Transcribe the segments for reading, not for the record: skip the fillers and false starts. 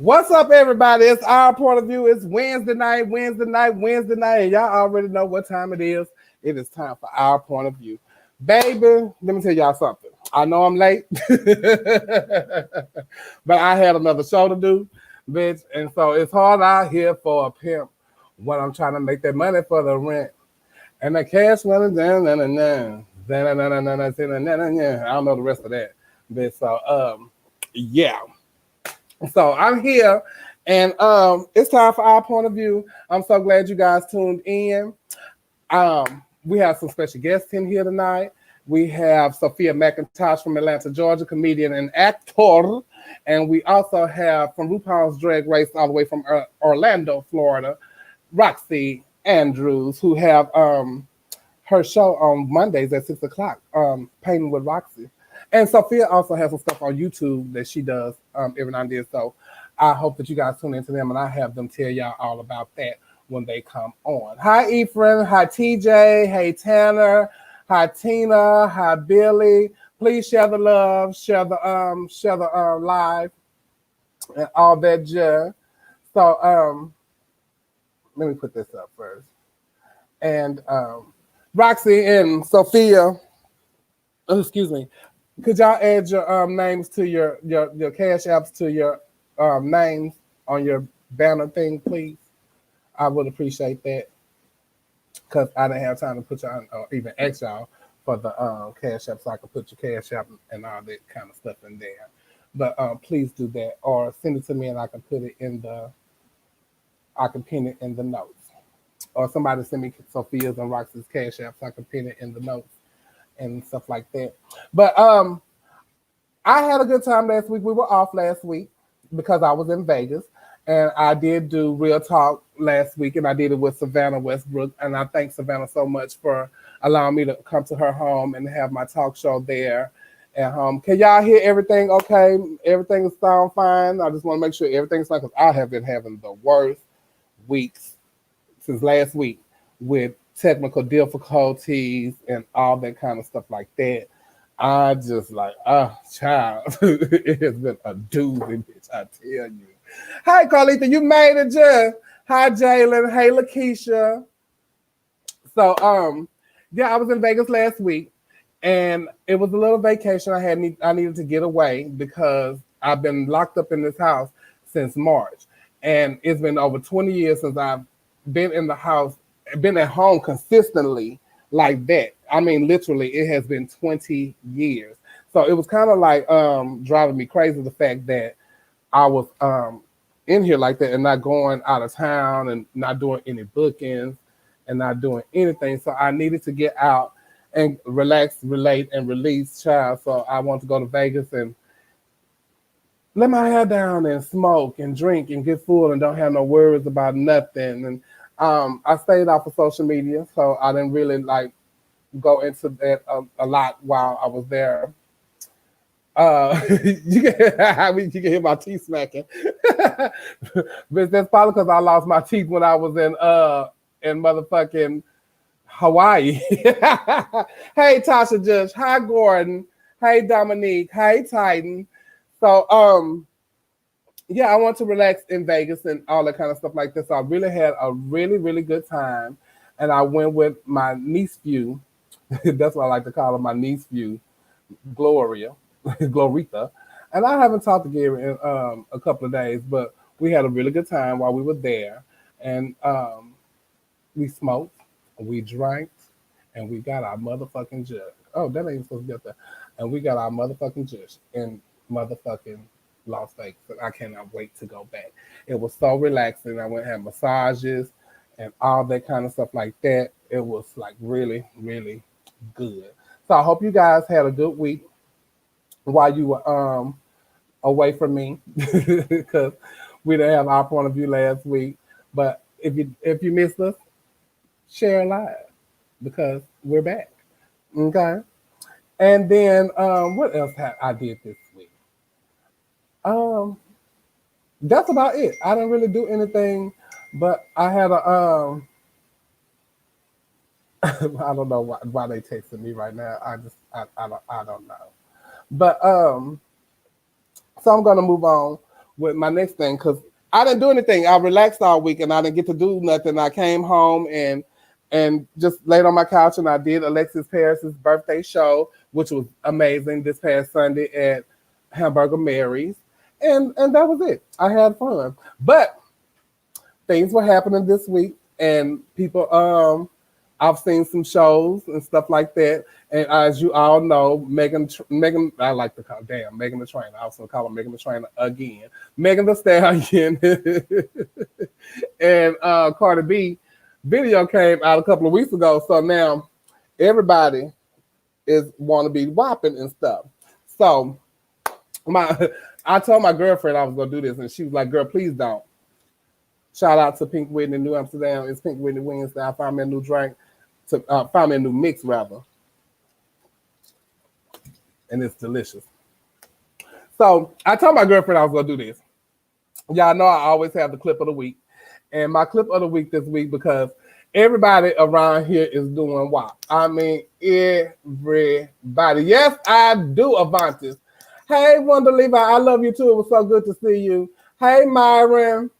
What's up, everybody? It's our point of view. It's Wednesday night, and y'all already know what time it is. It is time for our point of view. Baby, let me tell y'all something. I know I'm late, but I had another show to do, bitch. And so it's hard out here for a pimp when I'm trying to make that money for the rent. And the cash running down, I don't know the rest of that. But so, yeah. So I'm here, and it's time for our point of view. I'm so glad you guys tuned in. We have some special guests in here tonight. We have Sophia McIntosh from Atlanta, Georgia, comedian and actor. And we also have from RuPaul's Drag Race all the way from Orlando, Florida, Roxy Andrews, who have her show on Mondays at 6 o'clock, Painting with Roxy. And Sophia also has some stuff on YouTube that she does every now and then. So I hope that you guys tune into them and I have them tell y'all all about that when they come on. Hi, Ephraim. Hi, TJ. Hey, Tanner. Hi, Tina. Hi, Billy. Please share the love, share the live, and all that jazz. So let me put this up first. And Roxy and Sophia, oh, excuse me, could y'all add your names to your cash apps to your names on your banner thing, please? I would appreciate that because I didn't have time to put y'all or even ask y'all for the cash app so I could put your cash app and all that kind of stuff in there. But please do that or send it to me and I can put it in I can pin it in the notes. Or somebody send me Sophia's and Roxy's cash app so I can pin it in the notes and stuff like that. But I had a good time last week. We were off last week because I was in Vegas. And I did do Real Talk last week, and I did it with Savannah Westbrook. And I thank Savannah so much for allowing me to come to her home and have my talk show there at home. Can y'all hear everything okay? Everything is sound fine? I just want to make sure everything's fine because I have been having the worst weeks since last week with technical difficulties and all that kind of stuff like that. I just like, child, it has been a doozy, bitch, I tell you. Hi, Carlita, you made it, Jeff. Hi, Jalen. Hey, Lakeisha. So, yeah, I was in Vegas last week, and it was a little vacation. I needed to get away because I've been locked up in this house since March, and it's been over 20 years since I've been in the house, been at home consistently like that. I mean, literally, it has been 20 years. So it was kind of like driving me crazy the fact that I was in here like that and not going out of town and not doing any bookings and not doing anything. So I needed to get out and relax, relate, and release, child. So I wanted to go to Vegas and let my hair down and smoke and drink and get full and don't have no worries about nothing. And I stayed off of social media, so I didn't really like go into that a lot while I was there. You can hear my teeth smacking, but that's probably because I lost my teeth when I was in motherfucking Hawaii. Hey, Tasha Judge. Hi, Gordon. Hey, Dominique. Hey, Titan. So yeah, I want to relax in Vegas and all that kind of stuff like this. So I really had a really, really good time. And I went with my niece view. That's what I like to call her, my niece view, Gloria, Glorita. And I haven't talked to Gary in a couple of days, but we had a really good time while we were there. And we smoked, we drank, and we got our motherfucking judge. Oh, that ain't supposed to be up there. And we got our motherfucking judge in motherfucking Las Vegas. And I cannot wait to go back. It was so relaxing. I went and had massages and all that kind of stuff like that. It was like really, really good. So I hope you guys had a good week while you were away from me because we didn't have our point of view last week. But if you missed us, share live because we're back. Okay. And then what else I did this week? That's about it. I didn't really do anything, but I had a I don't know why they texting me right now. I don't know. But so I'm gonna move on with my next thing because I didn't do anything. I relaxed all week and I didn't get to do nothing. I came home and just laid on my couch and I did Alexis Paris's birthday show, which was amazing this past Sunday at Hamburger Mary's. And that was it. I had fun. But things were happening this week and people, I've seen some shows and stuff like that. And as you all know, Megan, I like to call, Megan the Trainer. I was going to call her Megan the Trainer again. Megan the Stallion and Cardi B video came out a couple of weeks ago. So now everybody is want to be whopping and stuff. So I told my girlfriend I was going to do this. And she was like, girl, please don't. Shout out to Pink Whitney, New Amsterdam. It's Pink Whitney Wednesday. I found me a new drink. Found me a new mix, rather. And it's delicious. So I told my girlfriend I was going to do this. Y'all know I always have the clip of the week. And my clip of the week this week, because everybody around here is doing WAP. I mean, everybody. Yes, I do, Avantis. Hey, Wanda Levi, I love you too. It was so good to see you. Hey, Myron.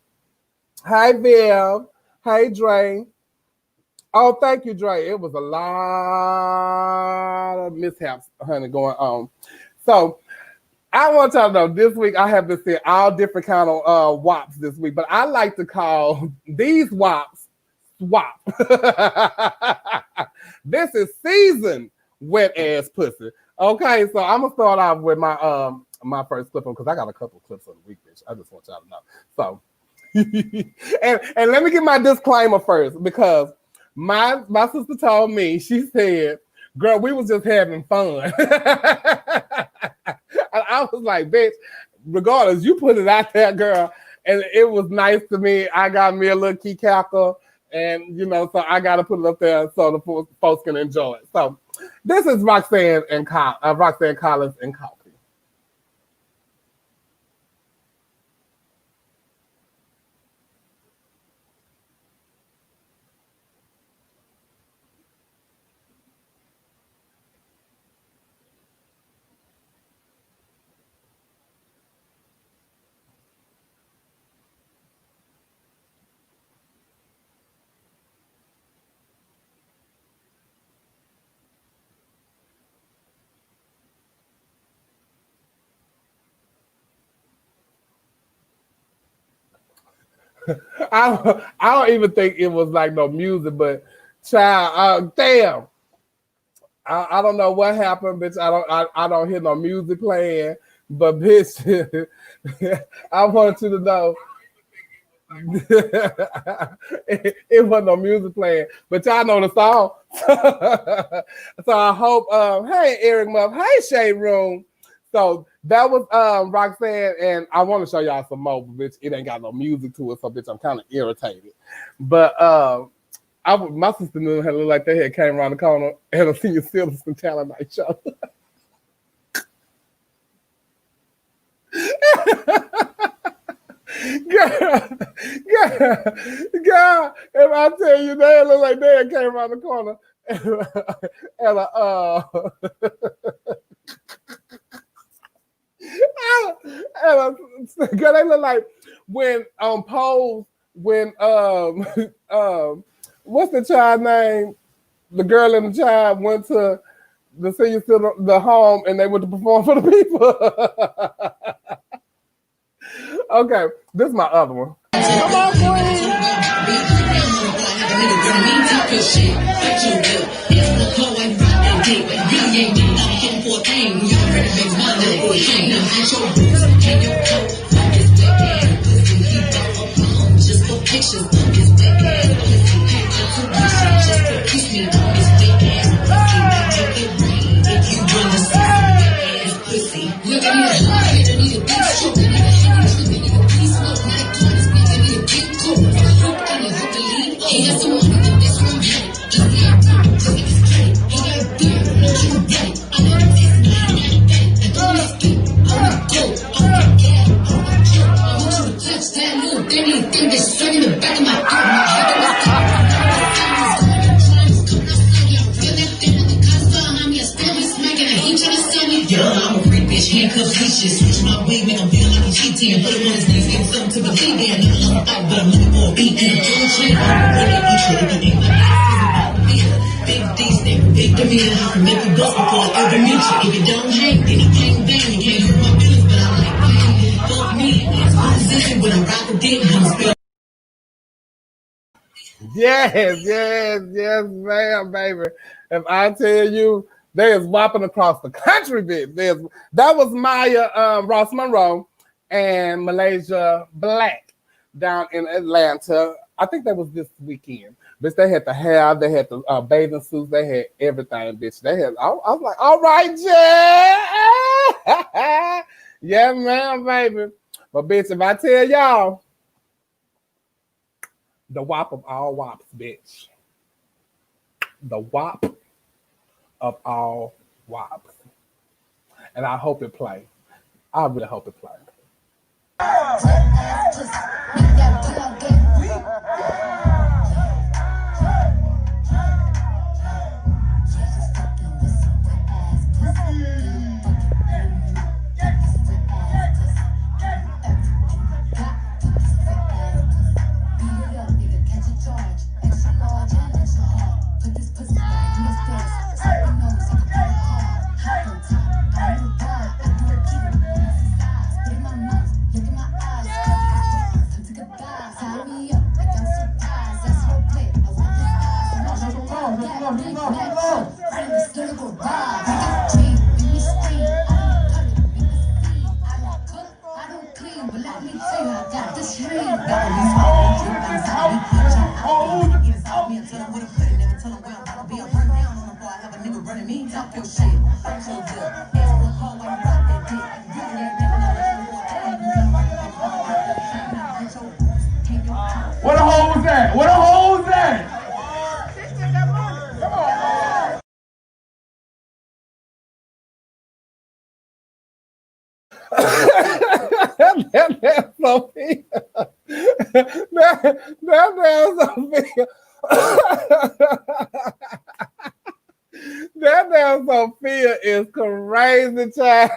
Hi, Viv. Hey, Dre. Oh, thank you, Dre. It was a lot of mishaps, honey, going on. So I want y'all to know this week I have been seeing all different kind of WAPs this week, but I like to call these WAPs swap. This is seasoned wet ass pussy. Okay, so I'm gonna start off with my my first clip on because I got a couple clips of the week, bitch. I just want y'all to know. So and let me get my disclaimer first because my sister told me, she said, girl, we was just having fun. And I was like, bitch, regardless, you put it out there, girl. And it was nice to me. I got me a little key cackle. And, you know, so I got to put it up there so the folks can enjoy it. So this is Roxanne Collins and Coffee. I don't even think it was like no music, but child, damn. I don't know what happened, bitch. I don't hear no music playing, but bitch, I wanted you to know it wasn't no music playing, but y'all know the song. So I hope, hey Eric Muff, hey Shade Room. So that was Roxanne, and I want to show y'all some more, bitch. It ain't got no music to it, so bitch, I'm kind of irritated. But my sister knew had looked like they had came around the corner and a senior citizen talent night show. Girl, if I tell you they look like they had came around the corner and girl, they look like when Pose, when what's the child name? The girl and the child went to the senior center, the home, and they went to perform for the people. Okay, this is my other one. Come on, Queen. bitch, handcuffs, leashes. Switch my wig, make them feel like I'm cheating. Put him on his knees, give him something to believe in. Never long fight, but I'm looking for a beat. And I'm doing shit. I'm really eat shit. If you ain't like that, big D stand for victory. And I can make you bust before I ever meet you. If you don't hang, then you can't bang. You can't hurt my feelings, but I'm like, fuck me. That's my position when I rock a dick. I'm still. Yes, ma'am, baby. If I tell you, they is whopping across the country, bitch. That was Maya Ross Monroe and Malaysia Black down in Atlanta. I think that was this weekend. Bitch, they had the hair, they had the bathing suits, they had everything, bitch. They had. I was like, all right, yeah, yeah, ma'am, baby. But bitch, if I tell y'all, the WAP of all WAPs, bitch. The WAP of all WAPs. And I hope it play. I really hope it play. What a hole was that? What a hole was that? That's Sophia. That's Sophia. That damn Sophia is crazy, child.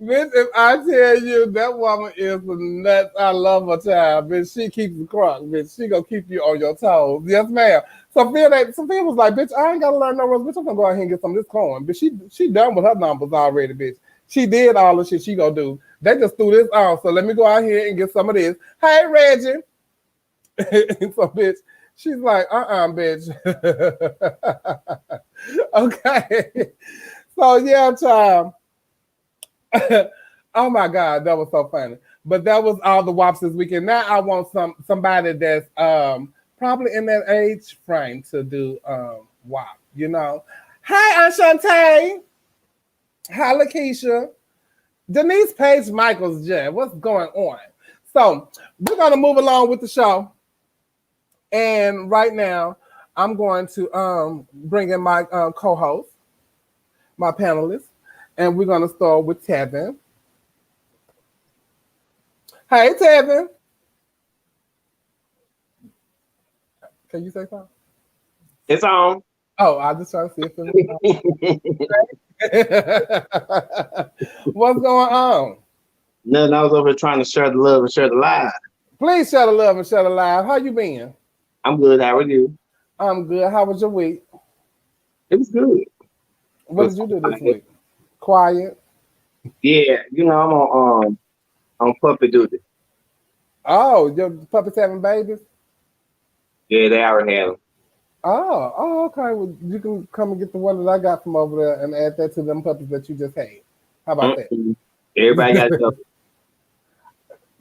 Bitch, if I tell you that woman is nuts, I love her, child. Bitch, she keeps the crunk. Bitch, she gonna keep you on your toes. Yes, ma'am. Sophia was like, bitch, I ain't gotta learn no rules. Bitch, I'm gonna go out here and get some of this corn. But she done with her numbers already, bitch. She did all the shit she gonna do. They just threw this off. So let me go out here and get some of this. Hey, Reggie. So, bitch, she's like, bitch. Okay. So, yeah, child. Oh, my God. That was so funny. But that was all the WAPs this weekend. Now I want somebody that's probably in that age frame to do WAP, you know. Hi, Ashante. Hi, Lakeisha. Denise Page Michaels, Jen. What's going on? So we're going to move along with the show. And right now, I'm going to bring in my co-host, my panelist, and we're going to start with Tevin. Hey, Tevin. Can you say something? It's on. Oh, I just trying to see if what's going on? Nothing. I was over trying to share the love and share the live. Please share the love and share the live. How you been? I'm good. How are you? I'm good. How was your week? It was good. What did you do this week? Quiet. Yeah, you know I'm on puppy duty. Oh, your puppies having babies? Yeah, they already have them. Oh, okay. Well, you can come and get the one that I got from over there and add that to them puppies that you just had. How about that? Everybody got something.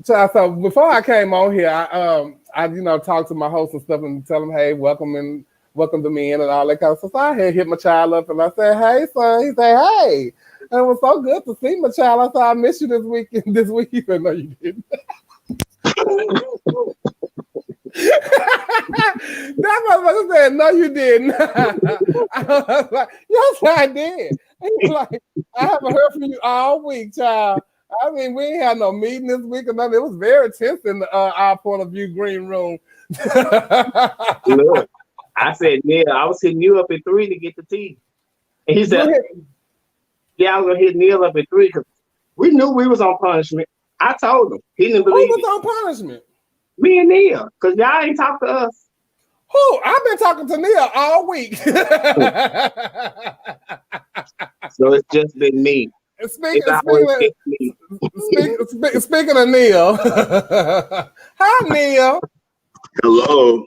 So before I came on here, I talked to my host and stuff and tell them, hey, welcome to me in and all that kind of stuff. So I had hit my child up and I said, hey, son. He said, hey. And it was so good to see my child. I said, I miss you this week. He said, no, you didn't. That motherfucker said, no, you didn't. I was like, yes, I did. He was like, I haven't heard from you all week, child. I mean, we ain't had no meeting this week or nothing. It was very tense in our point of view green room. Look, I said, yeah, I was hitting you up at 3 to get the tea. And he said, Yeah, I was gonna hit Neil up at 3 because we knew we was on punishment. I told him. He didn't Who believe was it. on punishment? Me and Neil, because y'all ain't talked to us. Who? I've been talking to Neil all week. So it's just been me. Speaking It's always just me. of Neil. Hi, Neil. Hello.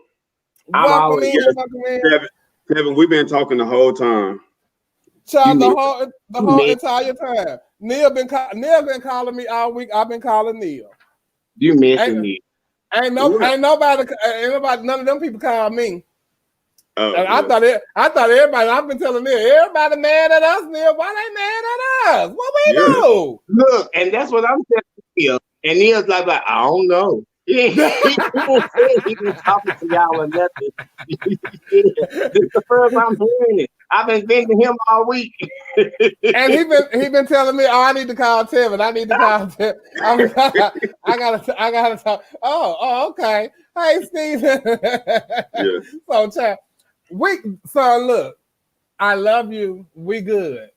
I'm Welcome always in. Welcome in. Kevin, we've been talking the whole time. Child, You the whole missed. entire time. Neil been calling me all week. I've been calling Neil. You missing me. Ain't nobody, none of them people call me. Oh, And I thought everybody. I've been telling Neil, everybody mad at us. Neil, why they mad at us? What we do? Look, and that's what I'm telling Neil. And Neil's like, I don't know. He didn't say he was talking to y'all or nothing. This is the first I'm hearing it. I've been venting him all week. And he been telling me, I need to call Tevin. I need to call Tevin. I gotta talk. Oh, okay. Hey, Steven. Yeah. So, child, son, look, I love you. We good.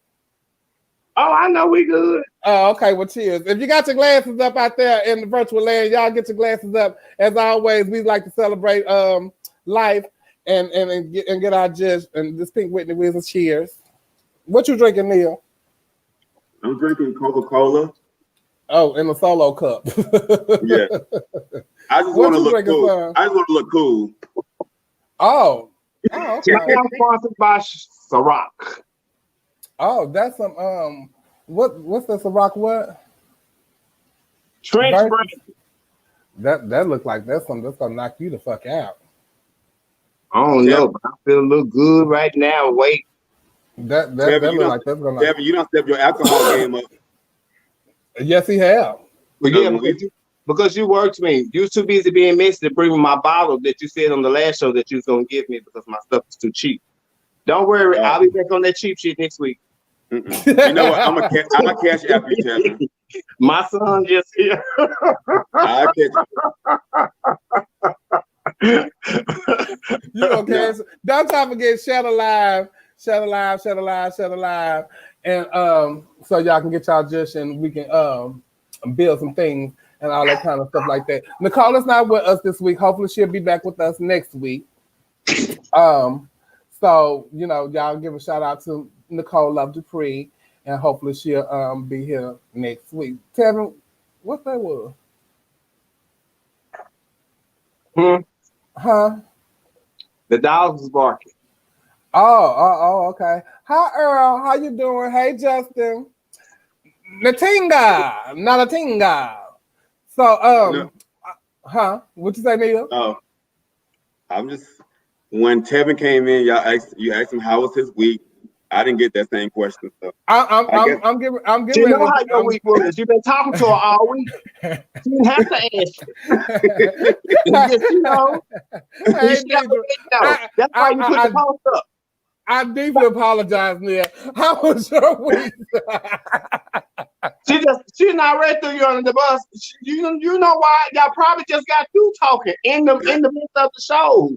Oh, I know we good. Oh, okay. Well, cheers. If you got your glasses up out there in the virtual land, y'all get your glasses up. As always, we like to celebrate life and get our just and this Pink Whitney Wizard cheers. What you drinking, Neil? I'm drinking Coca-Cola. Oh, in a solo cup. Yeah. I just want to look cool. Son? I just want to look cool. Oh, okay. I'm sponsored by Ciroc. Oh, that's some what's the Ciroc what? Trench break. That look like that's something that's gonna knock you the fuck out. I don't know, but I feel a little good right now. Wait. That Kevin, look like that's gonna Kevin, you don't step your alcohol game up. Yes, he have. Well, yeah, because you worked me. You was too busy being messy to bring me my bottle that you said on the last show that you was gonna give me because my stuff is too cheap. Don't worry, I'll be back on that cheap shit next week. You know what? I'm a cash app you, Kevin. My son just here. I'll catch You okay? Don't try to forget Shadow Live, and so y'all can get y'all just and we can build some things and all that kind of stuff like that. Nicole is not with us this week. Hopefully she'll be back with us next week. So y'all give a shout out to Nicole Love Dupree, and hopefully she'll be here next week. Tevin, what that was? Huh? The dogs was barking. Oh, okay. Hi, Earl. How you doing? Hey, Justin. Natinga. So, huh? What you say, Neil? Oh, I'm just when Tevin came in, you asked him how was his week. I didn't get that same question. So I'm giving. You know how your week was. You've been talking to her all week. You didn't have to ask. You know. Hey, That's why you put the post up. I deeply apologize, Neil. How was your week? She not read through you under the bus. You know why? Y'all probably just got through talking in the midst of the show.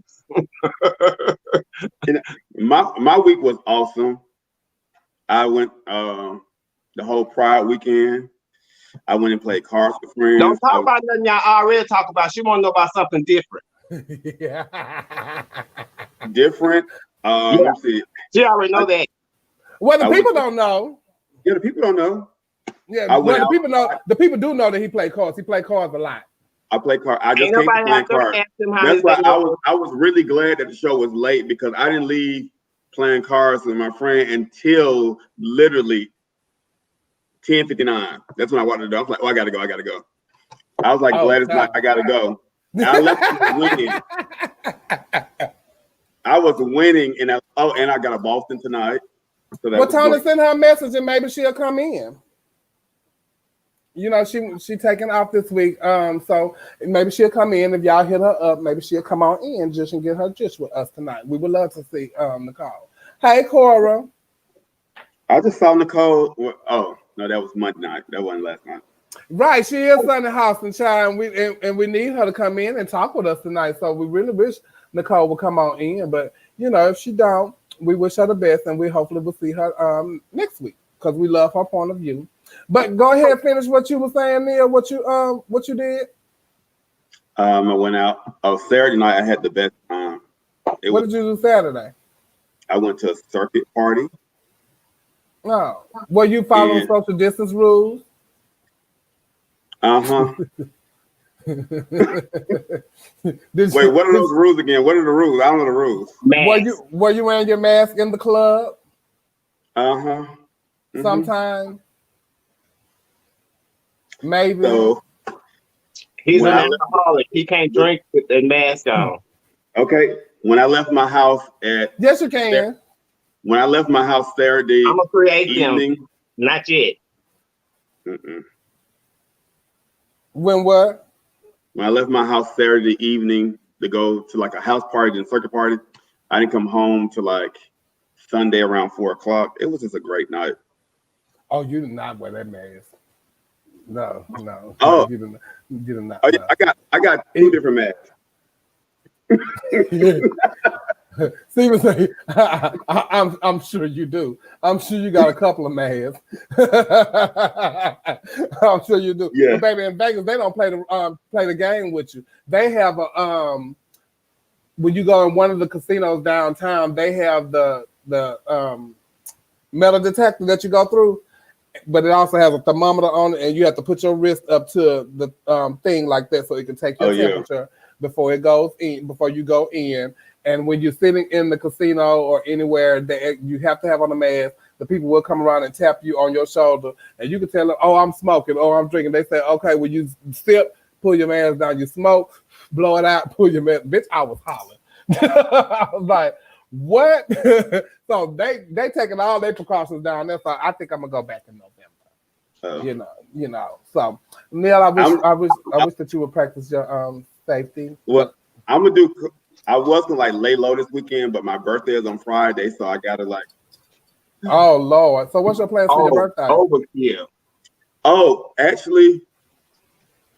My week was awesome. I went the whole Pride weekend. I went and played cards with friends. Don't talk about nothing y'all already talk about. She want to know about something different. Different. Let's see. She already know that. Well, the people don't know. Yeah, the people don't know. Yeah, well, the people know. The people do know that he played cards. He played cards a lot. I play cards. I just came to play cards. That's why I was really glad that the show was late because I didn't leave playing cards with my friend until literally 10:59. That's when I wanted to do. I was like, oh, I gotta go. I was like, glad it's not. I gotta go. And I left winning. I was winning, and I got a Boston tonight. So well, Tony send her a message, and maybe she'll come in. She taking off this week, so maybe she'll come in. If y'all hit her up, maybe she'll come on in just and get her just with us tonight. We would love to see Nicole. Hey, Cora. I just saw Nicole. Oh no, that was Monday night. That wasn't last night. Right, she is Sunday house and child, and we need her to come in and talk with us tonight. So we really wish Nicole would come on in, but if she don't, we wish her the best, and we hopefully will see her next week. because we love her point of view. But go ahead, finish what you were saying, Neil. What you did? I went out. Oh, Saturday night I had the best time. What did you do Saturday? I went to a circuit party. Oh, were you following social distance rules? Uh-huh. Wait, what are those rules again? What are the rules? I don't know the rules. Were you wearing your mask in the club? Uh-huh. Mm-hmm. Sometimes. Maybe. So, he's an alcoholic. He can't drink with the mask on. Okay. When I left my house yes, you can. When I left my house Saturday I'm gonna create evening. them. Not yet. Mm-mm. When what? When I left my house Saturday evening to go to like a house party and circuit party, I didn't come home till like Sunday around 4:00. It was just a great night. Oh, you did not wear that mask. No. Oh, you did not. Oh, yeah, I got two different masks. Steven say, I'm sure you do. I'm sure you got a couple of masks. I'm sure you do. Yeah. But baby, in Vegas, they don't play the game with you. They have a when you go in one of the casinos downtown, they have the metal detector that you go through, but it also has a thermometer on it, and you have to put your wrist up to the thing like that so it can take your temperature before it goes in, before you go in. And when you're sitting in the casino or anywhere that you have to have on a mask, the people will come around and tap you on your shoulder, and you can tell them, "Oh, I'm smoking. Oh, I'm drinking." They say, "Okay, when you sip, pull your mask down. You smoke, blow it out, pull your mask." Bitch, I was hollering. I was like, "What?" So they taking all their precautions down there. So I think I'm gonna go back in November. You know. So Neil, I wish that you would practice your safety. Well, I'm gonna do. I was gonna like lay low this weekend, but my birthday is on Friday, so I gotta like. Oh Lord! So what's your plans for your birthday? Overkill. Oh, actually,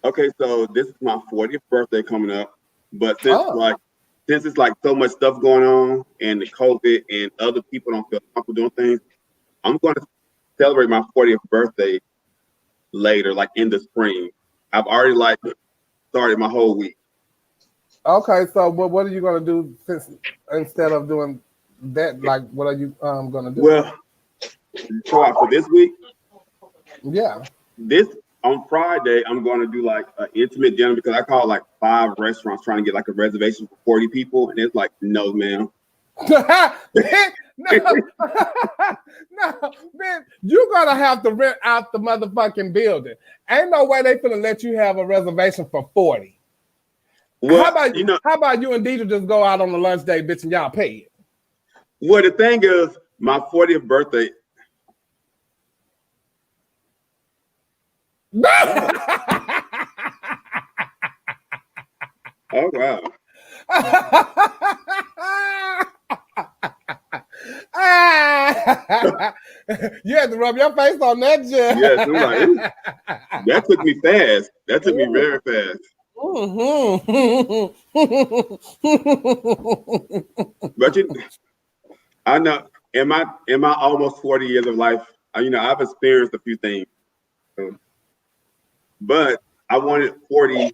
okay. So this is my 40th birthday coming up, but since it's like so much stuff going on and the COVID and other people don't feel comfortable doing things, I'm gonna celebrate my 40th birthday later, like in the spring. I've already like started my whole week. Okay, so what are you gonna do instead of doing that? Like, what are you gonna do? Well, for this week, yeah. This on Friday, I'm gonna do like an intimate dinner because I called like 5 restaurants trying to get like a reservation for 40 people, and it's like, no, ma'am. No, man, you're gonna have to rent out the motherfucking building. Ain't no way they finna let you have a reservation for 40. Well, how about you and Deidre just go out on the lunch day, bitch, and y'all pay it? Well, the thing is, my 40th birthday. Oh wow. You had to rub your face on that, Jeff. Yes, I'm like, that took me fast. That took me very fast. But I know in my almost 40 years of life, I've experienced a few things. But I wanted to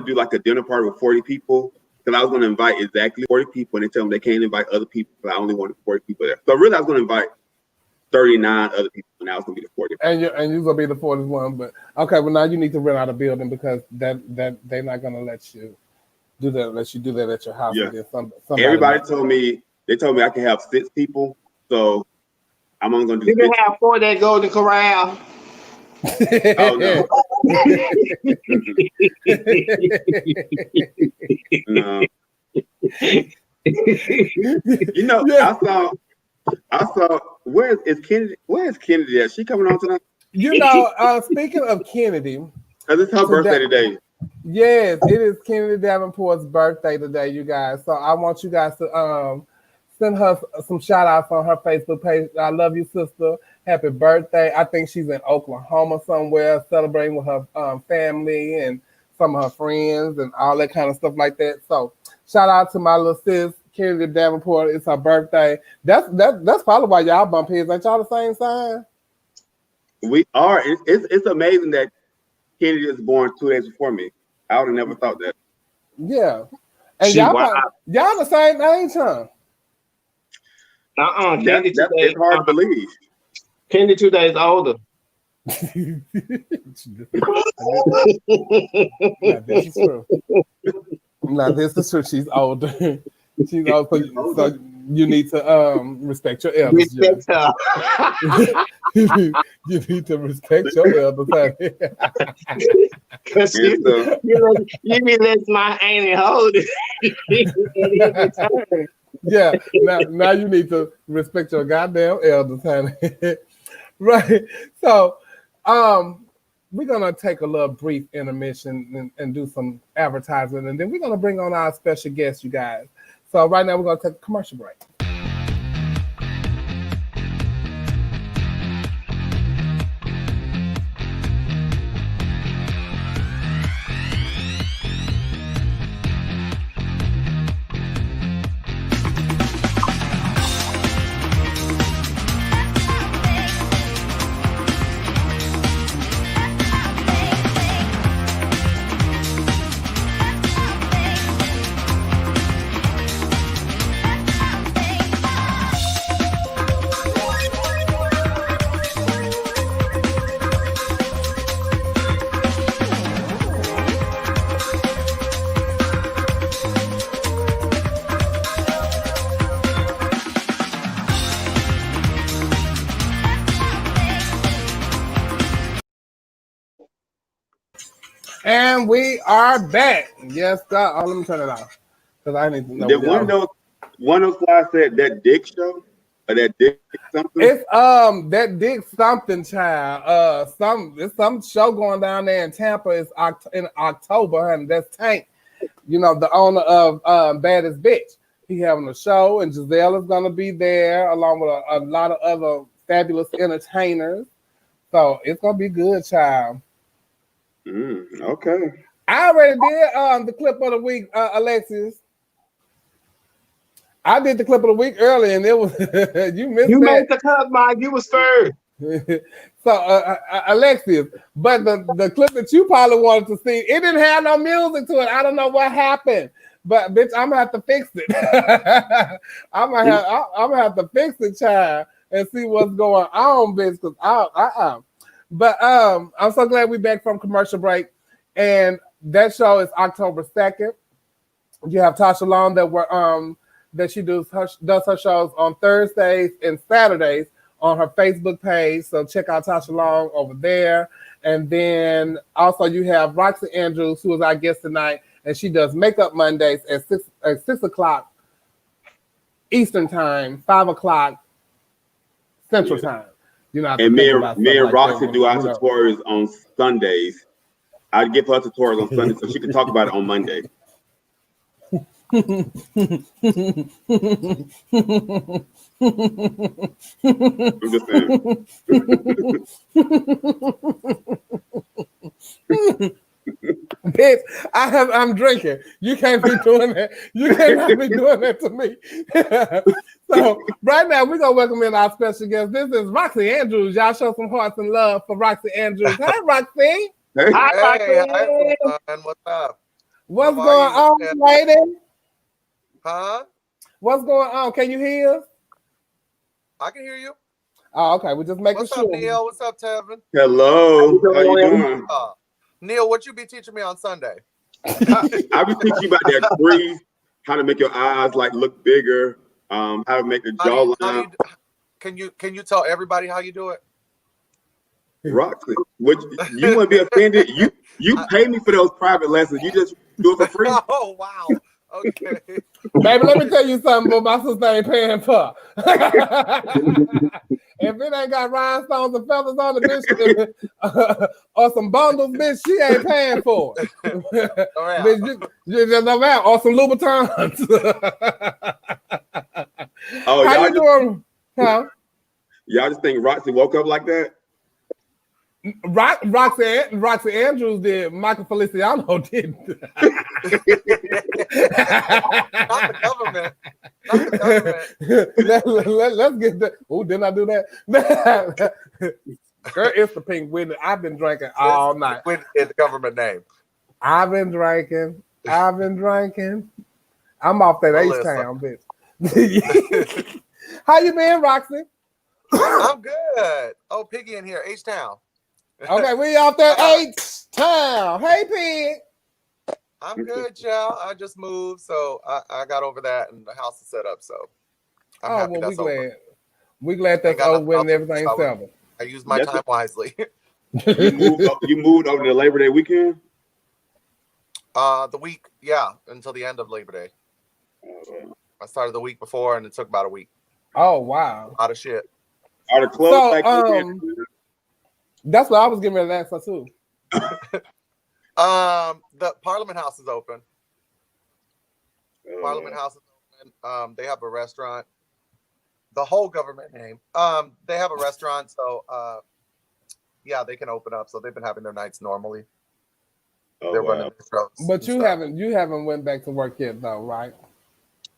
do like a dinner party with 40 people because I was going to invite exactly 40 people, and they tell them they can't invite other people, but I only wanted 40 people there. So really, I was going to invite 39 other people, and I was going to be the 40th. And you're going to be the 40th one. But okay, well now you need to rent out a building because that they're not going to let you do that unless you do that at your house. Yeah. Everybody told me I can have 6 people, so I'm only going to do. You can have 4 that Golden Corral. Oh no. No. I saw where is Kennedy at? She coming on tonight? Speaking of Kennedy, because it's her birthday today. Yes, it is Kennedy Davenport's birthday today, you guys. So I want you guys to send her some shout outs on her Facebook page. I love you, sister. Happy birthday. I think she's in Oklahoma somewhere celebrating with her family and some of her friends and all that kind of stuff like that. So shout out to my little sis, Kennedy Davenport. It's her birthday. That's probably why y'all bump heads. Ain't y'all the same sign? We are. It's amazing that Kennedy is born 2 days before me. I would have never thought that. Yeah. And y'all the same age, huh? It's hard to believe. Kendi 2 days older. Now this is true. She's older. She's older. So you need to respect your elders. Respect her. You need to respect your elders, honey. Cause you be letting my auntie hold it. Yeah. Now you need to respect your goddamn elders, honey. Right. So we're gonna take a little brief intermission and do some advertising, and then we're gonna bring on our special guest, you guys. So right now we're gonna take a commercial break. And we are back. Yes, God. Oh, let me turn it off because I need to know. Did one of those slides said that dick show or that dick something? It's that dick something, child. It's some show going down there in Tampa. It's in October, and that's Tank. You know, the owner of Baddest Bitch. He having a show, and Giselle is gonna be there along with a lot of other fabulous entertainers. So it's gonna be good, child. Okay. I already did the clip of the week, Alexis. I did the clip of the week early, and it was you missed. You that. made the cut, Mike. You was first. So Alexis, but the clip that you probably wanted to see, it didn't have no music to it. I don't know what happened, but bitch, I'm gonna have to fix it. I'm gonna have to fix it, child, and see what's going on, bitch. Cause But I'm so glad we're back from commercial break, and that show is October 2nd. You have Tasha Long that she does her shows on Thursdays and Saturdays on her Facebook page. So check out Tasha Long over there. And then also you have Roxy Andrews, who is our guest tonight, and she does Makeup Mondays at 6 o'clock Eastern Time, 5 o'clock Central Time. You know, and me and Roxy do our tutorials on Sundays. I'd give her tutorials on Sundays so she can talk about it on Monday. I'm just saying. Bitch, I'm drinking. You can't be doing that. You cannot be doing that to me. So right now we're gonna welcome in our special guest. This is Roxy Andrews. Y'all show some hearts and love for Roxy Andrews. Hi, Roxy. Hey. Hi, Hey, what's up? What's going on, lady? Huh? What's going on? Can you hear us? I can hear you. Oh, okay. We're just making sure. What's up, Neil? What's up, Tevin? Hello. How you doing? Neil, what you be teaching me on Sunday? I be teaching you about that crease, how to make your eyes like look bigger, how to make the jawline. Can you tell everybody how you do it? Roxy, you wouldn't be offended? You pay me for those private lessons. You just do it for free. Oh wow. Okay. Baby, let me tell you something, but my sister ain't paying for. If it ain't got rhinestones and feathers on the bitch, or some bundles, bitch, she ain't paying for it. Bitch, you just know that, or some Louboutins. Oh, how you doing? Huh? Y'all just think Roxy woke up like that? Roxy Andrews did. Michael Feliciano didn't. Not the government. Let's get that. Oh, didn't I do that? Girl, it's the Pink Whitney. I've been drinking all night. Whitney is the government name. I've been drinking. I'm off that H-Town, bitch. How you been, Roxy? I'm good. Oh, Piggy in here, H-Town. Okay, we off that H-Town. Hey, Pig. I'm good, y'all. I just moved, so I got over that, and the house is set up, so I'm happy that's over. We glad that's over with and everything's settled. I used my time wisely. You moved over to Labor Day weekend? The week, yeah, until the end of Labor Day. I started the week before, and it took about a week. Oh, wow. A lot of shit. Are the clothes that's what I was getting ready to ask her too. The Parliament House is open. Parliament House is open. They have a restaurant. The whole government name. They have a restaurant, so yeah, they can open up. So they've been having their nights normally. They're running the shows. But you haven't went back to work yet, though, right?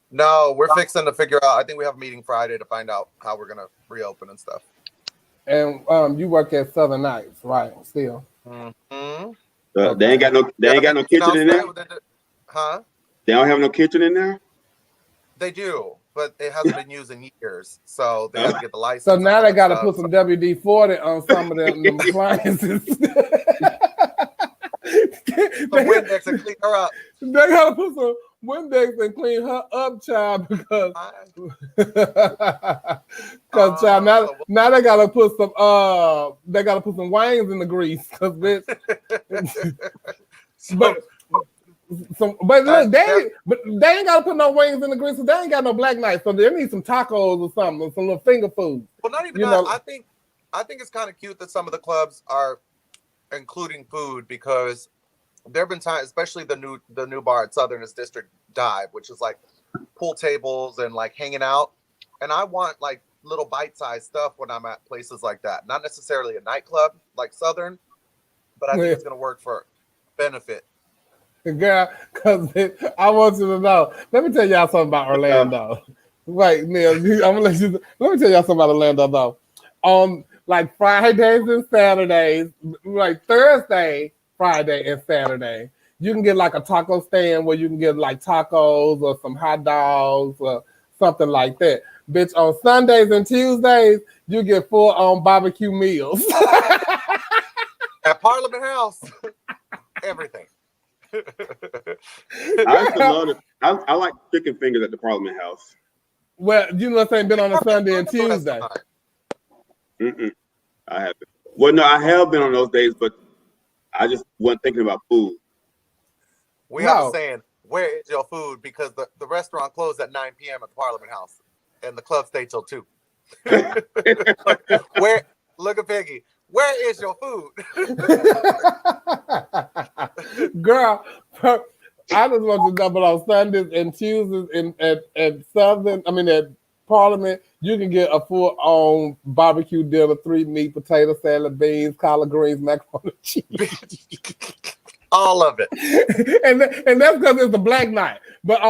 No, we're fixing to figure out. I think we have a meeting Friday to find out how we're gonna reopen and stuff. And you work at Southern Nights, right? Still. Mm-hmm. They ain't got no kitchen in there. Huh? They don't have no kitchen in there. They do, but it hasn't been used in years, so they have to get the license. So now they got to put some WD-40 on some of them appliances. Some Windex and clean her up. They got to put some Windex and clean her up, child, because child, now they gotta put some wings in the grease, cause bitch. but look, they ain't gotta put no wings in the grease, so they ain't got no black night, so they need some tacos or something, some little finger food. Well, not even that. I think it's kind of cute that some of the clubs are including food, because there have been times, especially the new bar at Southern is District Dive, which is like pool tables and like hanging out. And I want like little bite-sized stuff when I'm at places like that. Not necessarily a nightclub like Southern, but I think it's gonna work for benefit. Girl, because I want you to know. Let me tell y'all something about Orlando. Wait, Neil, let me tell y'all something about Orlando though. On like Fridays and Saturdays, like Thursday, Friday, and Saturday, you can get like a taco stand where you can get like tacos or some hot dogs or something like that. Bitch, on Sundays and Tuesdays, you get full-on barbecue meals. At Parliament House, everything. I like chicken fingers at the Parliament House. Well, you know what I'm saying, been on a Sunday and Tuesday. I haven't. Well, no, I have been on those days, but I just wasn't thinking about food. We have a saying, where is your food? Because the restaurant closed at 9 p.m. at the Parliament House, and the club stayed till 2. Look at Peggy. Where is your food? Girl, I just want to double on Sundays and Tuesdays at Southern, at Parliament, you can get a full-on barbecue dinner, 3 meat, potato salad, beans, collard greens, macaroni and cheese. All of it. and that's because it's a black night. But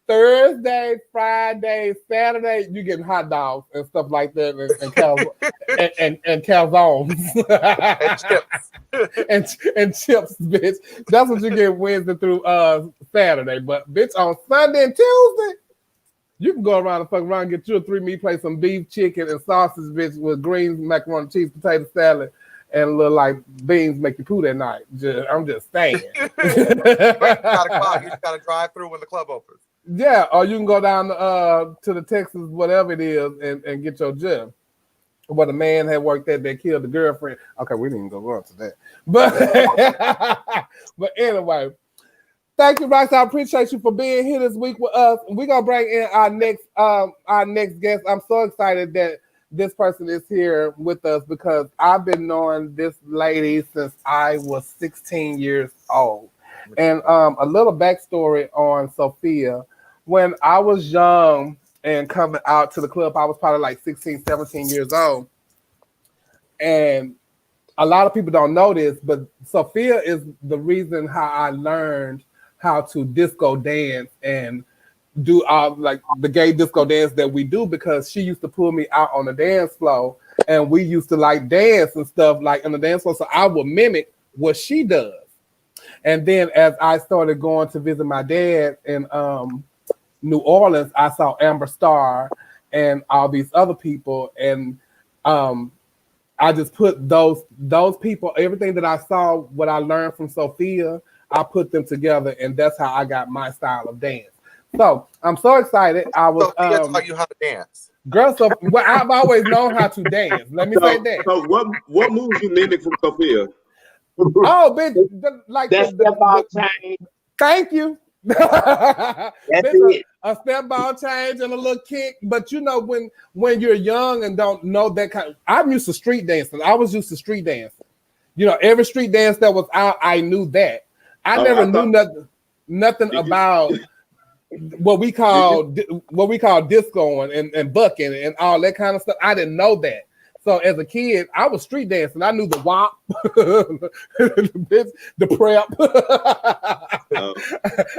Thursday, Friday, Saturday, you getting hot dogs and stuff like that, and calzones and chips, bitch. That's what you get Wednesday through Saturday. But bitch, on Sunday and Tuesday, you can go around and fuck around and get you a 3 meat plate, some beef, chicken, and sausage, bitch, with greens, macaroni, cheese, potato salad, and a little like beans make you poo that night. I'm just saying. You gotta drive through when the club opens. Yeah, or you can go down to the Texas, whatever it is, and get your gym. What a man had worked at that killed the girlfriend. Okay, we didn't go on to that. But anyway, thank you, Rox. I appreciate you for being here this week with us. We're gonna bring in our next guest. I'm so excited that this person is here with us because I've been knowing this lady since I was 16 years old. And a little backstory on Sophia. When I was young and coming out to the club, I was probably like 16, 17 years old. And a lot of people don't know this, but Sophia is the reason how I learned how to disco dance and do like the gay disco dance that we do, because she used to pull me out on the dance floor, and we used to like dance and stuff like on the dance floor. So I would mimic what she does. And then as I started going to visit my dad in New Orleans, I saw Amber Starr and all these other people, and I just put those people, everything that I saw, what I learned from Sophia, I put them together, and that's how I got my style of dance. So I'm so excited. I was Sophia taught you how to dance. Girl, so well, I've always known how to dance. Let me say that. So what moves you mimic from Sophia? Oh, bitch, like That's the ball change. Thank you. That's it. A step ball change and a little kick. But you know, when you're young and don't know that kind of, I'm used to street dancing. I was used to street dancing. You know, every street dance that was out, I knew that. I never knew nothing about what we call discoing and bucking and all that kind of stuff. I didn't know that. So as a kid, I was street dancing. I knew the WAP, the prep,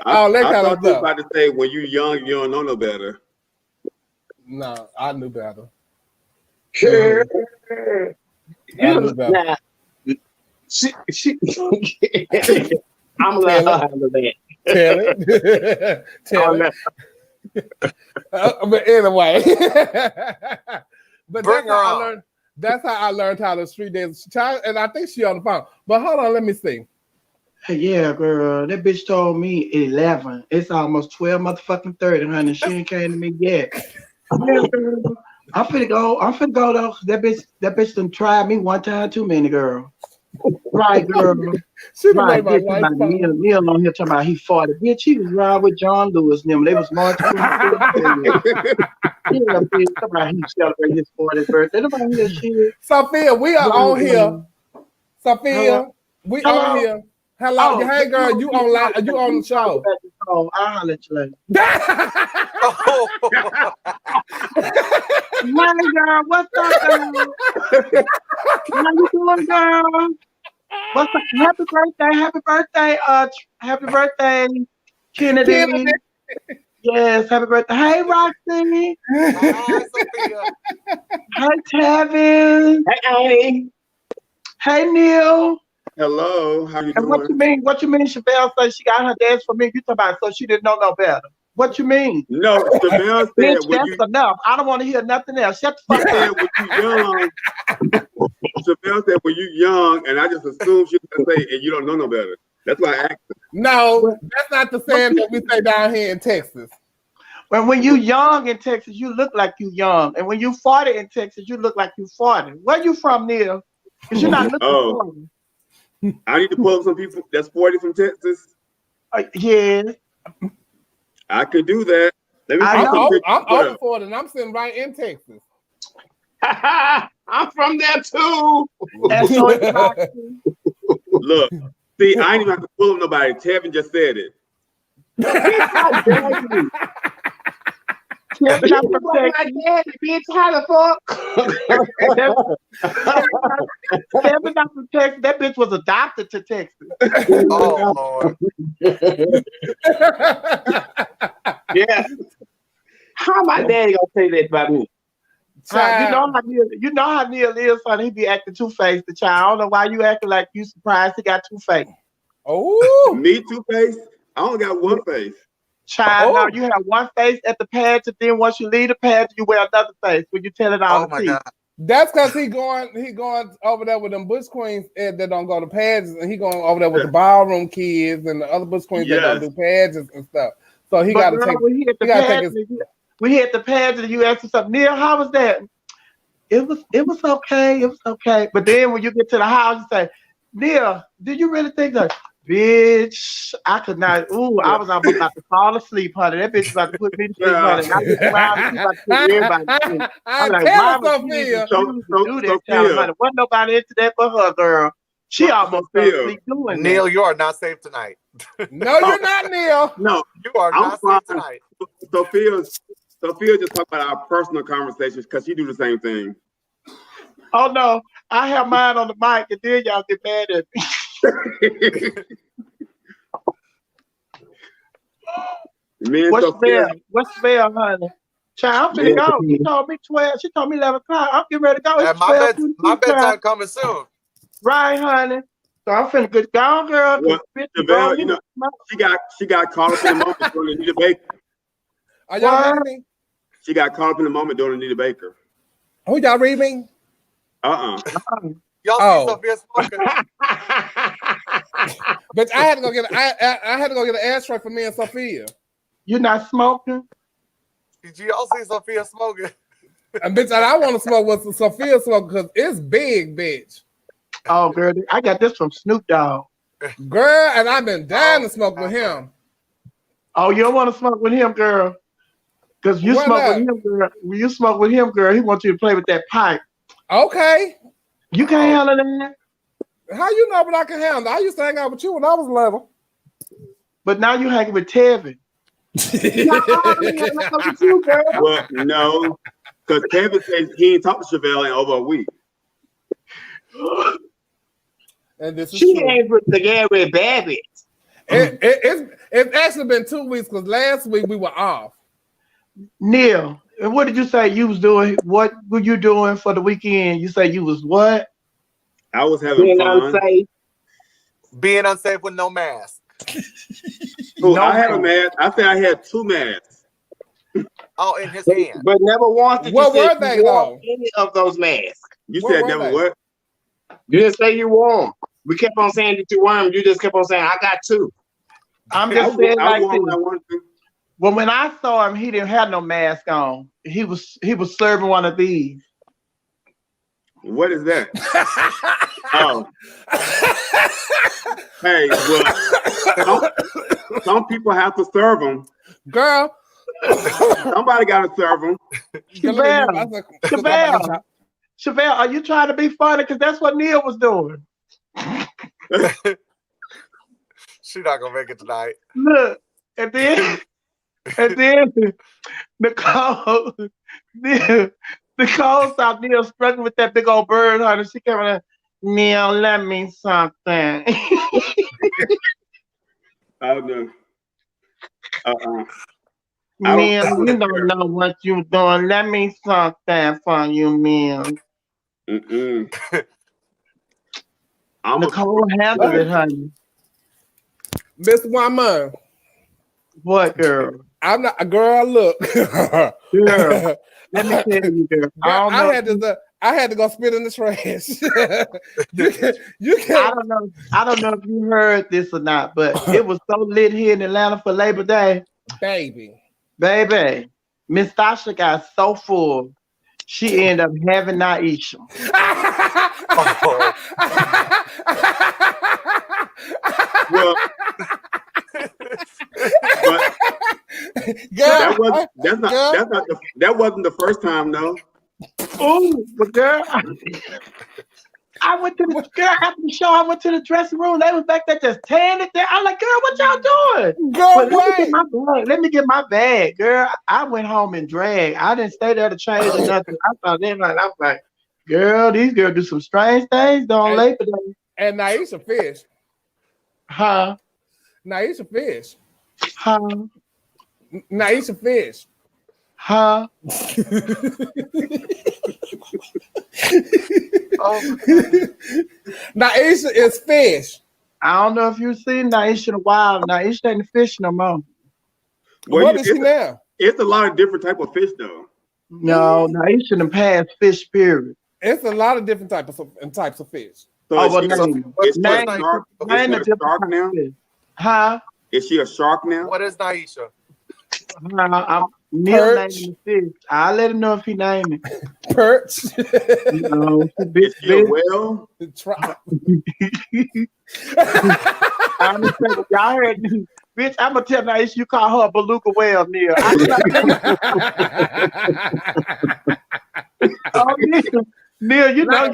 all that kind of stuff. I was about to say, when you're young, you don't know no better. No, I knew better. Sure. I knew better. I'm gonna let her handle that. Tell it. Tell it. But anyway, but that's how I learned how to street dance. And I think she on the phone. But hold on, let me see. Hey, yeah, girl, that bitch told me 11. It's almost 12 motherfucking 30, honey. She ain't came to me yet. Yeah, girl. I'm finna go though. That bitch done tried me one time too many, girl. Right, girl. She right, made my life Neil on here talking about he 40. Bitch, he was riding with John Lewis and them. They was marching. Yeah, bitch, somebody he celebrated his 40th birthday. Nobody hear shit. Sophia, we are on here. Sophia, we on here. Hello, hey girl, you on you on the show. Oh, I'll holler at you later. Money girl, what's up, girl? How you doing, girl? What's up? Happy birthday, Kennedy. Yes, happy birthday. Hey, Roxy. Hi, Sophia. Hey, Tevin. Hey, Annie. Hey, Neil. Hello, how you doing? And what you mean Chevelle said she got her dance for me? You talking about so she didn't know no better. What you mean? No, Chevelle said bitch, that's enough. I don't want to hear nothing else. Shut the fuck up. Chevelle said when you young, and I just assumed she was gonna say, and you don't know no better. That's why I asked her. No, that's not the saying that we say down here in Texas. When you young in Texas, you look like you young. And when you 40 in Texas, you look like you 40. Where you from, Neil? Because you're not looking 40. I need to pull up some people that's 40 from Texas. Yeah. I could do that. I'm over 40 and I'm sitting right in Texas. I'm from there too. Look, see, I ain't even have to pull up nobody. Tevin just said it. How dare you? Bitch, how the fuck? That bitch was adopted to Texas. Oh, Lord. Yeah. How my daddy gonna say that about me? You know how Neil is, son. He be acting two-faced. The child. I don't know why you acting like you surprised he got two-faced. Oh, me two-faced? I only got one face. Child, now you have one face at the pageant, then once you leave the pageant, you wear another face when you tell it all. Oh my God. That's because he going over there with them Bush Queens that don't go to pageants, and he going over there with the ballroom kids and the other Bush Queens that don't do pageants and stuff. So he got to take. When he hit the pageant, you asked him something. Neil, how was that? It was okay. It was okay. But then when you get to the house, you say, Neil, did you really think that? Bitch, I could not. Ooh, I was about to fall asleep, honey. That bitch was about to put me to sleep, honey. And I looked around and she about to put everybody to sleep. I'm like, why would you do that, child, honey? Wasn't nobody into that but her, girl. She almost fell asleep doing Neil, you are not safe tonight. No, you're not, Neil. No, you are not safe tonight. Sophia just talk about our personal conversations because she do the same thing. Oh no, I have mine on the mic, and then y'all get mad at me. Me and What's the Sophia. bell? What's the bell, honey? Child, I'm finna Yeah, go. She told me 12. She told me 11 o'clock. I'm getting ready to go. And It's my 12:22 bedtime time. coming soon. Right, honey. So I'm finna get down, girl. Well, Chevelle, you know, she got caught up in the moment during Anita Baker. Are y'all What? reading me? She got caught up in the moment during Anita Baker. Who y'all reading me? Y'all Oh. see Sophia smoking? But I had to go get I had to go get an ashtray for me and Sophia. You not smoking? Did y'all see Sophia smoking? And bitch, and I want to smoke with Sophia smoking because it's big, bitch. Oh, girl, I got this from Snoop Dogg. Girl, and I've been dying to smoke with him. Oh, you don't want to smoke with him, girl? Because you Why smoke not? with him, girl. When you smoke with him, girl, he wants you to play with that pipe. Okay. You can't handle that. How you know what I can handle? I used to hang out with you when I was little. But now you hanging with Tevin. Well, no, because Kevin says he ain't talked to Chevelle in over a week. And this is She true. ain't with the Gary Babbitt. It's actually been 2 weeks because last week we were off. Neil, and what did you say you was doing? What were you doing for the weekend? You say you was what? I was having Being fun. unsafe. Being unsafe with no mask. Oh, No I had a mask. mask. I think I had 2 masks. Oh, in his hand. But never once did What you say were they, you wore though? any of those masks. You What said were never they? what? You didn't say you wore them. We kept on saying that you wore them. You just kept on saying, I got 2. I'm I just saying wore like when I this. wanted to. Well, when I saw him, he didn't have no mask on. He was serving one of these. What is that? Oh. Hey, well, some people have to serve them. Girl. Somebody got to serve them. Chevelle, are you trying to be funny? Because that's what Neil was doing. She's not gonna make it tonight. Look, and then Nicole saw Neil struggling with that big old bird, honey. She came in, Neil, let me something. Oh no. Neil, you don't know what you're doing. Let me something for you, Neil. Nicole handled it, honey. Miss Woman. What, girl? I'm not a girl. Look, Girl. Let me tell you, girl. I had to go spit in the trash. you can. I don't know if you heard this or not, but it was so lit here in Atlanta for Labor Day. Baby, Miss Sasha got so full, she ended up having Naisha. Well, but that wasn't the first time, though. Oh, but girl, I went to the girl after the show. I went to the dressing room. They was back there just tearing it down. I'm like, girl, what y'all doing? Girl, let me get my bag, girl. I went home and dragged. I didn't stay there to change or nothing. I thought then I was like, girl, these girls do some strange things on Labor Day. And Naisha fish. Huh? Naisha fish. Huh? Naisha fish. Huh? Naisha is fish. I don't know if you've seen Naisha in a while. Naisha ain't a fish no more. Well, what is she now? It's a lot of different type of fish, though. No, Naisha done passed fish, period. It's a lot of different types of fish. So is she a shark now? Huh? Is she a shark now? What is Naisha? Neil named the fish. I'll let him know if he named it. Perch. No, is she a whale? Y'all heard me. Bitch, I'm gonna tell Naisha you call her a beluga whale, Neil. Neil, you know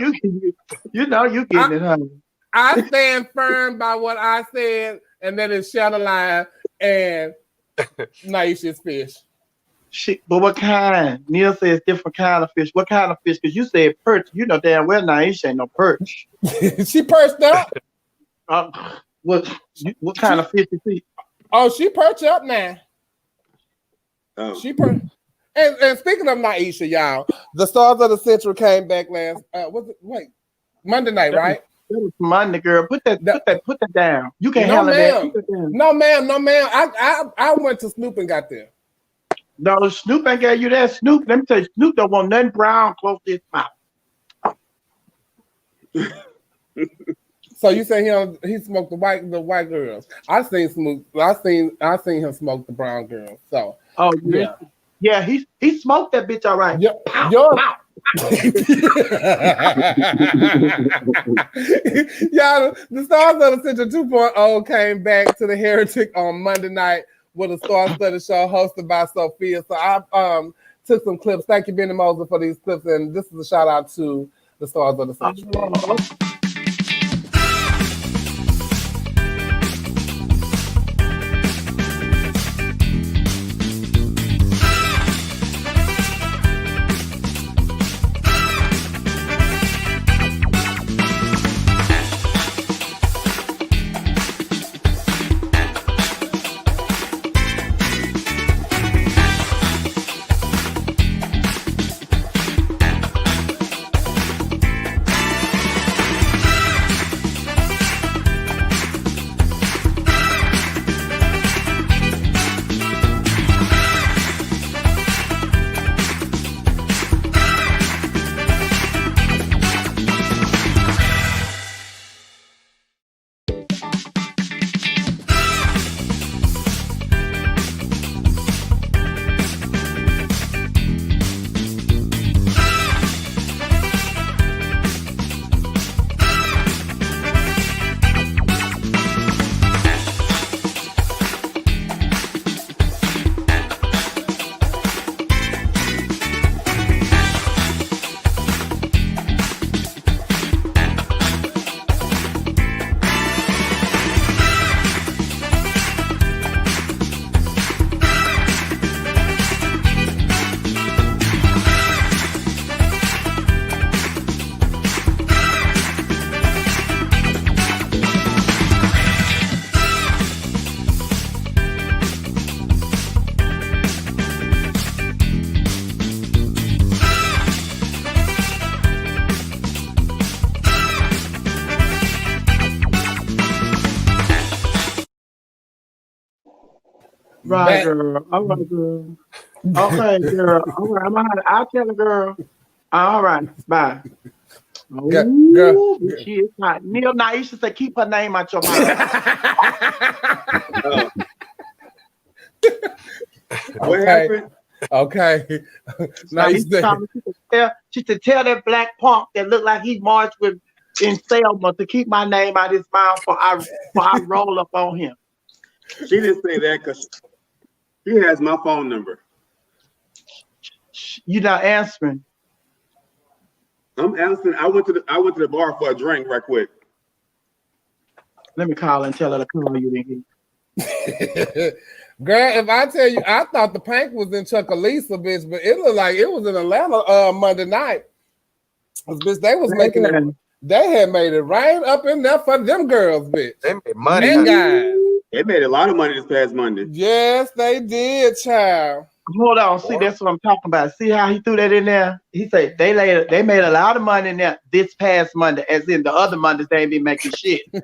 you getting it, honey. I stand firm by what I said, and that is Shadowline and Naisha's fish. But what kind? Neil says different kind of fish. What kind of fish? Because you said perch. You know damn well Naisha ain't no perch. She perched up. What kind of fish is she? Oh, she perched up now. Oh. And speaking of Naisha, y'all, the Stars of the Central came back last. Monday night, right? That was Monday, girl. Put that down. You can't No, handle that. ma'am. Put that down. No, ma'am. I went to Snoop and got there. No, Snoop ain't gave you that. Snoop, let me tell you, Snoop don't want nothing brown close to his mouth. So you say he smoked the white girls? I seen Snoop. I seen him smoke the brown girls. So yeah, he smoked that bitch all right. Yeah, y'all, the Stars of the Central 2.0 came back to the Heretic on Monday night with a star-studded show hosted by Sophia. So I took some clips. Thank you, Benny Moser, for these clips, and this is a shout out to the Stars of the Central. Right, girl. All right, girl. Okay, girl. All right, I'll tell the girl. All right, bye. Girl. She is not. Neil Naisha said, keep her name out your mouth. What happened? Okay. She said, tell that black punk that look like he marched with in Selma to keep my name out his mouth for I roll up on him. She didn't say that because she has my phone number. You're not answering. I'm answering. I went to the bar for a drink right quick. Let me call and tell her to call you then. Girl, if I tell you, I thought the Pank was in Chucalissa, bitch, but it looked like it was in Atlanta Monday night. Bitch, they was making it. They had made it right up in there for them girls, bitch. They made money. And guys. They made a lot of money this past Monday. Yes, they did, child. Hold on, see, that's what I'm talking about. See how he threw that in there? He said they made a lot of money in there this past Monday, as in the other Mondays they ain't been making shit. Well,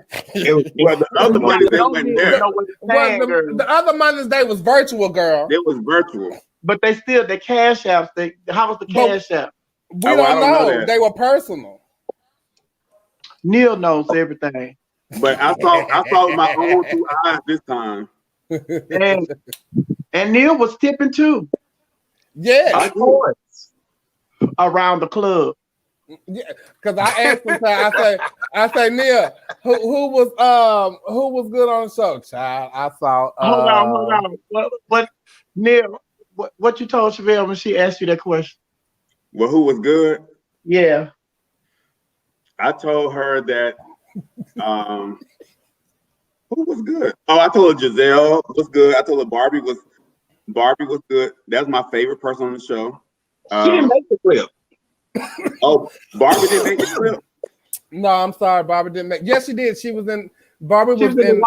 the other Mondays they went there. The other Mondays they was virtual, girl. It was virtual. But they still, the cash apps, how was the cash app? We don't know. They were personal. Neil knows everything. But I saw with my own 2 eyes this time. And Neil was tipping too. Yeah. Around the club. Yeah, because I asked him, I say, Neil, who was good on the show, child? I saw. Hold on. What Neil? What you told Chevelle when she asked you that question? Well, who was good? Yeah. I told her that. Who was good? Oh, I told her Giselle was good. I told her Barbie was good. That's my favorite person on the show. She didn't make the clip. Oh, Barbie didn't make the clip. No, I'm sorry, Barbie didn't make. Yes, she did. She was in. Barbie was in.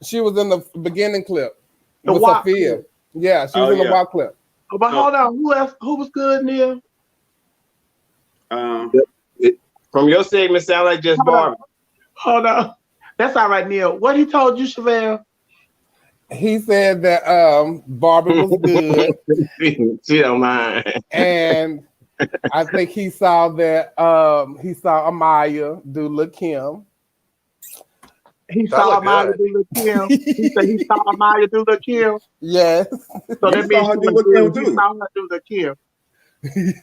She was in the beginning clip with Sophia. Yeah, she was in the WAP clip. Oh, but hold on, who else? Who was good, Neil? From your segment, sound like just Barbie. Hold on. That's all right, Neil. What he told you, Chevelle? He said that Barbie was good. She don't mind. And I think he saw that he saw Amaya do Lil' Kim. He saw Amaya do Lil' Kim. He said he saw Amaya do Lil' Kim. Yes. So that means she was good. You saw her do Lil' Kim.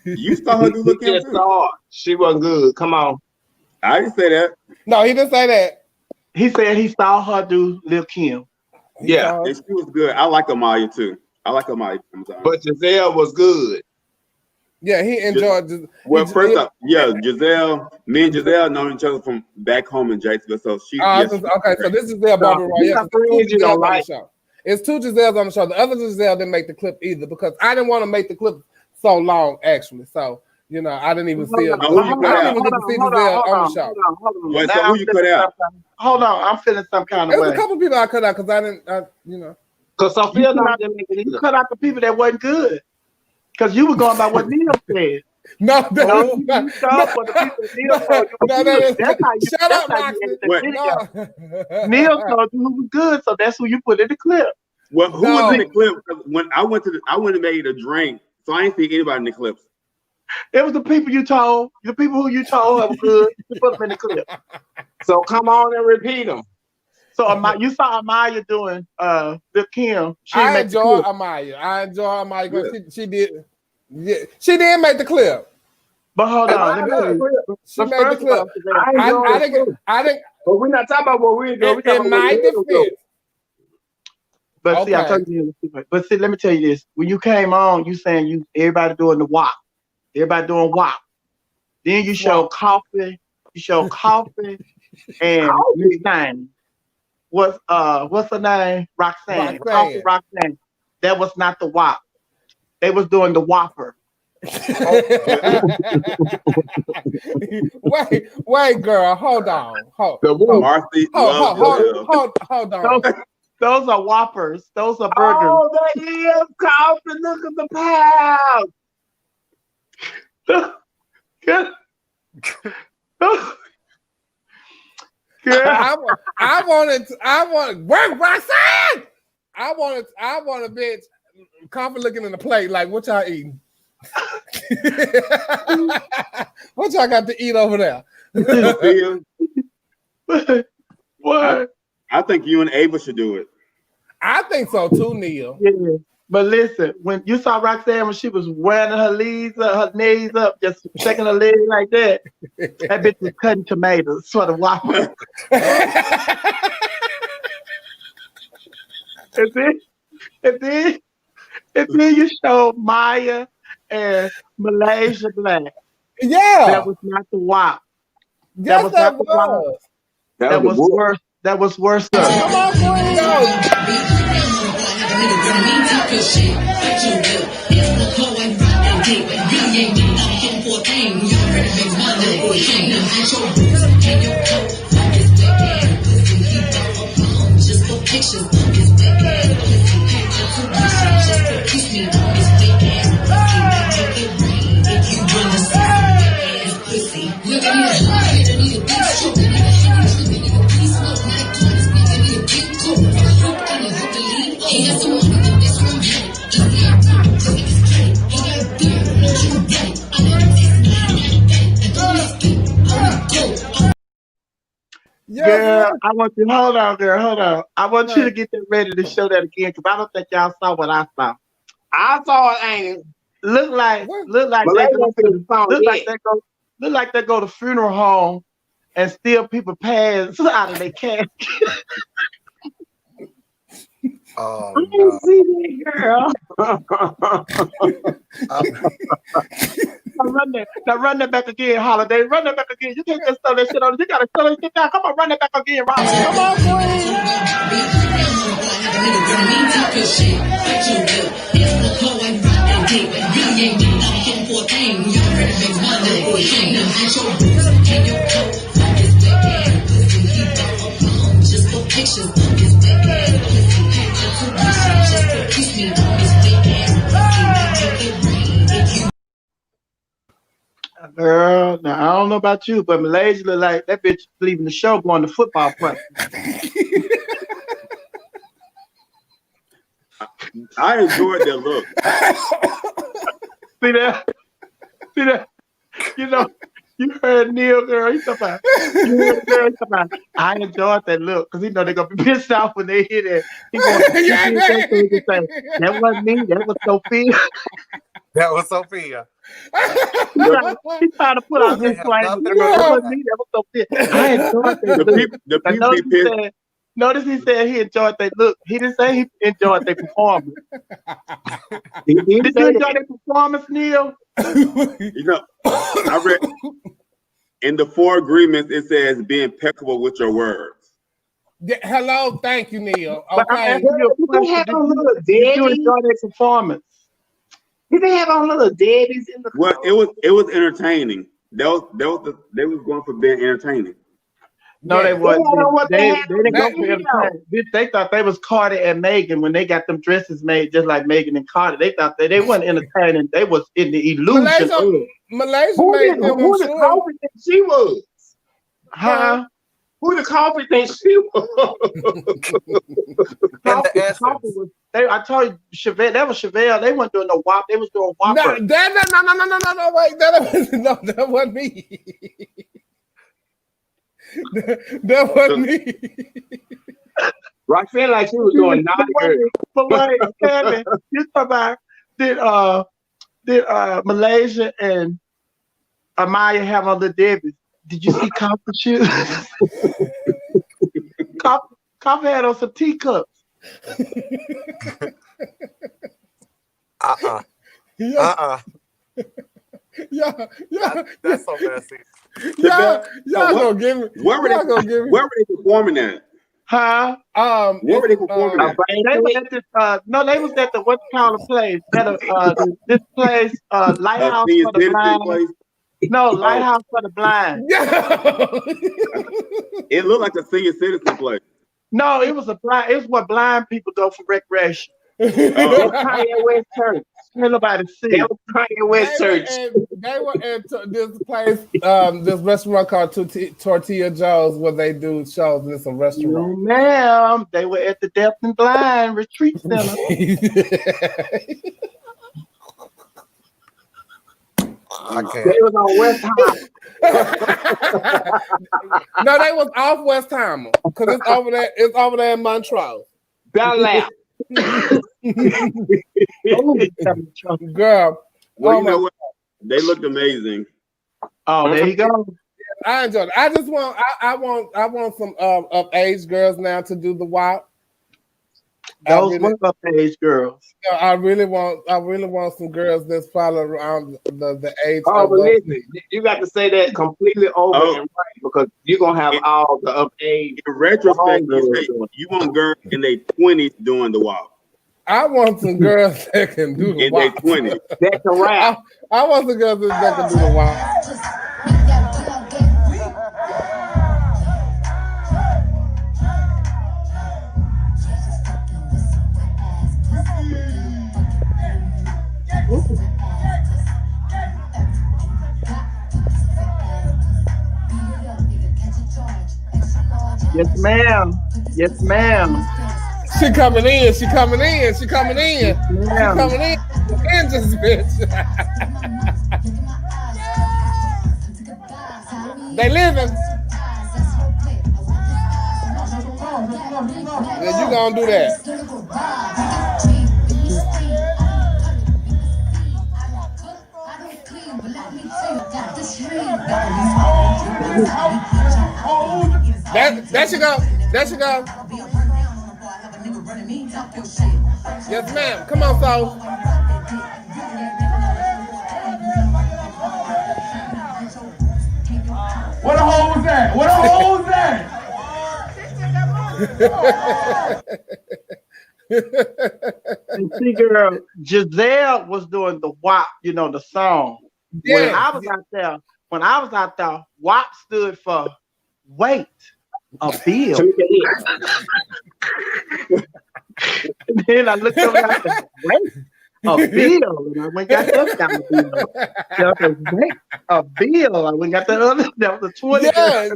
You saw her do Lil' Kim too. She wasn't good. Come on. I didn't say that. No, he didn't say that. He said he saw her do Lil' Kim. Yeah, and she was good. I like Amaya too. I like Amaya sometimes. But Giselle was good. Yeah, he enjoyed. Well, first up, yeah, Giselle. Me and Giselle know each other from back home in Jacksonville, so she. Okay, so this is Giselle Barbara Royale. It's two Giselles on the show. The other Giselle didn't make the clip either because I didn't want to make the clip so long, actually. So you know, I didn't even see it. I didn't even get to see Giselle on the show. Wait, so who you cut out? Hold on, I'm feeling some kind of way. There's a couple people I cut out because I didn't, Because Sophia you cut out the people that wasn't good. Because you were going by what Neil said. No, Shut up, Neil told you who was good, so that's who you put in the clip. Well, who was in the clip? When I went and made a drink, so I didn't see anybody in the clips. It was the people you told. The people who you told were good. You put them in the clip. So come on and repeat them. So you saw Amaya doing the Kim. I enjoy Amaya. She did. Yeah, she did make the clip. But hold on, she made the clip. I think. But we're not talking about what we're doing. In my defense. But see, I told you. But see, let me tell you this: when you came on, you saying everybody doing the WAP, everybody doing WAP. Then you show coffee. You show coffee and Miss Thing. What's her name? Roxanne. Coffee Roxanne. That was not the WAP. They was doing the Whopper. wait, girl, hold on. Hold on. Those are Whoppers. Those are burgers. Oh, that is coffee. Look at the pound. I wanted. Where's Roxanne? I want a bitch. Coffee looking in the plate like, what y'all eating? What y'all got to eat over there? What? I think you and Ava should do it. I think so too, Neil. Yeah. But listen, when you saw Roxanne when she was wearing her knees up, just shaking her leg like that, that bitch was cutting tomatoes for the Whopper. And then you showed Maya and Malaysia Black. Yeah. That was not the WAP. Yes, that was. That was worse. That was worse. Come on, Girl, I want you. Hold on, girl. Hold on. I want you to get that ready to show that again because I don't think y'all saw what I saw. I saw it, ain't it? Look like they go to funeral home and steal people pads out of their casket. Oh, I didn't see that, girl. Now run that back again, Holiday. Run that back again. You can't just throw that shit on. You gotta throw that shit down. Come on, run that back again, Rob. Come on, boy. Girl, now I don't know about you, but Malaysia look like that bitch leaving the show going to football practice. I enjoyed their look. See that? See that? You know, you heard Neil, girl. He talking about, I enjoyed that look because they're gonna be pissed off when they hear that. He gonna say, that wasn't me, that was Sophia. That was Sophia. He trying to put out this flame. That wasn't me, that was Sophia. I enjoyed that look. Notice he said he enjoyed that look. He didn't say he enjoyed their performance. Did you enjoy their performance, Neil? You know, I read in the 4 agreements, it says be impeccable with your words. Yeah, hello, thank you, Neil. But I'm Okay. asking you a question. Did you enjoy their performance? Did they have on little Debbie's in the Well, it was entertaining. They was going for being entertaining. No, they wasn't. They didn't go for They- entertainment. They thought they was Carter and Megan when they got them dresses made just like Megan and Carter. They thought they weren't entertaining. They was in the illusion. Malaysia who made them the sure. coffee think she was? Huh? Who the coffee think she was? And I told you, Chevelle, that was Chevelle. They weren't doing no WAP. They was doing WAP. No, wait, that wasn't me. That wasn't me. Roxanne like she was doing naughty. But wait, Kevin, you talk about did Malaysia and Amaya have on the Debbie? Did you see Copper shoes? Copper had on some teacups. Yeah. That's so messy. Y'all gonna give me. Where were they performing at? Huh? Where were they performing at? They was at this. No, they was at the what's called a place. This place, Lighthouse for the Blind. Place? No, Lighthouse for the Blind. It looked like a senior citizen place. No, it was what blind people go for recreation. That's Kanye West Church. Ain't nobody see. That was Kanye West Church. They were at this place, this restaurant called Tortilla Joe's, where they do shows. And it's a restaurant. No, ma'am. They were at the Deaf and Blind Retreat Center. I can't. They was on West High. No, they was off Westheimer because it's over there. It's over there in Montrose. Bella. Girl, Well, you know what? They looked amazing. Oh, there you go. I enjoyed it. I just want, I want some of age girls now to do the WAP. Those were up age girls. I really want some girls that's follow around the age. Oh, but listen, you got to say that completely over and right because you're gonna have all the up age. In retrospect, you want girls in their 20s doing the WAP. I want some girls that can do the in WAP. their 20s. That can rap. I want some girls that can do the WAP. Yes, ma'am. Yes, ma'am. She coming in. She coming in. She coming in. Yes, She ma'am. coming in. In this bitch. They living. Yeah, you gonna do that. That should go. That should go. Yes, ma'am. Come on, Soul. What a hole was that? What a hole was that? And see, girl, Giselle was doing the WAP, you know, the song. Yeah. When I was out there, WAP stood for wait a bill. And then I looked over and I said, wait. a bill, and I went and got that kind of bill. That was wait, a bill. I went and got that other. That was a 20. Yes,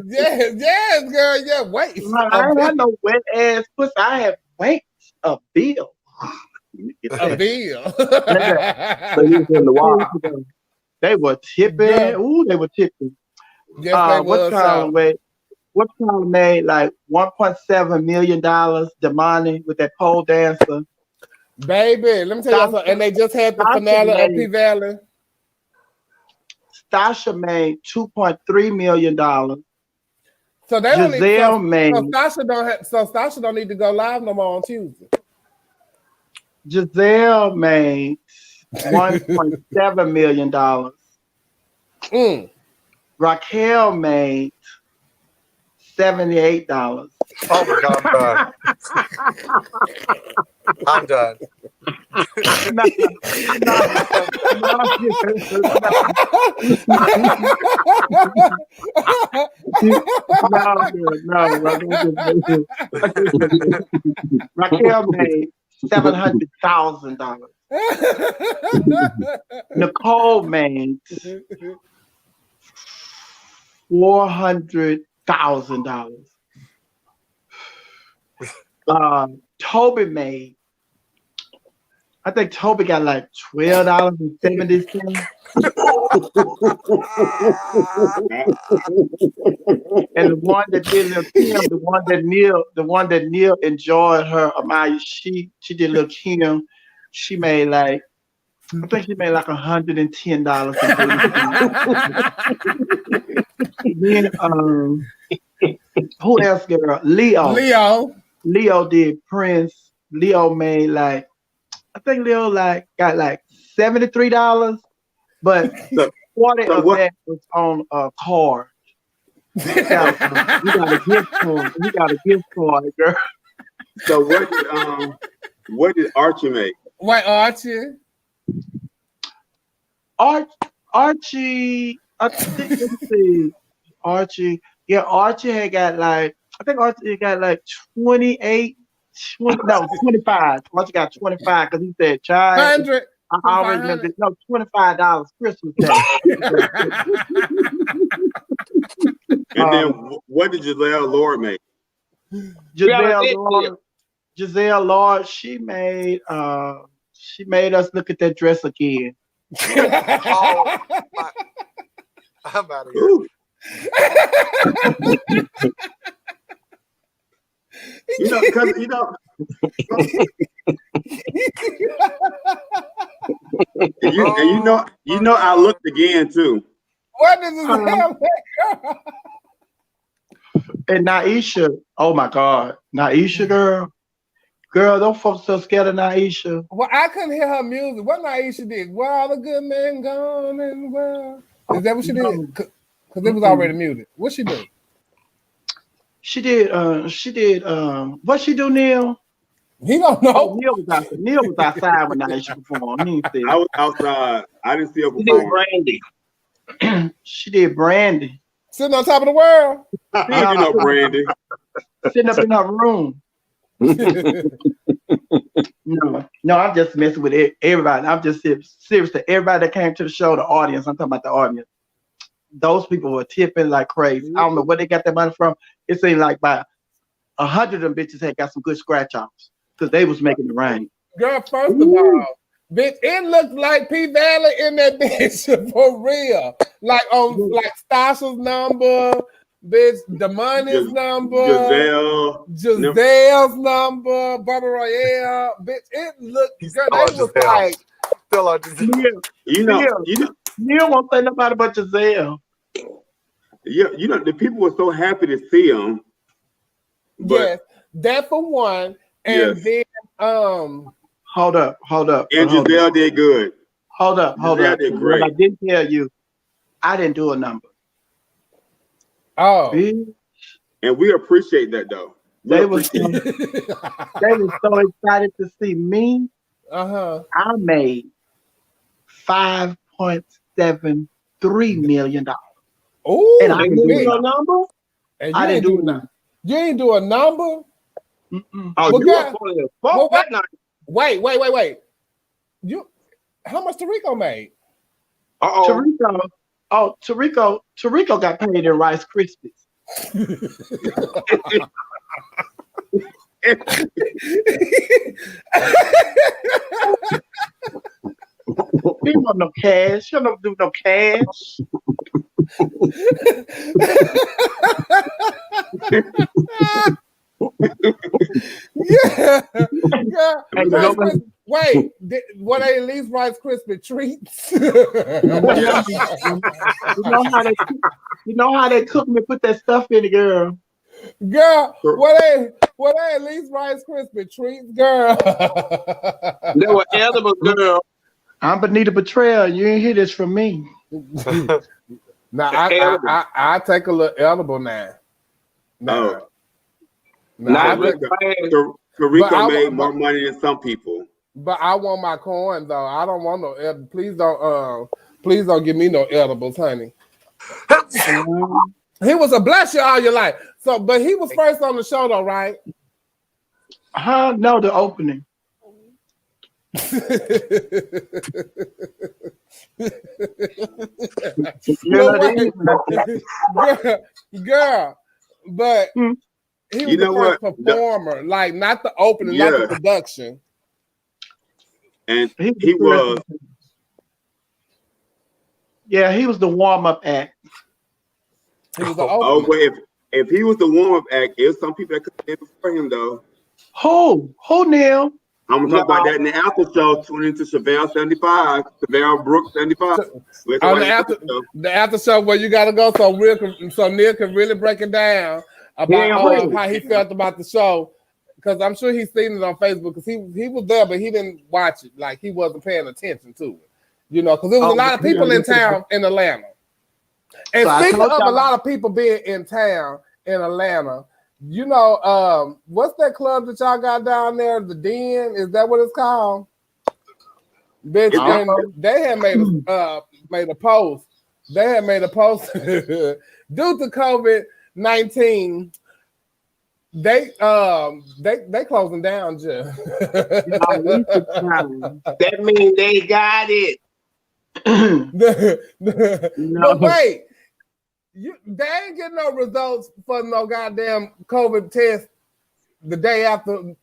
girl. Yeah, wait. I ain't had no wet ass pussy. I had wait a bill. A bill. So he was in the wild. They were tipping. Yeah. Ooh, they were tipping. Yes, they was. What kind made like $1.7 million? The money with that pole dancer. Baby, let me tell you something. And they just had the finale of P Valley. Stasha made $2.3 million. So they Giselle don't made. So Stasha don't need to go live no more on Tuesday. Giselle made $1.7 million. Raquel made $78. Oh my God, I'm done. No. Raquel made $700,000. Nicole made $400,000. Toby made, I think Toby got like $12.70. And the one that did Lil Kim, the one that Neil enjoyed her, Amaya, she did Lil Kim. She made like, I think she made like $110. Then who else, girl? Leo did Prince. Leo made like, I think Leo like got like $73, but the 40 of that was on a card. You got a gift card. You got a gift card, girl. So what did Archie make? Wait, Archie. Archie, I think, let's see. Archie, yeah, Archie had got like, I think Archie got like 25. Archie got 25 because he said, child. 100. I always remember, no, $25 Christmas Day. And then what did Giselle Lord make? Giselle Lord, she made us look at that dress again. Oh, I'm out of here. Because I looked again too. What does this have? And Naisha, oh my God, Naisha, girl, those folks so scared of Naisha. Well, I couldn't hear her music. What Naisha did? Where all the good men gone and well, is that what she did? Because it was already muted. What she do? She did. What she do, Neil? He don't know. Oh, Neil was outside when Naisha performed. I was outside. I didn't see her perform. Brandy. She did Brandy. Sitting on top of the world. You know Brandy. Sitting up in her room. No, I'm just messing with everybody. I'm just serious to everybody that came to the show, the audience. I'm talking about the audience. Those people were tipping like crazy. I don't know where they got that money from. It seemed like by 100 of them bitches had got some good scratch offs because they was making the rain. Girl, first of all, bitch, it looked like P Valley in that bitch for real. Like on like Stasha's number, bitch, Damoni's number, Giselle's number, Barbara Royale, bitch. It looked girl, that was like still on Giselle. Neil won't say nobody but Giselle. Yeah, the people were so happy to see him. Yes, that for one. And then hold up. And Giselle did good. Hold up. Did great. What I didn't tell you, I didn't do a number. Oh. And we appreciate that though. They were so excited to see me. I made $5.73 million. Oh, and I didn't do a number. I didn't do a number. You ain't do a number. Oh, well, wait. You How much Tarico made? Tarico got paid in Rice Krispies. He don't want no cash. He don't do no cash. Yeah. Wait, what they at least Rice Krispie treats? You know how they cook me, put that stuff in the girl. Girl, what they at least Rice Krispie treats, girl. They were edible, girl. I'm Benita Betrayal. You ain't hear this from me. Now I take a little edible now. Tarico made more money than some people. But I want my coin though. I don't want no edible. Please don't give me no edibles, honey. He was a bless you all your life. So, but he was first on the show though, right? No, the opening. girl, but he was the first performer, like not the opening, not the production. And he was. Yeah, he was the warm-up act. He was the opening. But if he was the warm-up act, there's some people that could have before him though. Who, Neil? I'm gonna talk about that in the after show. Tune into Chevelle 75, Chevelle Brooks 75. On the after show where you gotta go so Neil can really break it down about how he felt about the show. Because I'm sure he's seen it on Facebook because he was there, but he didn't watch it. Like he wasn't paying attention to it. You know, because there was a lot of people in town in Atlanta. And speaking of a lot of people being in town in Atlanta, you know, what's that club that y'all got down there? The Den? Is that what it's called? Bitch, and they had made a post. They had made a post due to COVID-19. They closing down, Jeff. That means they got it. But wait, they ain't getting no results for no goddamn COVID test the day after.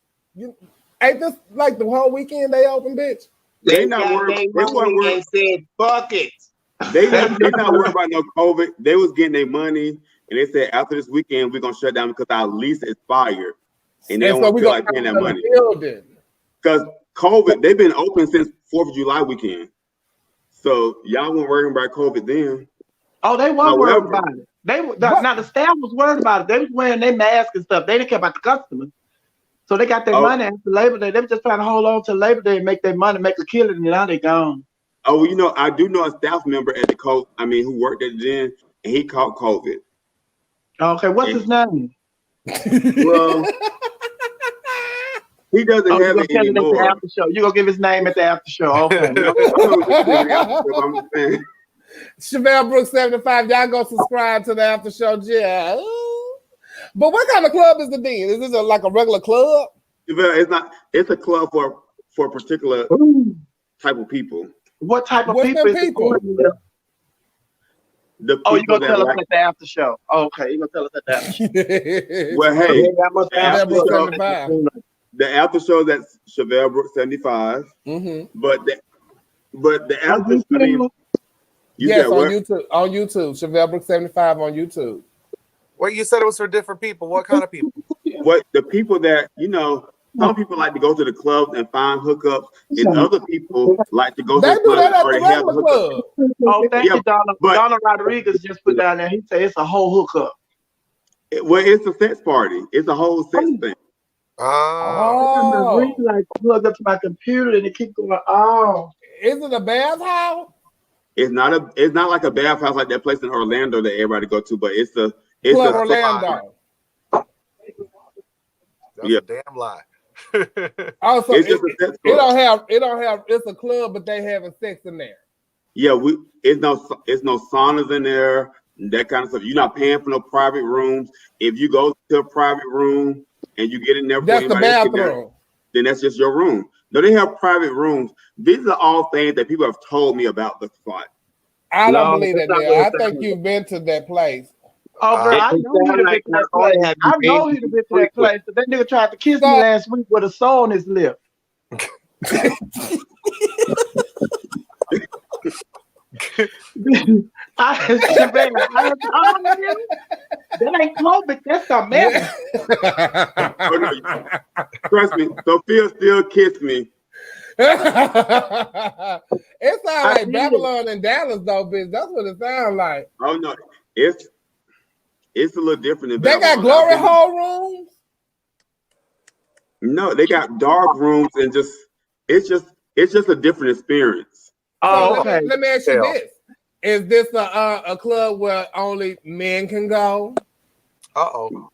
Ain't this like the whole weekend they open, bitch? They not worried. They said, fuck it. They not worried about no COVID. They was getting their money. And they said after this weekend we're gonna shut down because our lease expired, and they don't feel like paying that money. Because COVID, they've been open since 4th of July weekend, so y'all weren't worrying about COVID then. Oh, they weren't worried about it. Now the staff was worried about it. They was wearing their masks and stuff. They didn't care about the customers, so they got their money after Labor Day. They were just trying to hold on to Labor Day and make their money, make a killing, and now they gone. Oh, well, you know, I do know a staff member at the coast. I mean, who worked at the gym, and he caught COVID. Okay, what's his name? Well, he doesn't have it anymore. At the after show. You gonna give his name at the after show? Okay. Chevelle Brooks 75. Y'all go subscribe to the after show, yeah. But what kind of club is the Den? Is this like a regular club? It's not. It's a club for a particular type of people. What type of people? The you're gonna tell us at the after show. Okay, you're gonna tell us at the after show. Well, hey, the after show that's Chevelle Brooks 75. Mm-hmm. But the after show, I mean, yes, on YouTube, Chevelle Brooks 75 on YouTube. Well, you said it was for different people. What kind of people? What the people that some people like to go to the clubs and find hookups, and other people like to go to the clubs and already have hookups. Oh, thank you, Donald. Donald Rodriguez just put down there. He said it's a whole hookup. It's a sex party. It's a whole sex thing. Oh, like plug up to my computer and it keep going. Oh, is it a bathhouse? It's not like a bathhouse like that place in Orlando that everybody go to, but it's a Orlando. That's a damn lie. Also, it don't have. It's a club, but they having sex in there. Yeah, it's no saunas in there, that kind of stuff. You're not paying for no private rooms. If you go to a private room and you get in there, that's the bathroom. then that's just your room. No, they have private rooms. These are all things that people have told me about the spot. I don't No, believe that's that, not Neil. what I it think sounds you've been to that place. Oh, girl, I It know he'd sound have like been to that not only place. have you I know been, he'd have you been to that place. frequent. But that nigga tried to kiss So- me last week with a soul on his lip. That ain't COVID. That's the medicine. Oh, no, trust me, Sophia still kissed me. It sounds I like did. Babylon and Dallas, though, bitch. That's what it sounds like. Oh no, it's a little different in They got Babylon. glory hole rooms. No, they got dark rooms and it's just a different experience. Oh, So okay. let me ask you this: is this a club where only men can go? Uh-oh.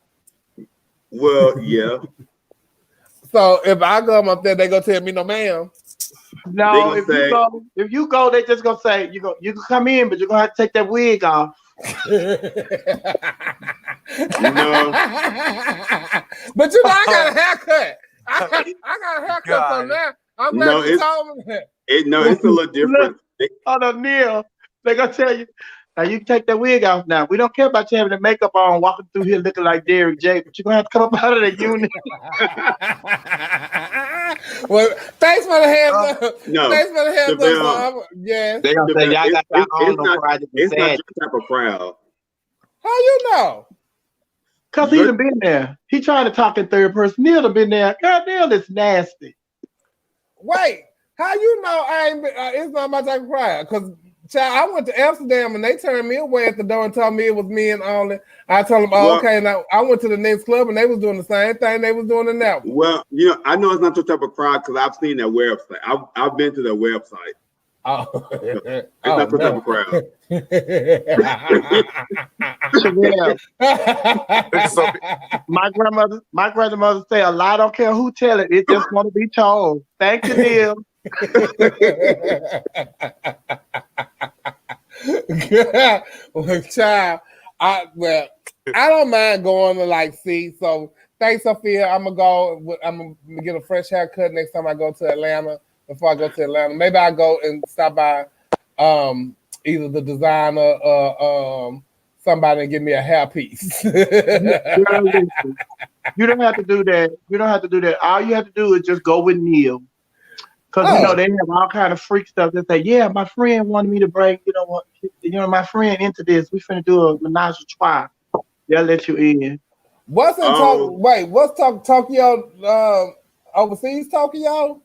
Well, yeah. So if I come up there, they gonna tell me no, ma'am. No, They gonna if you go, they just gonna say you can come in, but you're gonna have to take that wig off. No. But you know, I got a haircut. I got a haircut, so God. now I'm glad No, you told me that. It's a little different. Oh no, Neil, they gonna tell you. Now you can take that wig off now. We don't care about you having the makeup on, walking through here looking like Derrick J, but you're gonna have to come up out of that unit. Well, thanks for the heads up. No, Thanks for the heads Deville, up. Yes. They gonna say y'all got y'all own no project. It's not your type of crowd. How you know? Cause he done been there. He trying to talk in third person. Neil done been there. God, Neil is nasty. Wait, how you know I ain't been, it's not my type of crowd? Because I went to Amsterdam and they turned me away at the door and told me it was men only. I told them, okay. Now I went to the next club and they was doing the same thing they was doing in that one. Well, I know it's not your type of crowd because I've seen that website. I've been to their website. Oh, it's not your type of crowd. My grandmother say a lie don't care who tell it. It just want to be told. Thank you, Neil. Well, child, I don't mind going to see. So thanks, Sophia. I'm gonna get a fresh haircut next time I go to Atlanta. Before I go to Atlanta, maybe I go and stop by either the designer or somebody and give me a hair piece. You don't have to do that. You don't have to do that. All you have to do is just go with Neil. Because they have all kind of freak stuff that say, yeah, my friend wanted me to bring, my friend into this. We finna do a menage a trois. They'll let you in. What's in Tokyo? Overseas Tokyo?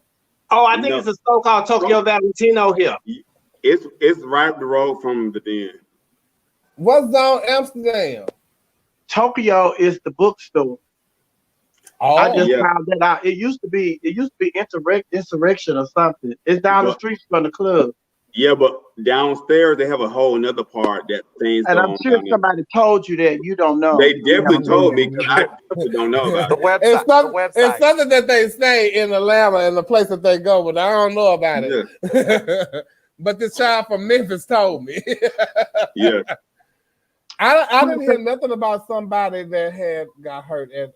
Oh, I think it's a so-called Tokyo Valentino here. It's right up the road from the den. What's on Amsterdam? Tokyo is the bookstore. Oh, I just found that out. It used to be Insurrection or something. It's down the street from the club. Yeah, but downstairs they have a whole another part that things. And I'm sure somebody told you that you don't know. They definitely told me because I don't know about the website. It's something that they say in Atlanta and the place that they go, but I don't know about it. Yeah. But this child from Memphis told me. Yeah. I didn't hear nothing about somebody that had got hurt at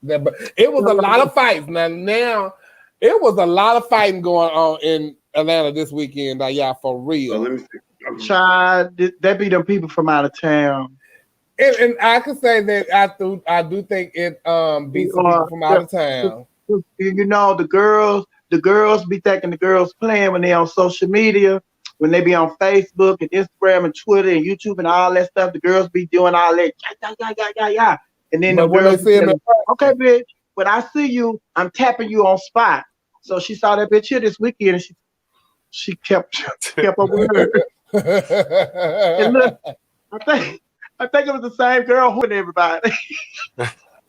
but it was a lot of fights. Now it was a lot of fighting going on in Atlanta this weekend. Yeah, for real. Let me see. Child, they be them people from out of town. And I can say that I do think it beats people from out of town. The girls be thinking the girls playing when they on social media, when they be on Facebook and Instagram and Twitter and YouTube and all that stuff. The girls be doing all that, yeah. And then the girls say, okay, bitch, when I see you, I'm tapping you on spot. So she saw that bitch here this weekend and she kept up with her. And look, I think it was the same girl with everybody.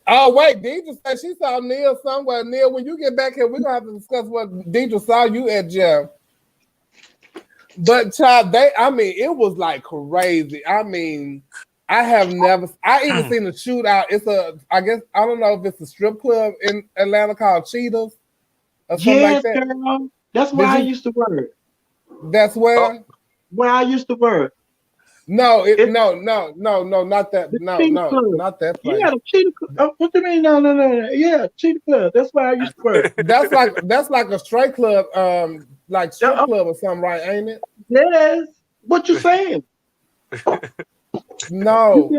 Oh, wait, Deidre said she saw Neil somewhere. Neil, when you get back here, we're going to have to discuss what Deidre saw you at, Jim. But, child, it was like crazy. I mean, I even seen a shootout. I don't know if it's a strip club in Atlanta called Cheetahs or something like that. Girl. That's where I used to work. That's where? Where I used to work. No, no, not that. The No, Cheetah no, Club. not that place. Yeah, the Cheetah Club. What do you mean? No. Yeah, Cheetah Club. That's where I used to work. That's like a straight club, like strip club or something, right? Ain't it? Yes. What you saying? No,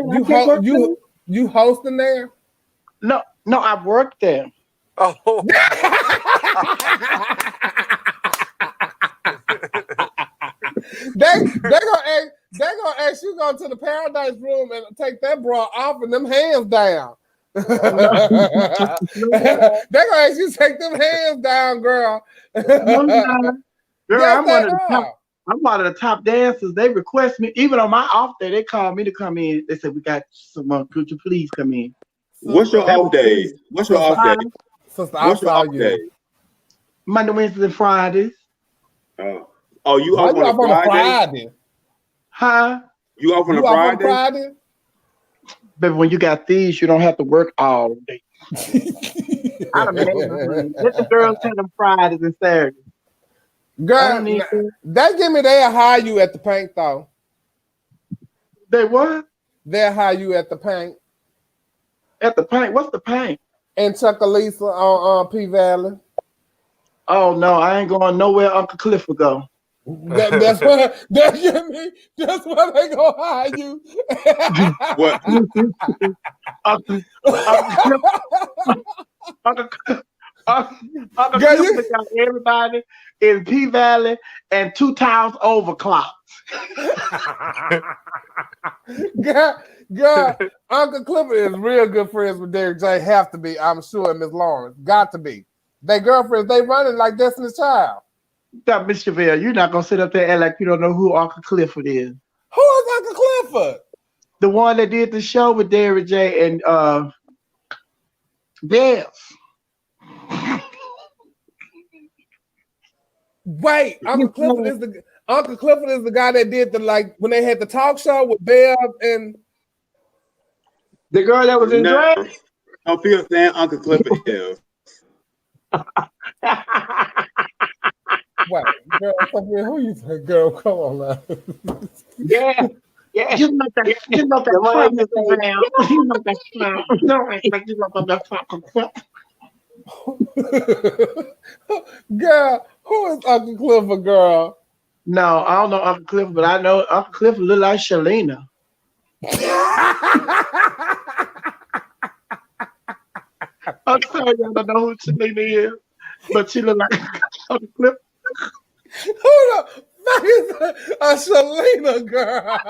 you hosting there? No, I worked there. Oh. They gonna ask you go to the Paradise Room and take that bra off and them hands down. They gonna ask you to take them hands down, girl. No, girl, Yes, I'm one of the top dancers. They request me, even on my off day, they call me to come in. They said, "We got someone. Could you please come in?" What's your off days? What's your off day? Sister, What's your off day? Monday, Wednesdays, and Fridays. Oh, you off on a Friday? Huh? You off on a Friday? But when you got these, you don't have to work all day. I don't know. Let the girls take them Fridays and Saturdays. Girl, they give me they'll hire you at the paint though. They what? They'll hire you at the paint. At the paint? What's the paint? In Chuckalisa on P Valley. Oh no, I ain't going nowhere Uncle Cliff will go. That's why they gonna hire you. What? Uncle Cliff got everybody in P Valley and 2 towns over clocks. Girl, Uncle Clifford is real good friends with Derek J. Have to be, I'm sure, and Miss Lawrence. Got to be. They girlfriends, they running like Destiny's Child. Now, Miss Chevelle, you're not gonna sit up there and act like you don't know who Uncle Clifford is. Who is Uncle Clifford? The one that did the show with Derek J. and Des. Wait, Uncle Clifford is the guy that did when they had the talk show with Bev and the girl that was in drag. Don't feel saying Uncle Clifford is. Wait, girl, who you think, girl? Come on now. Yeah. You know that Girl, who is Uncle Clifford, girl? No, I don't know Uncle Clifford, but I know Uncle Clifford look like Shalina. I'm sorry, y'all don't know who Shalina is, but she look like Uncle Clifford. Who the fuck is a Shalina, girl?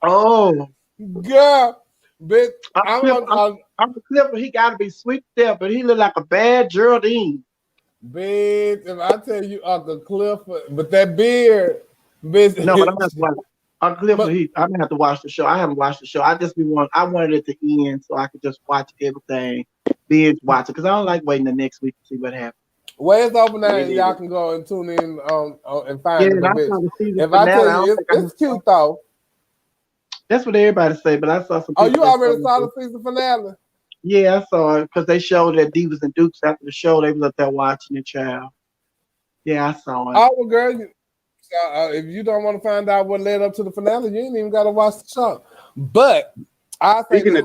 Oh, girl, bitch. Uncle Clifford, he got to be sweet there, but he look like a bad Geraldine. Bitch, if I tell you Uncle Clifford, but that beard, bitch. No, but I'm not watching. Uncle Clifford, I'm gonna have to watch the show. I haven't watched the show. I wanted it to end so I could just watch everything, binge watch it, because I don't like waiting the next week to see what happens. Well, it's open now, and y'all can go and tune in and find it. Bitch. If I tell you, it's cute though. That's what everybody say, but I saw some. Oh, you already saw the season finale? Yeah, I saw it because they showed that Divas and Dukes after the show. They was up there watching it, child. Yeah, I saw it. Oh, well, girl, if you don't want to find out what led up to the finale, you ain't even got to watch the show. But I think speaking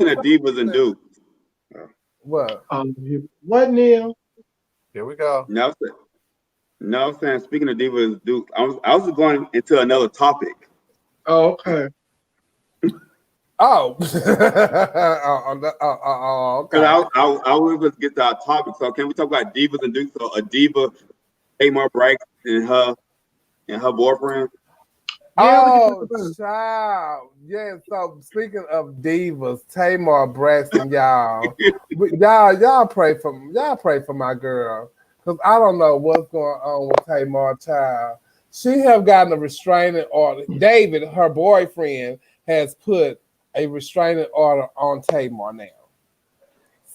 of Divas and Dukes. What? What, Neil? Here we go. No, I'm saying speaking of Divas and Dukes, I was going into another topic. Oh, okay. Oh. Okay. I was get to our topic. So can we talk about Divas and Dukes? So a diva, Tamar Braxton and her boyfriend. Oh, child. Yeah, so speaking of divas, Tamar Braxton, y'all. y'all pray for my girl. Because I don't know what's going on with Tamar, child. She have gotten a restraining order. David, her boyfriend, has put a restraining order on Tamar now.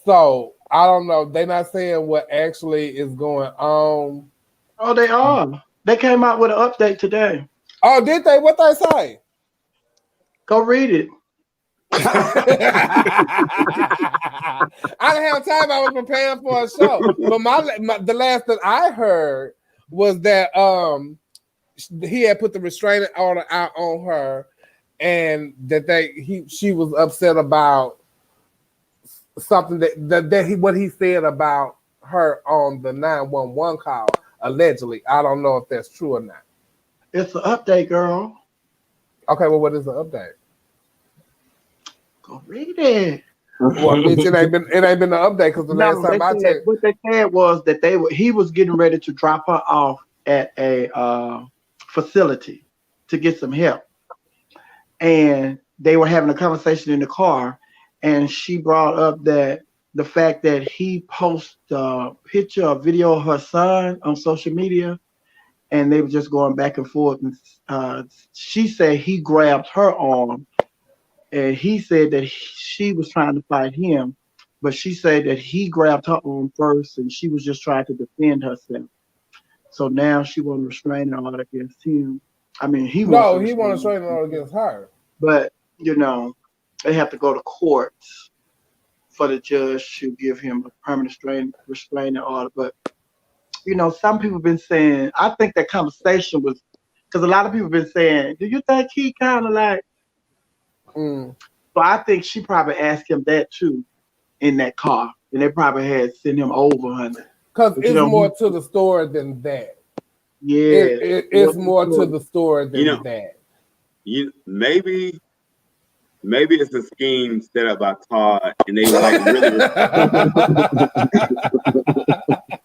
So I don't know. They're not saying what actually is going on. Oh, they are. They came out with an update today. Oh, did they? What they say? Go read it. I didn't have time. I was preparing for a show. But the last that I heard was that he had put the restraining order out on her, and that she was upset about something what he said about her on the 911 call, allegedly. I don't know if that's true or not. It's an update, girl. Okay, well, what is the update? Go read it. Well, bitch, it ain't been an update because the last time I checked, what they said was that he was getting ready to drop her off at a facility to get some help, and they were having a conversation in the car, and she brought up that the fact that he posted a picture or video of her son on social media, and they were just going back and forth. And she said he grabbed her arm, and he said that she was trying to fight him, but she said that he grabbed her arm first, and she was just trying to defend herself. So now she wants a restraining order against him. I mean, he wants a restraining order against her. But they have to go to court for the judge to give him a permanent restraining order. But some people have been saying, I think that conversation was, because a lot of people have been saying, do you think he kind of like? So I think she probably asked him that too in that car, and they probably had sent him over, honey. Because it's more to the story than that. Yeah, it's more to the story than that. Maybe it's a scheme set up by Todd, and they like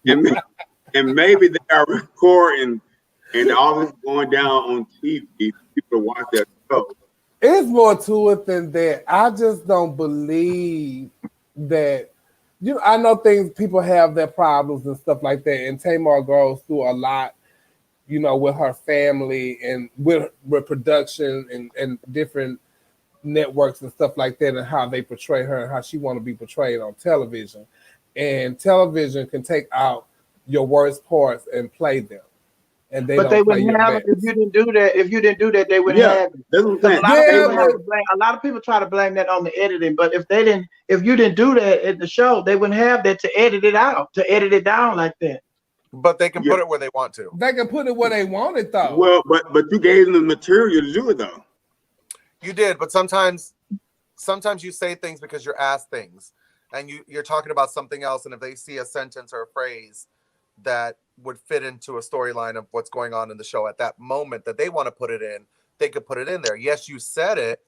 really, and maybe they are recording, and all this going down on TV. People watch that show. It's more to it than that. I just don't believe that. I know people have their problems and stuff like that, and Tamar goes through a lot, with her family and with production and different networks and stuff like that, and how they portray her and how she want to be portrayed on television. And television can take out your worst parts and play them. And they wouldn't have it if you didn't do that. If you didn't do that, they wouldn't have it. A lot of people try to blame that on the editing, but if you didn't do that in the show, they wouldn't have that to edit it out, to edit it down like that. But they can put it where they want to. They can put it where they want it, though. Well, but you gave them the material to do it, though. You did, but sometimes you say things because you're asked things, and you're talking about something else, and if they see a sentence or a phrase that would fit into a storyline of what's going on in the show at that moment that they want to put it in, they could put it in there. Yes, you said it,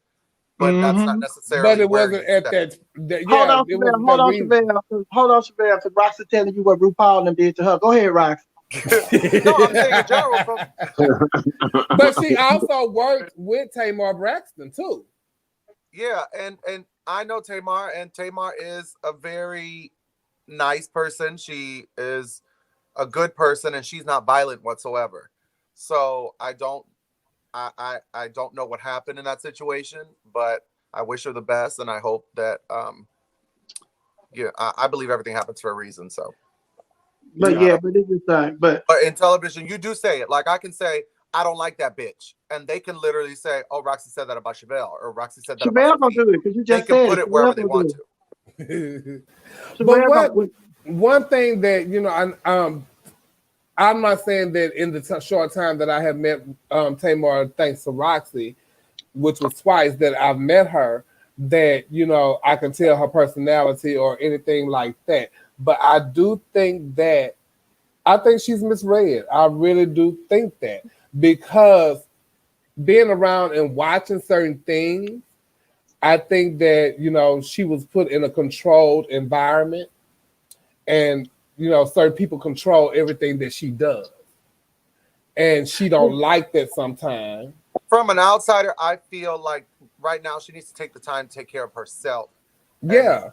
but that's not necessarily. But it wasn't at that. Hold on, Shabelle, because Roxy telling you what RuPaul and them did to her. Go ahead, Roxy. No, I'm saying in general. But she also worked with Tamar Braxton too. Yeah, and I know Tamar, and Tamar is a very nice person. She is a good person, and she's not violent whatsoever. So I don't know what happened in that situation, but I wish her the best, and I hope that I believe everything happens for a reason. So, but it's just like, but in television, you do say it. Like I can say, I don't like that bitch, and they can literally say, "Oh, Roxy said that about Chevelle," or "Roxy said that about." Chevelle do it because you just they can put it wherever they want to. But one thing that I'm not saying that in the short time that I have met Tamar, thanks to Roxy, which was twice that I've met her, that I can tell her personality or anything like that. But I do think she's misread. I really do think that, because being around and watching certain things, I think that she was put in a controlled environment, and certain people control everything that she does, and she don't like that sometimes. From an outsider, I feel like right now she needs to take the time to take care of herself. Yeah,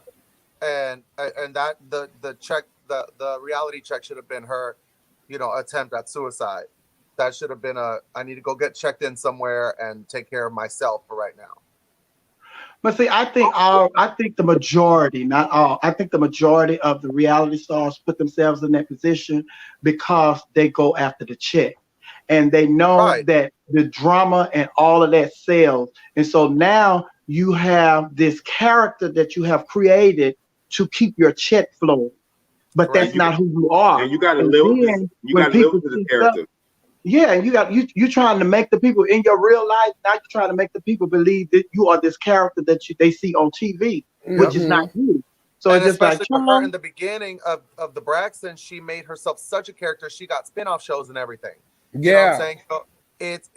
and that the reality check should have been her, attempt at suicide. That should have been I need to go get checked in somewhere and take care of myself for right now. But see, I think the majority, not all, I think the majority of the reality stars put themselves in that position because they go after the check. And they know that the drama and all of that sells. And so now you have this character that you have created to keep your check flowing. But that's not who you are. And you got to live with this character. Yeah, and you trying to make the people in your real life. Now you're trying to make the people believe that you are this character that they see on TV, which is not you. So and it's just like, especially for her in the beginning of the Braxton, she made herself such a character. She got spinoff shows and everything. You know what I'm saying? So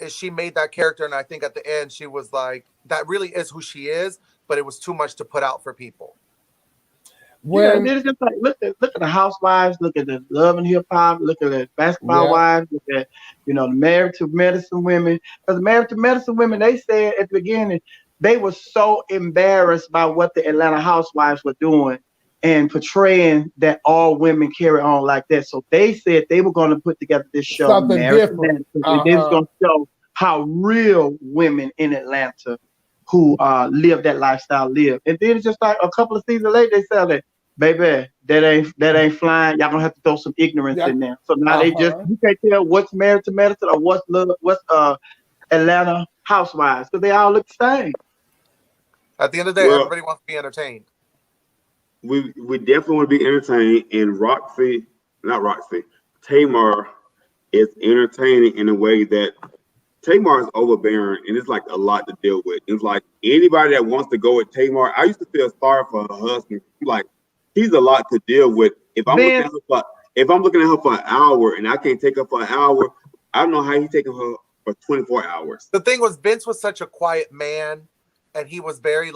she made that character, and I think at the end she was like, that really is who she is, but it was too much to put out for people. When it's just like look at the Housewives, look at the Love and Hip Hop, look at the Basketball Wives, look at the Married to Medicine women. Because Married to Medicine women, they said at the beginning they were so embarrassed by what the Atlanta Housewives were doing and portraying that all women carry on like that. So they said they were going to put together this show, something different. And they was going to show how real women in Atlanta who live that lifestyle live. And then it's just like a couple of seasons later, they said that, baby, that ain't flying. Y'all gonna have to throw some ignorance in there. So now they just, you can't tell what's Married to Medicine or what's Atlanta Housewives, because they all look the same. At the end of the day, everybody wants to be entertained. We definitely want to be entertained, and Tamar is entertaining in a way that Tamar is overbearing, and it's like a lot to deal with. It's like anybody that wants to go with Tamar, I used to feel sorry for her husband. Like, he's a lot to deal with. If I'm looking at her for an hour and I can't take her for an hour, I don't know how he's taking her for 24 hours. The thing was, Vince was such a quiet man, and he was very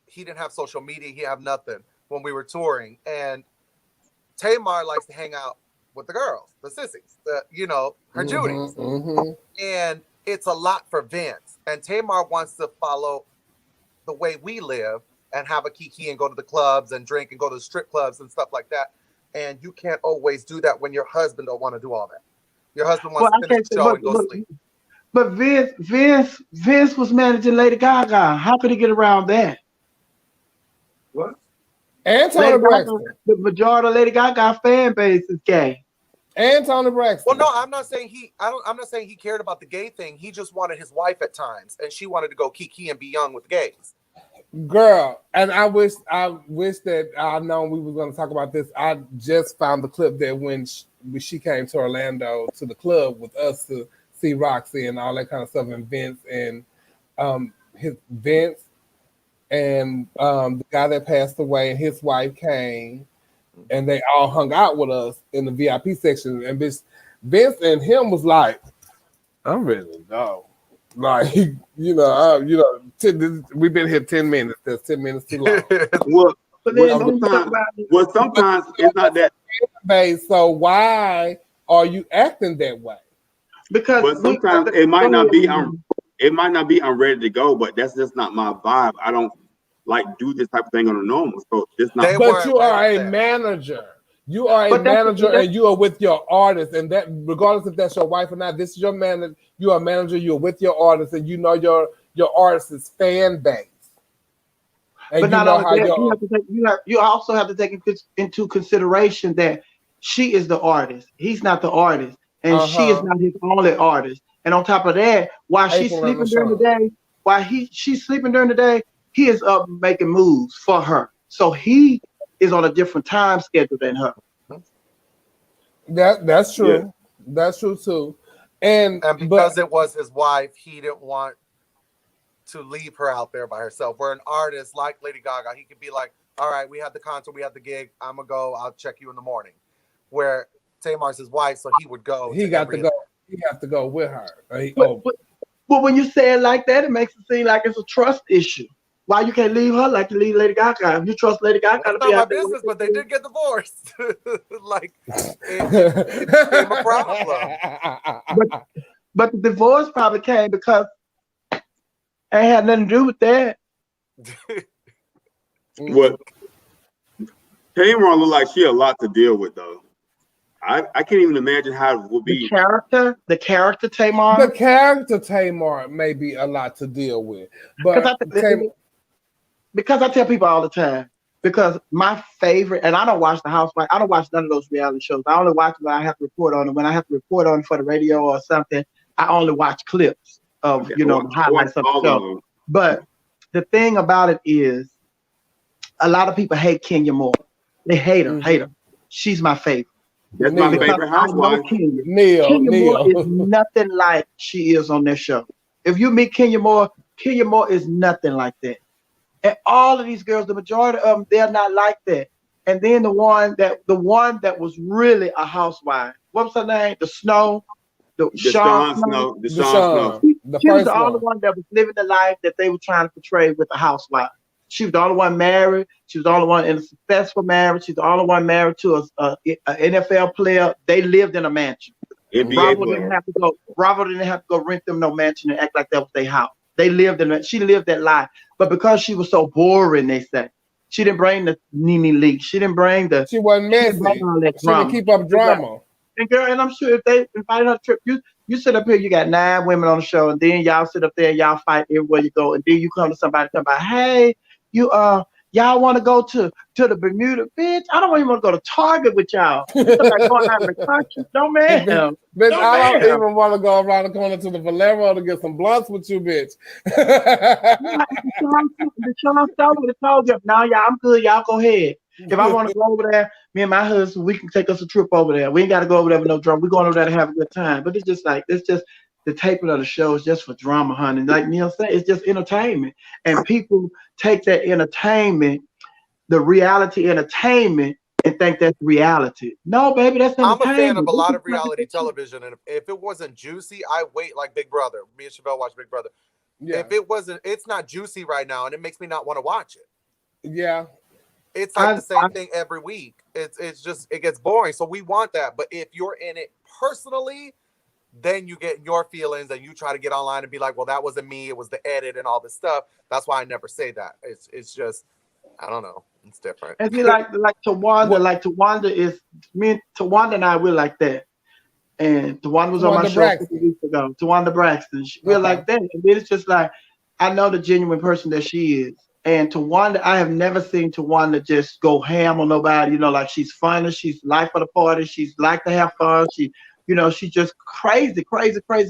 he didn't have social media, he had nothing when we were touring. And Tamar likes to hang out with the girls, the sissies, her Judies. And it's a lot for Vince. And Tamar wants to follow the way we live and have a kiki and go to the clubs and drink and go to the strip clubs and stuff like that. And you can't always do that when your husband don't want to do all that. Your husband wants to finish the show and go sleep. But Vince was managing Lady Gaga. How could he get around that? What? And Tony Braxton. The majority of Lady Gaga fan base is gay. And Tony Braxton. Well, no, I'm not saying he cared about the gay thing. He just wanted his wife at times, and she wanted to go kiki and be young with the gays. Girl, and I wish that I'd known we were going to talk about this. I just found the clip that when she came to Orlando to the club with us to see Roxy and all that kind of stuff, and Vince and the guy that passed away and his wife came, and they all hung out with us in the VIP section. And Vince and him was like, "I'm ready to go." Like, we've been here 10 minutes. That's 10 minutes too long. Sometimes it's not that. So why are you acting that way? Because sometimes it might not be. I'm ready to go, but that's just not my vibe. I don't like do this type of thing on a normal. So it's not. But you are a manager. You are a manager, and you are with your artist, and that regardless if that's your wife or not, this is your manager. You are a manager. You're with your artist, and you know your artist's fan base. And but not only that, you also have to take into consideration that she is the artist. He's not the artist, and she is not his only artist. And on top of that, while she's sleeping during the day, he is up making moves for her. So he is on a different time schedule than her. That's true. Yeah. That's true too. And because it was his wife, he didn't want to leave her out there by herself. Where an artist like Lady Gaga, he could be like, "All right, we had the concert, we had the gig. I'm gonna go. I'll check you in the morning." Where Tamar's his wife, so he would go. He got to go. He has to go with her. But when you say it like that, it makes it seem like it's a trust issue. Why you can't leave her like you leave Lady Gaga? If you trust Lady Gaga, it's not my business, but they did get divorced. It became a problem. But the divorce probably came because it ain't had nothing to do with that. What Tamar look like she a lot to deal with though. I can't even imagine how it would be. The character Tamar. The character Tamar may be a lot to deal with, but because I tell people all the time, because my favorite, and I don't watch The Housewives, I don't watch none of those reality shows. I only watch when I have to report on them. When I have to report on for the radio or something, I only watch clips of the highlights of the show. But the thing about it is, a lot of people hate Kenya Moore. They hate her, She's my favorite. That's my Neil. favorite I know housewife. Kenya. Neil. Kenya Moore is Neil. nothing like she is on this show. If you meet Kenya Moore is nothing like that. And all of these girls, the majority of them, they're not like that. And then the one that was really a housewife. What was her name? The Snow. Sean Snow. Deshaun. The She was first the only one that was living the life that they were trying to portray with the housewife. She was the only one married. She was the only one in a successful marriage. She's the only one married to a NFL player. They lived in a mansion. NBA Bravo player. didn't have to go rent them no mansion and act like that was their house. They lived in it. She lived that life. But because she was so boring, they say, she didn't bring the Nene Leakes. She didn't bring the. She wasn't messy. She didn't keep up drama. And girl, and I'm sure if they invited her to trip, you sit up here, you got 9 women on the show, and then y'all sit up there and y'all fight everywhere you go, and then you come to somebody talking about, hey, y'all want to go to the Bermuda, bitch? I don't even want to go to Target with y'all. It's like going out of the country. No man. Bitch, I don't even want to go around the corner to the Valero to get some blunts with you, bitch. The Sean Stone would have told you, no, y'all, I'm good. Y'all go ahead. If I want to go over there, me and my husband, we can take us a trip over there. We ain't got to go over there with no drama. We're going over there to have a good time. But it's just the taping of the show is just for drama, honey. Like Neil said, it's just entertainment. And people take that entertainment, the reality entertainment, and think that's reality. No, baby, that's entertainment. I'm a fan of a lot of reality television, and if it wasn't juicy, I wait like Big Brother. Me and Chevelle watch Big Brother. Yeah. If it wasn't, it's not juicy right now, and it makes me not want to watch it. Yeah. It's like the same thing every week. It's just, it gets boring. So we want that. But if you're in it personally, then you get your feelings and you try to get online and be like, well, that wasn't me. It was the edit and all this stuff. That's why I never say that. It's just, I don't know. It's different. And see, like Tawanda is, Tawanda and I, we're like that. And Tawanda was on my show a couple weeks ago. Tawanda Braxton. We're like that. And then it's just like, I know the genuine person that she is. And Tawanda, I have never seen Tawanda just go ham on nobody. You know, like she's funny. She's life of the party. She's like to have fun. She's just crazy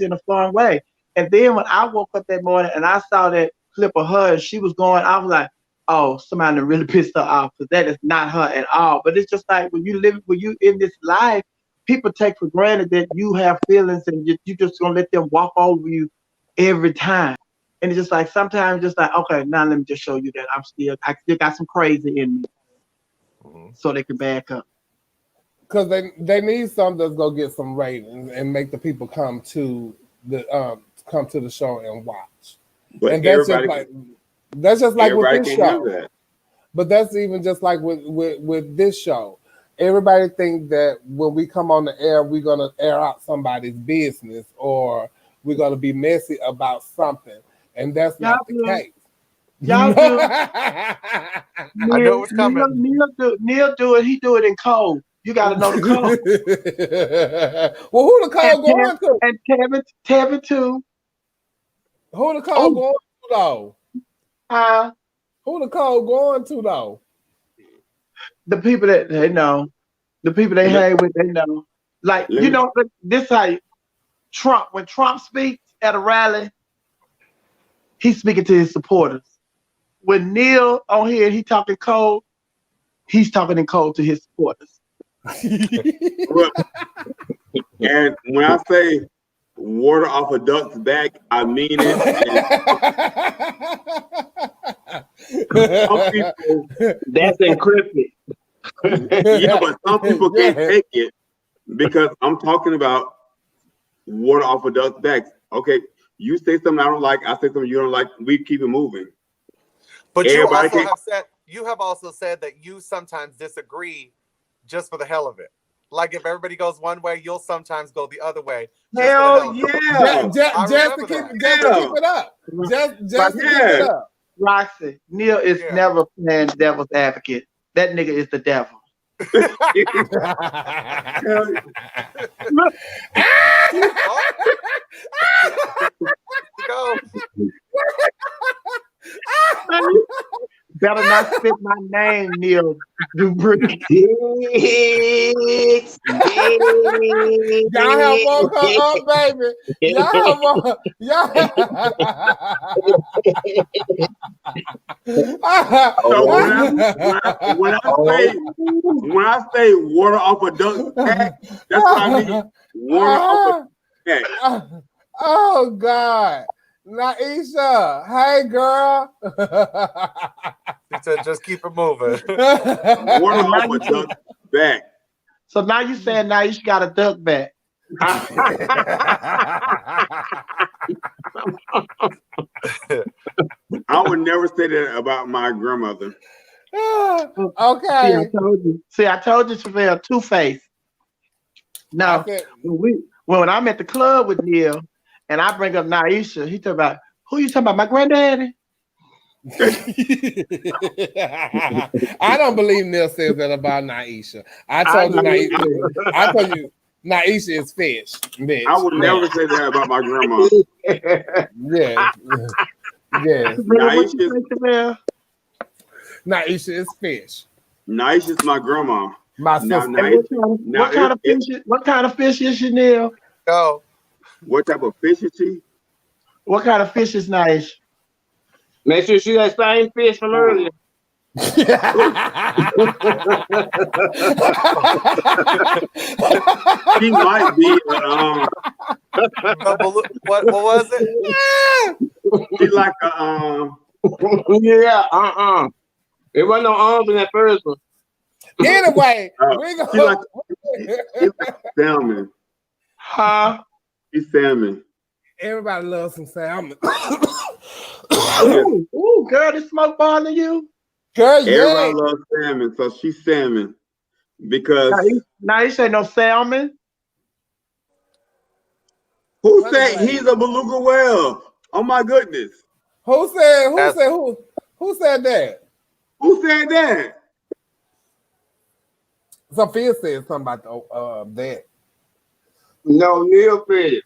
in a fun way. And then when I woke up that morning and I saw that clip of her and she was going, I was like, oh, somebody really pissed her off because that is not her at all. But it's just like when you in this life, people take for granted that you have feelings and you just gonna let them walk over you every time. And it's just like sometimes just like, okay, now let me just show you that I still got some crazy in me. So they can back up. Because they need something that's gonna get some ratings and make the people come to the show and watch. But and that's just like with this show. But that's even just like with this show. Everybody think that when we come on the air, we're gonna air out somebody's business or we're gonna be messy about something. And that's not the case. Y'all do. I know what's coming. Neil do it. He do it in code. You got to know the code. Well, who the code going to? And Tevin too. Who the code going to though? Who the code going to though? The people that they know. The people they hang with, they know. Like, you know, this how Trump, when Trump speaks at a rally, he's speaking to his supporters. When Neil on here, he talking code, he's talking in code to his supporters. And when I say water off a duck's back, I mean it. Some people, that's encrypted. Yeah, but some people can't take it because I'm talking about water off a duck's back. Okay, you say something I don't like, I say something you don't like, we keep it moving. But you have also said that you sometimes disagree just for the hell of it. Like if everybody goes one way, you'll sometimes go the other way. Hell yeah! Just to keep it up. Just to keep it up. Roxy, Neil is never playing devil's advocate. That nigga is the devil. Better not spit my name, Neil Dupree. Y'all have woke her up, baby. Y'all have woke. Y'all. So when I say water off a duck's back, that's what I mean. Water off a back. Oh God, Naisha, hey girl. She said, just keep it moving. Water off a duck's back. So now you saying now you got a duck back. I would never say that about my grandmother. Okay. See, I told you, Chevelle, two-faced. Now, when I'm at the club with Neil and I bring up Naisha, he talk about, who you talking about, my granddaddy? I don't believe Neil says that about Naisha. I told you Naisha is fish. Bitch. I would never say that about my grandma. Yeah. Yeah. Naisha is fish. Naisha is my grandma. My sister. What kind of fish is she, Neil? Oh. What type of fish is she? What kind of fish is Naisha? Make sure she that same fish from earlier. She might be. What was it? She like yeah. It wasn't no arms in that first one. Anyway, she like salmon. Huh? She's salmon. Everybody loves some salmon. Ooh, girl, this smoke bothering you? Girl, yeah. Everybody loves salmon, so she's salmon. Because now you say no salmon. Who said he's a beluga whale? Oh my goodness. Who said that? Who said that? Sophia said something about that. No, Neil said it.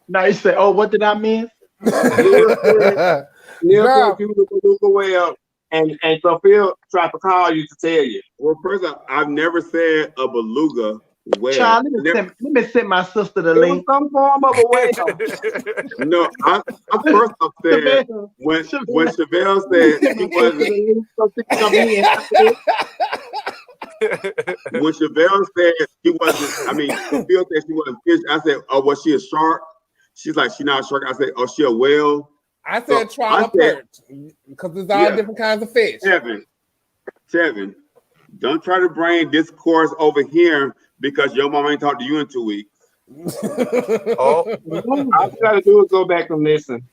Now you say, oh, what did I miss? Neil said you was a beluga whale, and Sophia tried to call you to tell you. Well, first off, I've never said a beluga whale. Child, let me send my sister the link. Some form of a whale. No, I first off said when Chevelle said he wasn't. When Chevelle said he wasn't, I mean, Sophia said she wasn't fish. I said, oh, was she a shark? She's like, she's not a shark. I said, oh, she a whale. I said trial perch because there's all different kinds of fish. Tevin, don't try to bring discourse over here because your mom ain't talked to you in 2 weeks. All you gotta do is go back and listen.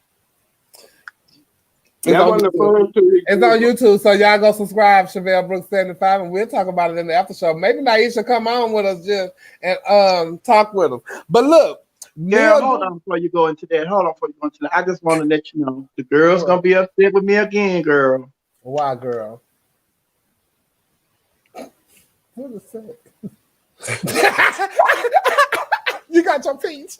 It's on YouTube, so y'all go subscribe, Chevelle Brooks 75, and we'll talk about it in the after show. Maybe Naisha come on with us just and talk with them. But look, yeah, hold on before you go into that. I just want to let you know the girl's gonna be upset with me again, girl. Why, girl? What is that? You got your peach.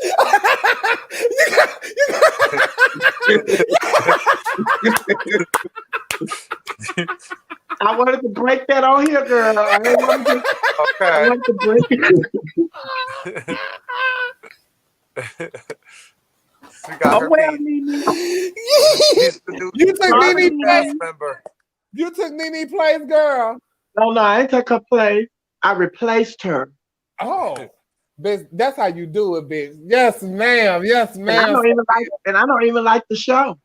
I wanted to break that on here, girl. I wanted to break it. You took Nene place, girl. No, I ain't took her place. I replaced her. Oh, bitch, that's how you do it, bitch. Yes, ma'am. Yes, ma'am. And I don't even like the show.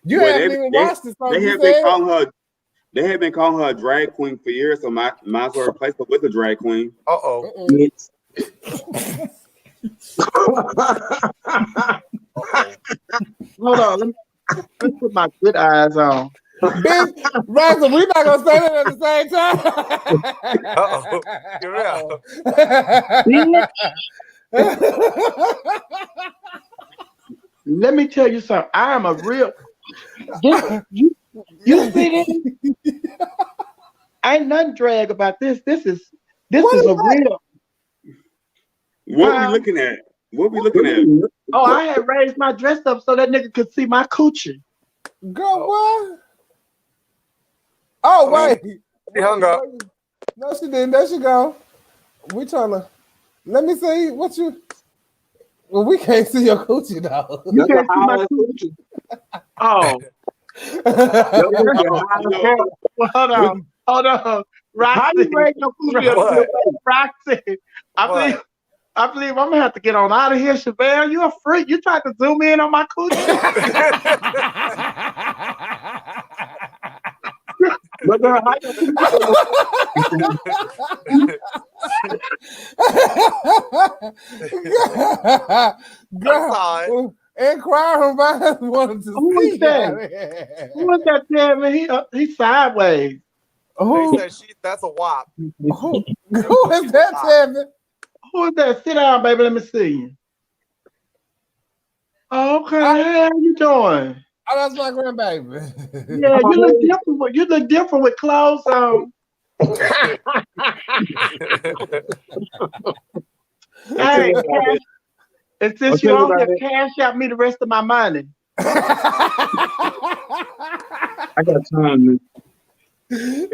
You haven't even watched it. They have been calling her a drag queen for years, so might as well replace her with a drag queen. Hold on, let me put my good eyes on. Bitch, Rosa, we're not gonna say that at the same time. Let me tell you something. I am a real. You see this? Ain't nothing drag about this. This is a real. What are we looking at? Oh, I had raised my dress up so that nigga could see my coochie. Girl, what? Oh, wait. She hung up. No, she didn't. There she go. We trying to. Let me see what you. Well, we can't see your coochie though. You can't see my coochie. Oh. Well, hold on. Roxy. How you raise your coochie? Roxy. I believe I'm gonna have to get on out of here, Chevelle. You a freak. You tried to zoom in on my coochie. But girl, how you girl, and crying by wanted to Who see is that? Who is that? He's sideways. They said that's a wop. Who is that, Tevin? Who is that? Sit down, baby. Let me see you. Okay, how you doing? Oh, that's my grandbaby. Yeah, you look different. You look different with clothes on. Hey, and since you on here, cash out me the rest of my money. I got time. Hey,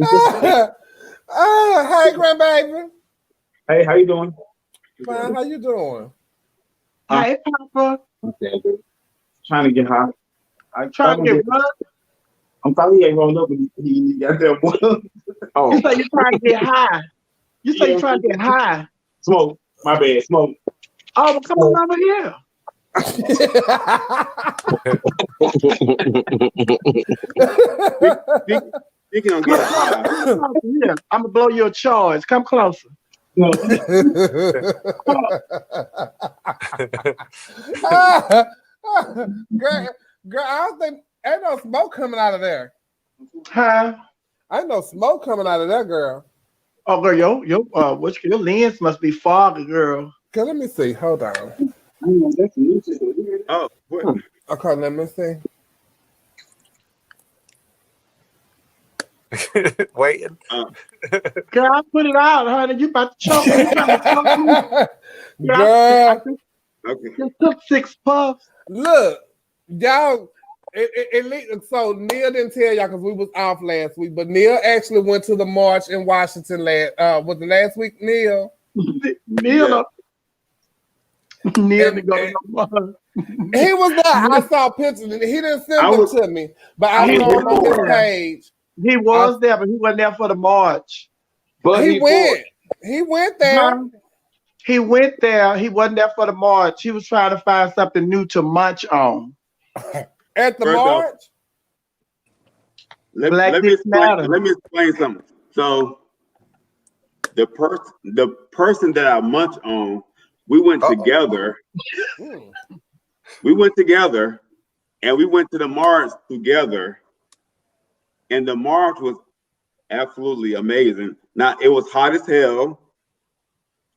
grandbaby. Hey, how you doing? Fine, how you doing? Hey, Papa. Trying to get high. I'm trying to get what? I'm probably ain't rolled up and he got that one. Oh. You say you're trying to get high. You say you're trying to get high. Smoke. My bad. Smoke. Oh, well, come on over here. Speaking on getting high. I'm gonna blow you a charge. Come closer. Girl, I don't think ain't no smoke coming out of there. Huh? Ain't no smoke coming out of there, girl. Oh, girl, your lens must be foggy, girl. Okay, let me see. Hold on. Oh, what? Okay, let me see. Waiting. Girl, I put it out, honey. You about to choke me. You trying to choke me? Girl. Okay. Just took 6 puffs. Look, y'all. So Neil didn't tell y'all because we was off last week, but Neil actually went to the march in Washington was the last week, Neil? Neil didn't go to no march. He was there. I saw pictures and he didn't send them to me, but I saw him on his page. He was there, but he wasn't there for the march. But he went. He went there. He went there. He wasn't there for the march. He was trying to find something new to munch on. At the march? Let me explain something. So the person that I munch on, we went together. We went together and we went to the march together. And the march was absolutely amazing. Now it was hot as hell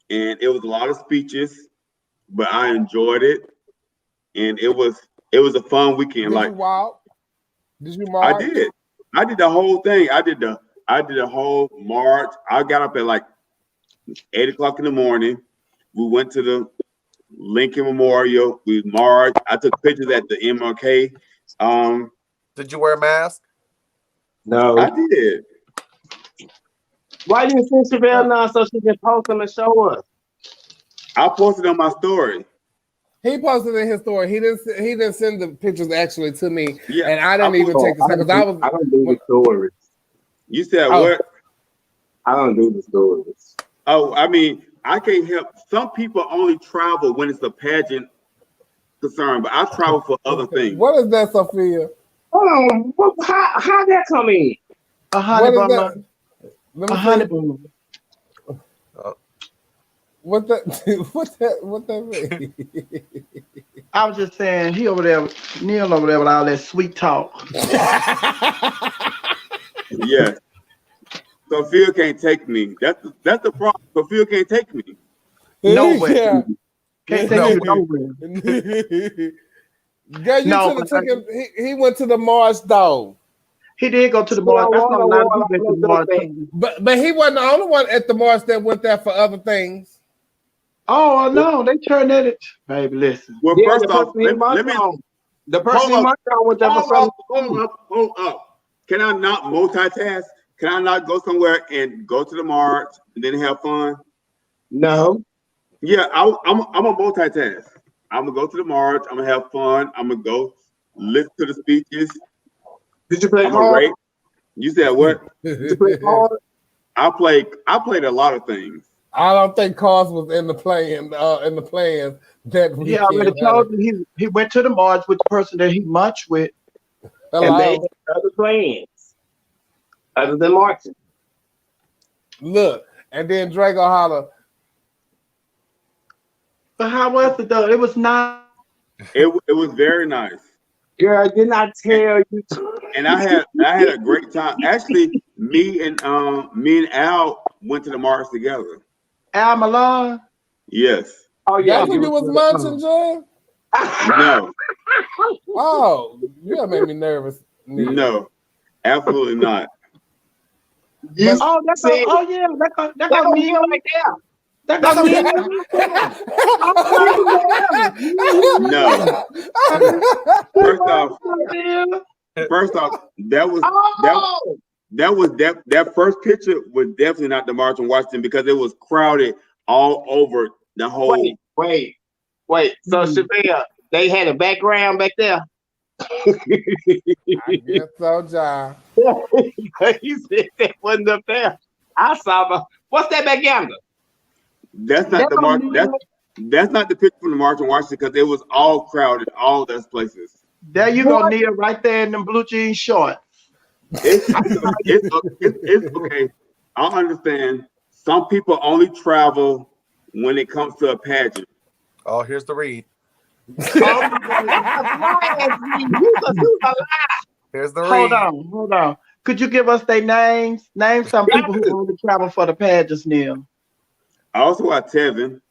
and it was a lot of speeches, but I enjoyed it. And it was a fun weekend. Did you walk? Did you march? I did the whole thing. I did the whole march. I got up at like 8 o'clock in the morning. We went to the Lincoln Memorial. We marched. I took pictures at the MLK. Did you wear a mask? No. I did. Why didn't you send Chevelle now so she can post them and show us? I posted on my story. He posted in his story. He didn't send the pictures actually to me, and I didn't even take the because I don't do the stories. You said what? I don't do the stories. Oh, I mean, I can't help. Some people only travel when it's a pageant concern, but I travel for other things. What is that, Sophia? How that come in? A honey bun. A honey bun. What that mean? I was just saying, Neil over there with all that sweet talk. Yeah. Sophia can't take me. That's the problem. Sophia can't take me. Nowhere. Yeah. Can't take you nowhere. Girl, he went to the march though. He did go to the march. That's not a lot of people at the march. But he wasn't the only one at the march that went there for other things. Oh no, they turned that. Baby, listen. Well, first off, let me. The person in my town went there for something. Hold up. Can I not multitask? can I not go somewhere and go to the march and then have fun? No. Yeah, I'm a multitask. I'm gonna go to the march. I'm gonna have fun. I'm gonna go listen to the speeches. Did you play I'm gonna hard? rate. You said what? Did you play hard? I played a lot of things. I don't think Cars was in the plans that He already weekend. told you he went to the march with the person that he marched with. And they Hello. had other plans other than marching. Look, and then Draco holler. But how was it though? It was not. It was very nice. Girl, didn't I tell you? And I had a great time. Actually, me and Al went to the march together. Al Malone. Yes. Oh yeah. That's when you was munching, John? No. Oh, you have made me nervous. Neil. No. Absolutely not. You Oh, that's said- oh yeah, that That got was me. me right there. That got me. No. First off, that first picture was definitely not the March on Washington because it was crowded all over the whole. Wait. So Shavia, they had a background back there. I guess so, John. He said that wasn't up there. I saw the. What's that back yonder? That's not the March. That's not the picture from the March on Washington because it was all crowded, all those places. There you go, Neil, right there in them blue jean shorts. It's okay. I understand. Some people only travel when it comes to a pageant. Oh, here's the read. Here's the read. Hold on. Could you give us their names? Name some people who only travel for the pageants, Neil. I also got Tevin.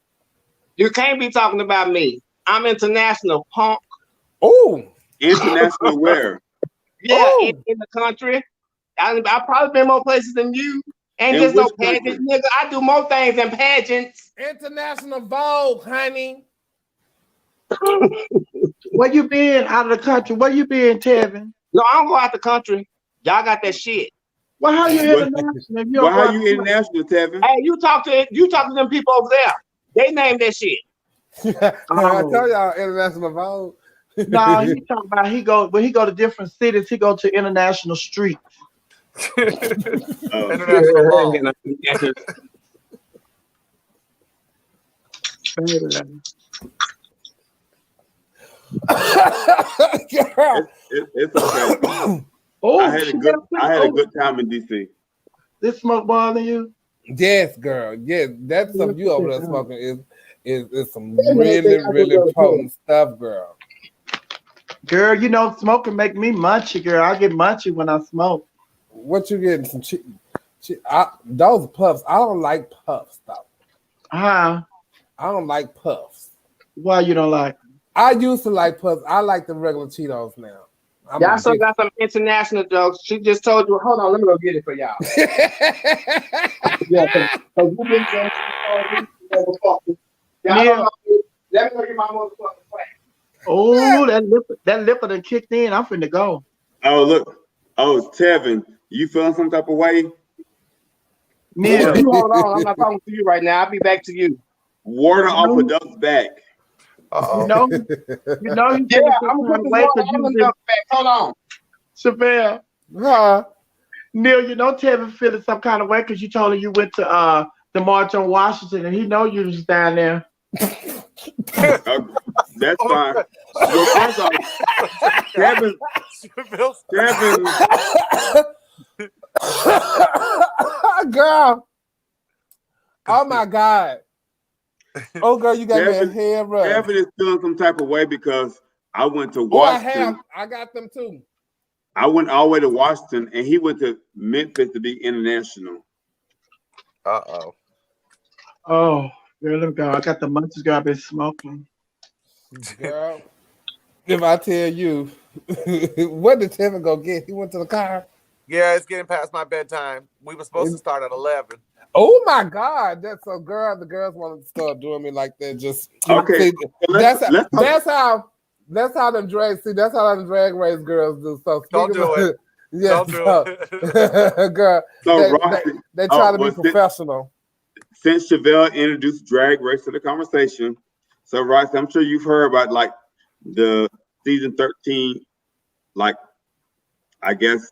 You can't be talking about me. I'm international, punk. Oh, International where? Yeah, in the country. I probably been more places than you. And In just no which country? pageants, nigga. I do more things than pageants. International Vogue, honey. Where you been out of the country? Where you been, Tevin? No, I don't go out the country. Y'all got that shit. Well, how you international? Why are you international, Tevin? Hey, you talk to them people over there. They named that shit. I tell y'all, International Vogue. No, he talking about when he go to different cities, he go to international streets. International Vogue. It's okay. Oh, I had a good time in DC. This smoke bother you? Yes, girl. Yes, that's something you over there smoking is some really potent stuff, girl. Girl, you know smoking make me munchy, girl. I get munchy when I smoke. What you getting? Some those puffs. I don't like puffs though. Huh? I don't like puffs. Why you don't like them? I used to like puffs. I like the regular Cheetos now. Y'all still got some international jokes. She just told you, hold on, let me go get it for y'all. Yeah, because you been saying, let me go get my motherfucking plate. Oh, that lip done kicked in. I'm finna go. Oh, look. Oh, Tevin, you feeling some type of way? Neil, You hold on, I'm not talking to you right now. I'll be back to you. Water off a duck's back. you know you Yeah, I'm gonna put the water on the duck back. Hold on. Chevelle. Huh? Neil, you know Tevin feeling some kind of way because you told him you went to the March on Washington and he know you was down there. That's fine. Well, first off, Tevin. Girl. Oh my God. Oh girl, you got that hair rub. Tevin is feeling some type of way because I went to Washington. I got them too. I went all the way to Washington and he went to Memphis to be international. Uh-oh. Oh, girl, let me go. I got the munchies, girl. I've been smoking. Girl, if I tell you, what did Tevin go get? He went to the car. Yeah, it's getting past my bedtime. We were supposed to start at 11. Oh my God, that's so girl. The girls want to start doing me like that. Just okay. See, that's how them drag. See, that's how them drag race girls do. So Don't do it. Yes, Don't do it. girl. So, They, Roxy, they try to be well, professional. since Chevelle introduced Drag Race to the conversation, so Roxy, I'm sure you've heard about like the season 13, like I guess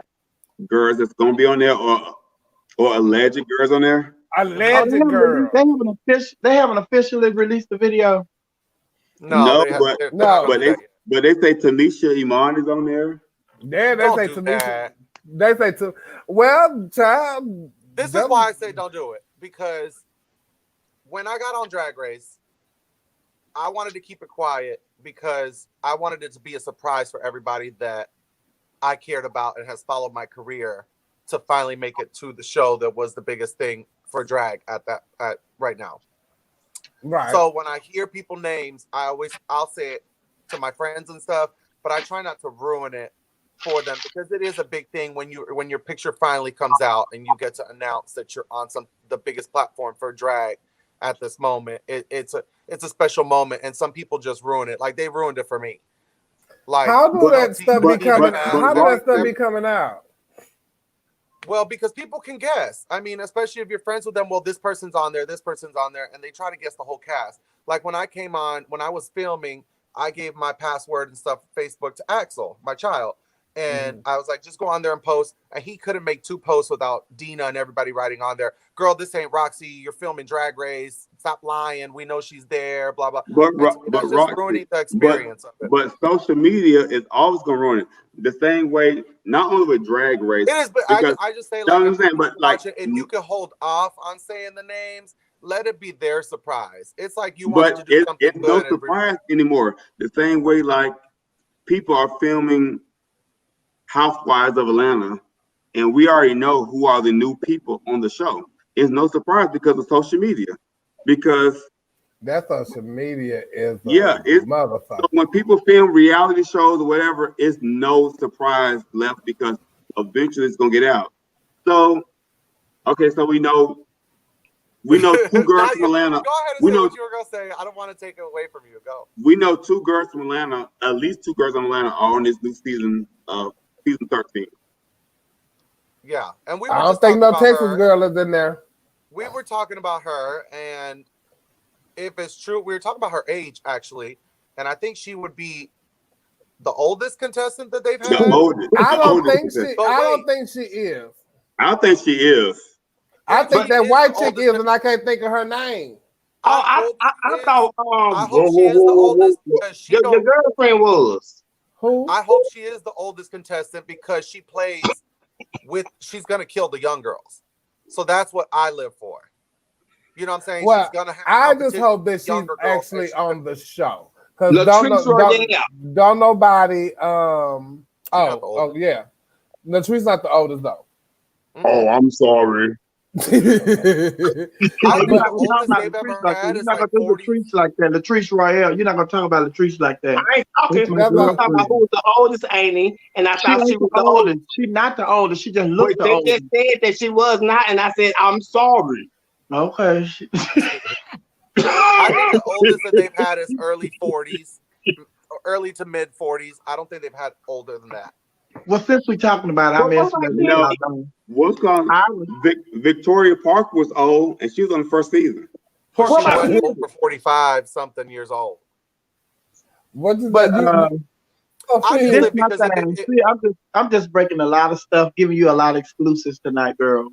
girls that's gonna be on there or alleged girls on there. Alleged girl. They haven't officially released the video. No, but No. they say Tanisha Iman is on there. Yeah, they Don't say do to that. me. They say to. Well, child. This is why I say don't do it, because when I got on Drag Race, I wanted to keep it quiet because I wanted it to be a surprise for everybody that I cared about and has followed my career to finally make it to the show that was the biggest thing for drag at right now. Right. So when I hear people names, I'll say it to my friends and stuff, but I try not to ruin it for them because it is a big thing when your picture finally comes out and you get to announce that you're on the biggest platform for drag at this moment. It's a special moment, and some people just ruin it. Like they ruined it for me. Like how do that stuff be coming? How do that stuff be coming out? Well, because people can guess. I mean, especially if you're friends with them. Well, this person's on there, and they try to guess the whole cast. Like when I came on, when I was filming, I gave my password and stuff Facebook to Axel, my child. And I was like, just go on there and post. And he couldn't make 2 posts without Dina and everybody writing on there. Girl, this ain't Roxy. You're filming Drag Race. Stop lying. We know she's there. Blah blah. But That's just ruining the experience of it. But social media is always gonna ruin it. The same way, not only with Drag Race. It is, but I just say like, if you can hold off on saying the names, let it be their surprise. It's like you want to do something good. It's no surprise anymore. The same way, like people are filming Housewives of Atlanta, and we already know who are the new people on the show. It's no surprise because of social media. Because that social media is it's motherfucker. So when people film reality shows or whatever, it's no surprise left because eventually it's gonna get out. So, okay, so we know 2 girls from Atlanta. Go ahead and say what you were gonna say. I don't want to take it away from you. Go. We know 2 girls from Atlanta. At least 2 girls from Atlanta are on this new season of season 13. Yeah, and I don't think no Texas girl is in there. We were talking about her, and if it's true, we were talking about her age actually, and I think she would be the oldest contestant that they've had. The oldest. I don't think she is. I don't think she is. I think that white chick is, and I can't think of her name. I thought I hope she is the oldest because your girlfriend was. Who? I hope she is the oldest contestant because she plays she's gonna kill the young girls. So that's what I live for. You know what I'm saying? Well, she's gonna have I just hope that she's actually on the show. Because don't nobody yeah. Latrice's not the oldest though. Oh, I'm sorry. You're not gonna do Latrice like that. Latrice Royale. You're not gonna talk about Latrice like that. I ain't talking about who was the oldest, Amy, and I thought she was the oldest. She's not the oldest. She just looked the oldest. They just said that she was not, and I said I'm sorry. Okay. I think the oldest that they've had is early 40s, early to mid 40s. I don't think they've had older than that. Well, since we're talking about it, I mentioned what's called Victoria Park was old, and she was on the first season. She was over 45 something years old. What is that? I'm just breaking a lot of stuff, giving you a lot of exclusives tonight, girl.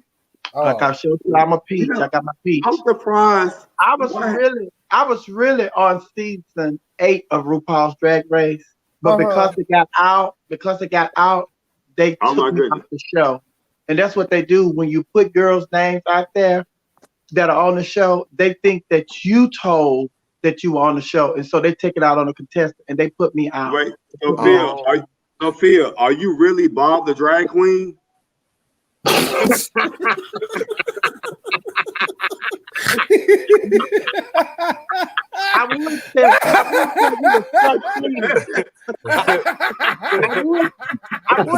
Like I showed you, I'm a peach. I got my peach. I'm surprised. I was really on season 8 of RuPaul's Drag Race, but because it got out, they took me off the show. And that's what they do when you put girls' names out there that are on the show. They think that you told that you were on the show, and so they take it out on the contestant, and they put me out. Wait, Sophia, are you really Bob the drag queen? I would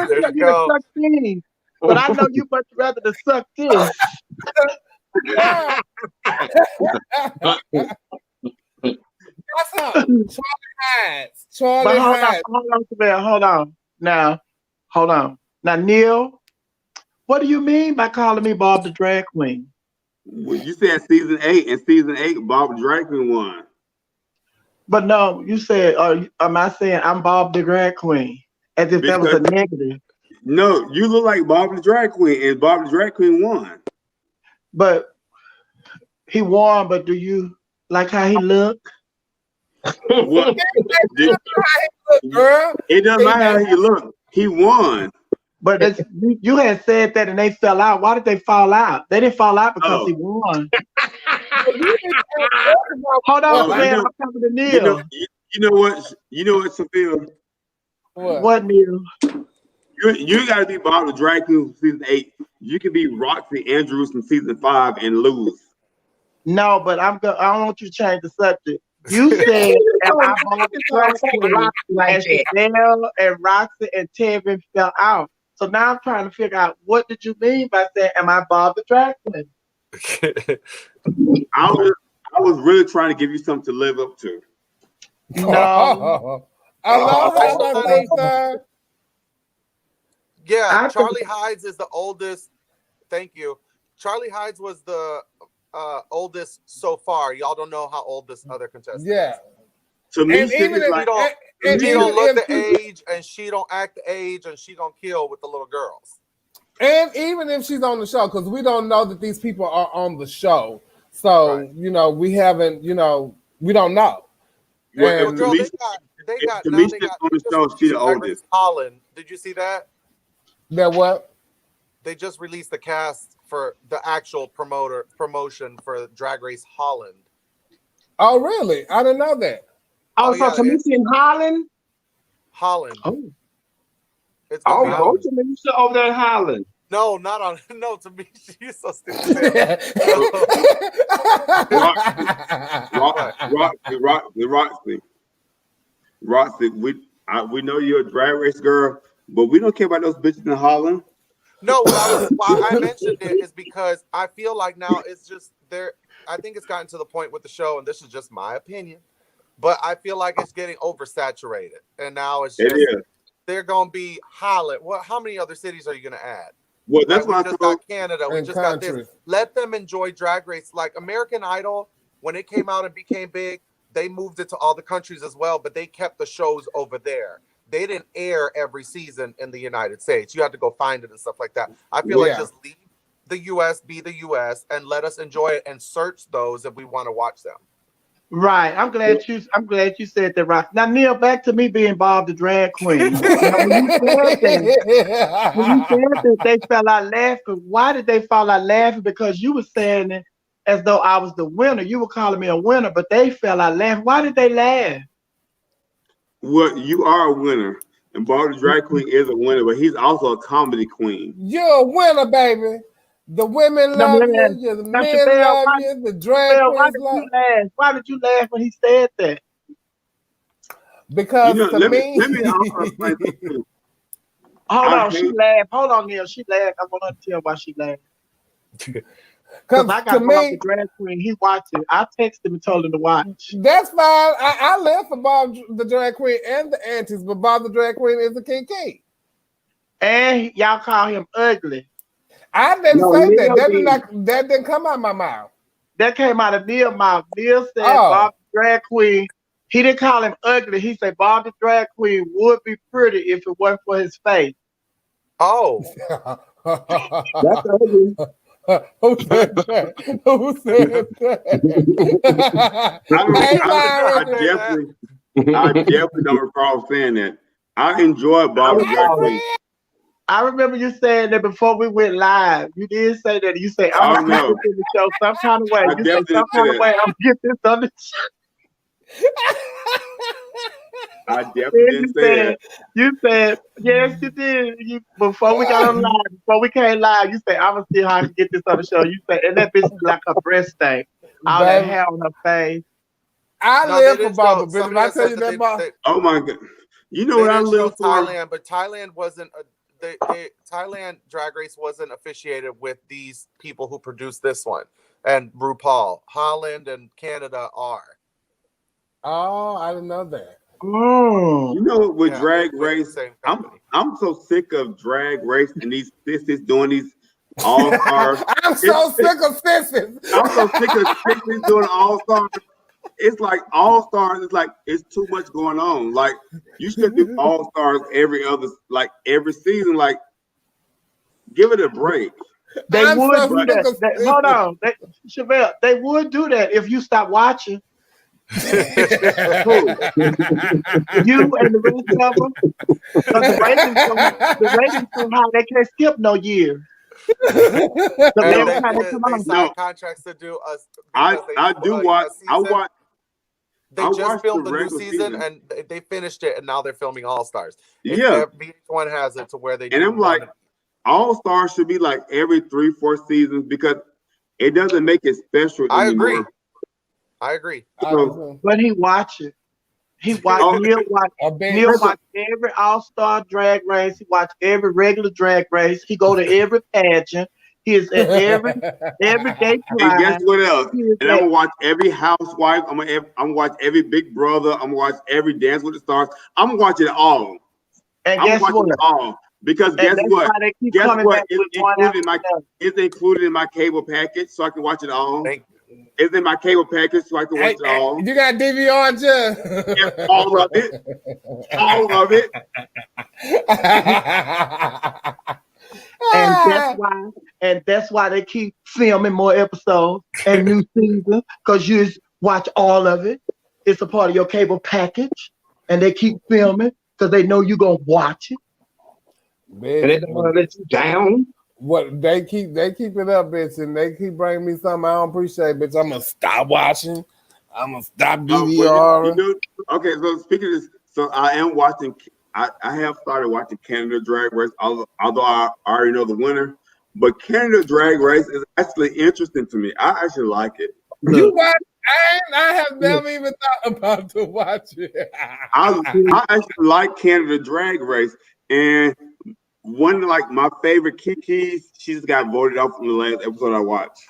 say you were suck clean, but I know you much rather to suck this. Charlie Hines. Hold on. Now, Now, Neil, what do you mean by calling me Bob the drag queen? Well, you said season 8, and season 8, Bob the drag queen won. But no, you said, am I saying I'm Bob the drag queen? As if that was a negative. No, you look like Bob the drag queen, and Bob the drag queen won. But he won, but do you like how he looked? What? Girl, It doesn't matter how you look. He won. But you had said that and they fell out. Why did they fall out? They didn't fall out because he won. Hold on, man. I'm coming to Neil. You know what, Sophia? What, Neil? You got to be Bob the drag queen from season 8. You can be Roxy Andrews from season 5 and lose. No, but I don't want you to change the subject. You said am I Bob the drag queen? And Chanel and Roxy and Tevin fell out. So now I'm trying to figure out what did you mean by saying am I Bob the drag queen? I was really trying to give you something to live up to. No. I love that. Yeah, Charlie Hides is the oldest. Thank you. Charlie Hides was the oldest so far. Y'all don't know how old this other contestant is. To me, she don't look the age, and she don't act the age, and she don't kill with the little girls. And even if she's on the show, because we don't know that these people are on the show. So, we haven't, we don't know. Well, girl, they got on the show, she's the oldest. Holland. Did you see that? That what? They just released the cast for the actual promotion for Drag Race Holland. Oh, really? I didn't know that. Oh, so Tamisha in Holland? Holland. Oh. It's go to Tamisha over there in Holland. No, not on. No, Tamisha, you're so stupid. Roxy, we know you're a drag race girl, but we don't care about those bitches in Holland. No, why I mentioned it is because I feel like now it's just there. I think it's gotten to the point with the show, and this is just my opinion, but I feel like it's getting oversaturated, and now it's just they're gonna be Holland. Well, how many other cities are you gonna add? Well, that's why we just got Canada. We just got this. Let them enjoy Drag Race. Like American Idol, when it came out and became big, they moved it to all the countries as well, but they kept the shows over there. They didn't air every season in the United States. You had to go find it and stuff like that. I feel like just leave the U.S. be the U.S. and let us enjoy it and search those if we want to watch them. Right. I'm glad you said that, right. Now, Neil, back to me being Bob the drag queen. Now, when you said that they fell out laughing, why did they fall out laughing? Because you were saying it as though I was the winner. You were calling me a winner, but they fell out laughing. Why did they laugh? Well, you are a winner, and Bob the drag queen is a winner, but he's also a comedy queen. You're a winner, baby. The women love you, the men love you, the drag queens love you. Why did you laugh when he said that? Because let me hold on, she laughed. Hold on, Neil. She laughed. I want her to tell why she laughed. Because I got Bob the drag queen. He watched it. I texted him and told him to watch. That's fine. I live for Bob the drag queen and the aunties, but Bob the drag queen is the king. And y'all call him ugly. I didn't say that. That didn't come out of my mouth. That came out of Neil's mouth. Neil said Bob the drag queen. He didn't call him ugly. He said Bob the drag queen would be pretty if it weren't for his face. Oh. That's ugly. Who said that? Who said that? I definitely don't recall saying that. I enjoy Bob the drag queen. I remember you saying that before we went live. You did say that. You say, I'm going to get this the show some kind of way. You said some kind of way, I'm going to get this on the show. I definitely didn't say that. You said, yes, you did. Before we got on live, before we came live, you said, I'm going to see how I can get this on the show. You said, and that bitch is like a breast stank. All that hair on her face. I live for Bob, but if I tell you that, Bob. Oh, my God. You know what I live for? Thailand, but Thailand wasn't Thailand Drag Race wasn't officiated with these people who produced this one, and RuPaul. Holland and Canada are. Oh, I didn't know that. Mm. You know, with Yeah, Drag with the Race, same I'm company. I'm so sick of Drag Race and these sisters doing these all stars. I'm so sick of sisters. I'm so sick of sisters doing all stars. It's like all stars. It's like it's too much going on. Like you should do all stars every season. Like give it a break. They I'm would so do sick that. of Hold sisters. on, Chevelle. They would do that if you stop watching. Who? You and the rest of them, because the ratings so high they can't skip no year. The And last No, time they come they on, signed no. contracts to do us I because they I do do watch. a season. They I just watched the filmed the new regular season season. and they finished it, and now they're filming All Stars. Yeah, VH1 has it to where they and do I'm like, one. all stars should be like every 3-4 seasons because it doesn't make it special I agree. anymore. I agree. So, but he watch it. He watch oh, Neil watch every all-star drag race. He watch every regular drag race. He go to every pageant. He is at every gay and guess pride. what else? He is And I'm at gonna watch every Housewife. I'm gonna watch every Big Brother. I'm gonna watch every Dance with the Stars. I'm gonna watch it all. and I'm guess watching what? it all because And guess that's what? why they keep Guess coming what? back with one after another. It's included in my cable package, so I can watch it all. Thank It's in my cable package, so I can watch Hey, it all. you got DVR, Yeah, all of it. All of it. And that's why they keep filming more episodes and new seasons, because you just watch all of it. It's a part of your cable package, and they keep filming because they know you're gonna watch it. And they don't want to let you down. What they keep it up, bitch, and they keep bringing me something I don't appreciate, bitch. I'm gonna stop watching. I'm gonna stop DVR. Okay, so speaking of this, so I am watching. I have started watching Canada Drag Race, although I already know the winner. But Canada Drag Race is actually interesting to me. I actually like it. You watch? I have never even thought about to watch it. I actually like Canada Drag Race, and one of like my favorite Kikis, she just got voted off from the last episode I watched.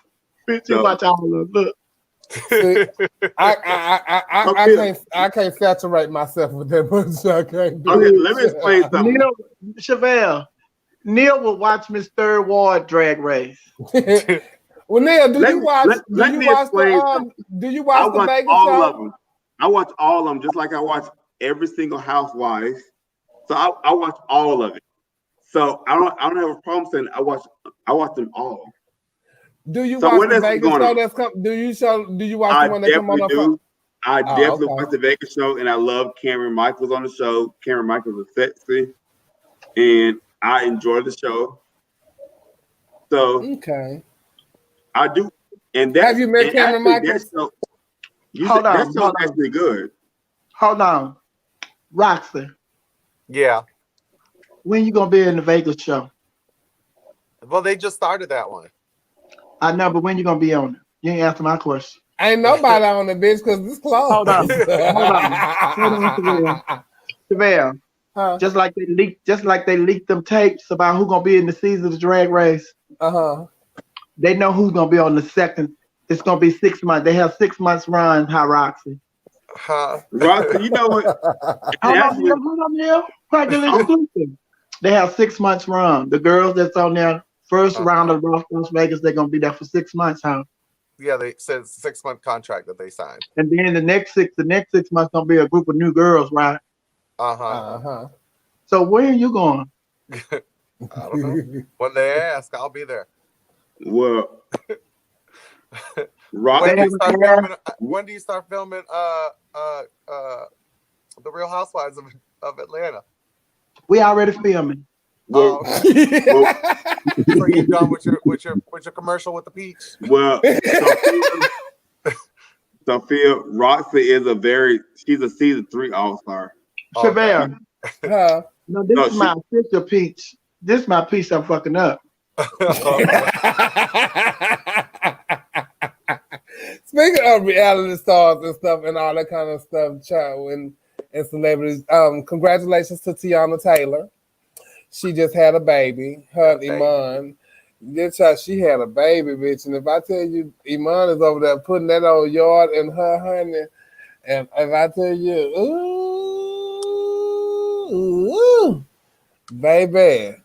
Bitch, you watch all of it. Look. See, I can't saturate myself with that much. I can't do Okay, it. let me explain something. Chevelle, Neil will watch Miss Third Ward Drag Race. Well, Neil, do you watch the Vegas all show? of them. I watch all of them, just like I watch every single Housewives. So I watch all of it. So I don't have a problem saying I watch them all. Do you watch the Vegas show that's come? Do you watch the one that come on the phone? I definitely watch the Vegas show, and I love Cameron Michaels on the show. Cameron Michaels is sexy, and I enjoy the show. So okay, I do. And that, have you met Cameron Michaels? That show's actually good. Hold on, Roxy. Yeah. When you gonna be in the Vegas show? Well, they just started that one. I know, but when you gonna be on it? You ain't answer my question. Ain't nobody on the bitch because it's closed. Hold on, Chevelle. Huh? Just like they leaked them tapes about who gonna be in the season of Drag Race. They know who's gonna be on the second. It's gonna be 6 months. They have 6 months run. Hi, Roxy. Roxy, you know what? Hold on, Neil. Practically exclusive. They have 6 months run. The girls that's on their first round of Las Vegas, they're gonna be there for 6 months, huh? Yeah, they said it's a 6-month contract that they signed. And then the next 6 months gonna be a group of new girls, right? So where are you going? I don't know. When they ask, I'll be there. Well, when do you start filming The Real Housewives of Atlanta? We already filming. Well, so you done with your commercial with the peach? Well, Sophia, Roxy is she's a season 3 all-star. Chevelle. No, this is my official peach. This is my piece I'm fucking up. Speaking of reality stars and stuff and all that kind of stuff, child, and celebrities, congratulations to Tiana Taylor. She just had a baby, her Iman. This child, she had a baby, bitch. And if I tell you, Iman is over there putting that old yard in her honey, and if I tell you, ooh. Ooh, baby,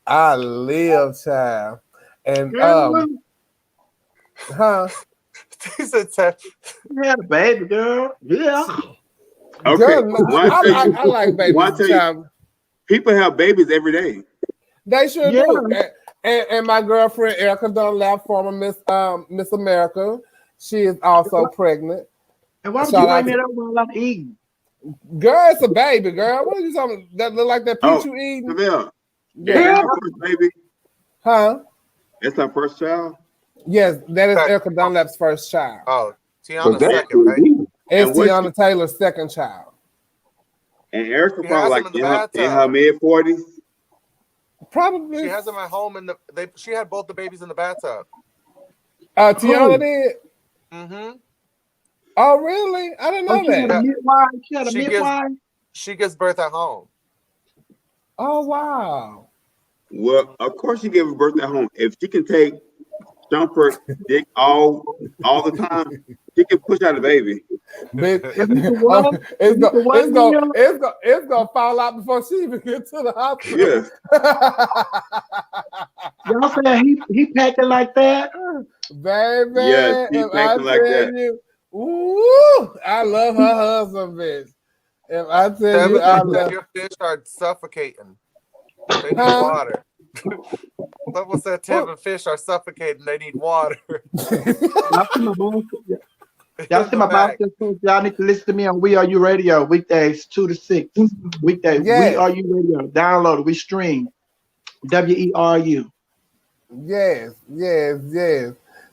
I live, child. And huh? He said, "Tap." You had a baby, girl. Yeah. Okay. Girl, I like babies, child. People have babies every day. They sure Yeah. do. And my girlfriend Erica Dunlap, former Miss America, she is also pregnant. And why would you bring me that while I'm eating? Girl, it's a baby, girl. What are you talking about? That look like that peach you eating? Seville. Yeah. That's her first baby. Huh? That's her first child. Yes, that is Erica Dunlap's first child. Oh, Tiana's second, right? It's Tiana Taylor's second child. And Erica probably like in her mid-40s. Probably. She has them at home she had both the babies in the bathtub. Tiana did? Mm-hmm. Oh, really? I didn't know that. She had a midwife. She gives birth at home. Oh, wow. Well, of course she gives birth at home. If she can take Jumper dick all the time, she can push out a baby. It's gonna fall out before she even gets to the hospital. Yes. Y'all saying he packed it like that? Baby. Yes, he packed it like that. Ooh, I love her husband, bitch. If I tell you, I love your fish are suffocating. They need water. Someone said Tim and fish are suffocating. They need water. Y'all see my boss? Y'all need to listen to me on We Are You Radio weekdays 2 to 6. Weekdays We Are You Radio. Download it. We stream. WERU. Yes.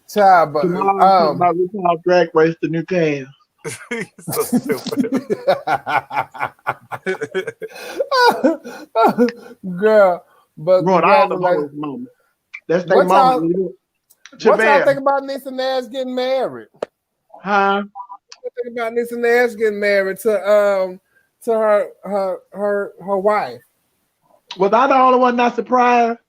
Child, but about RuPaul's Drag Race, the new cast. So stupid. Girl, but all the moment. That's their moment. What y'all think about Nisa Nash getting married? Huh? What you think about Nisa Nash getting married to her wife? Was I the only one not surprised?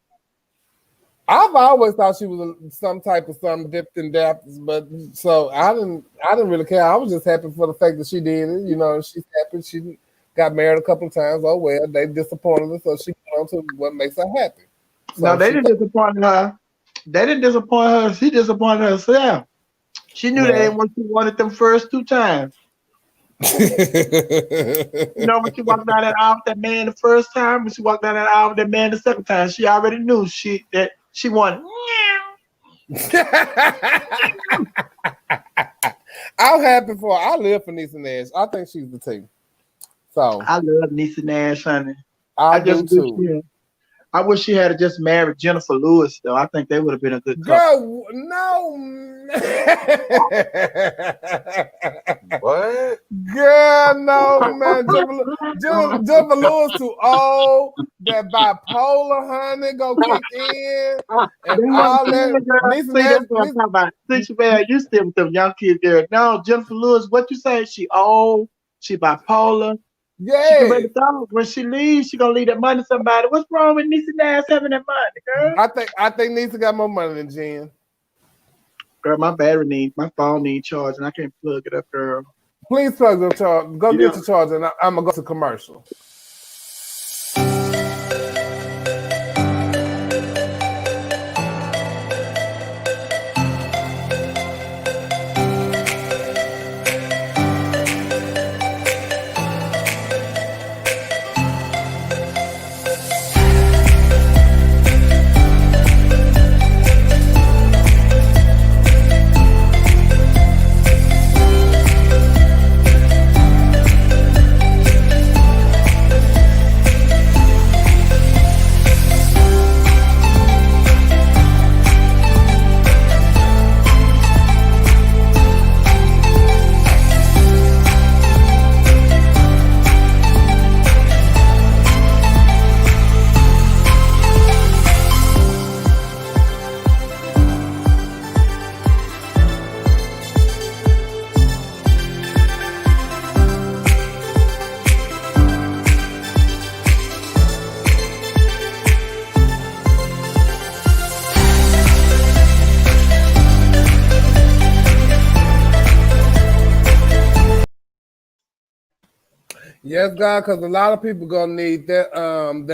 I've always thought she was some type of something dipped in depths, but so I didn't really care. I was just happy for the fact that she did it. You know, she's happy. She got married a couple of times. Oh well, they disappointed her, so she went on to what makes her happy. So no, they didn't disappoint her. They didn't disappoint her. She disappointed herself. She knew that ain't what she wanted them first 2 times. You know, when she walked down that aisle with that man the first time, when she walked down that aisle with that man the second time, she already knew that she wanted. I'm happy for her. I live for Nisa Nash. I think she's the team. So I love Nisa Nash, honey. I do too. I wish she had just married Jennifer Lewis, though. I think they would have been a good couple. Girl, no. What? Girl, no, man. Jennifer Lewis too old. That bipolar, honey, go kick in. And all that. You still with them young kids there. No, Jennifer Lewis, what you say? She old. She bipolar. Yeah, when she leaves, she gonna leave that money to somebody. What's wrong with Nisa Nash having that money, girl? I think Nisa got more money than Jen. Girl, my phone needs charge, and I can't plug it up, girl. Please plug the charge. Go get your charger, and I'm gonna go to commercial. Yes, God, because a lot of people gonna need that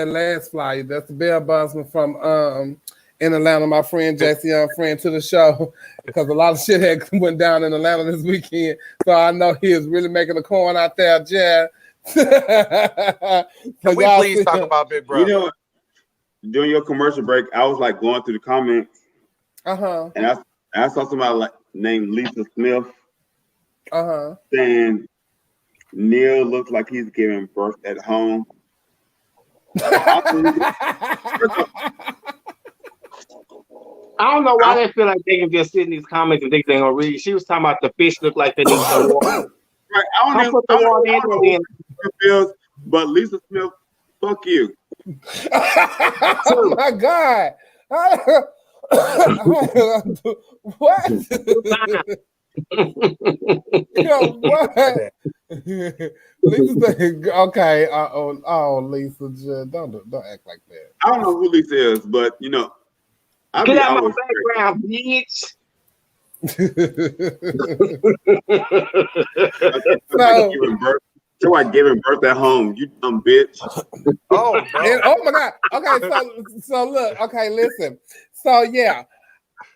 last flyer. That's the Bill Bosman from in Atlanta, my friend Jesse, friend to the show, because a lot of shit had went down in Atlanta this weekend. So I know he is really making a coin out there, Jazz. Can we please talk about Big You Brother? know, during your commercial break, I was like going through the comments, and I saw somebody like named Lisa Smith saying Neil looks like he's giving birth at home. I don't know why they feel like they can just sit in these comments and think they're gonna read. She was talking about the fish look like they need some water. Right, I don't know feels, but Lisa Smith, fuck you. Oh my God. What? Yo, what? Lisa, okay. Lisa, don't act like that. I don't know who Lisa is, but you know, get out my background, bitch. Somebody giving birth at home, you dumb bitch. Oh, no. Oh my God. Okay, so look. Okay, listen. So yeah,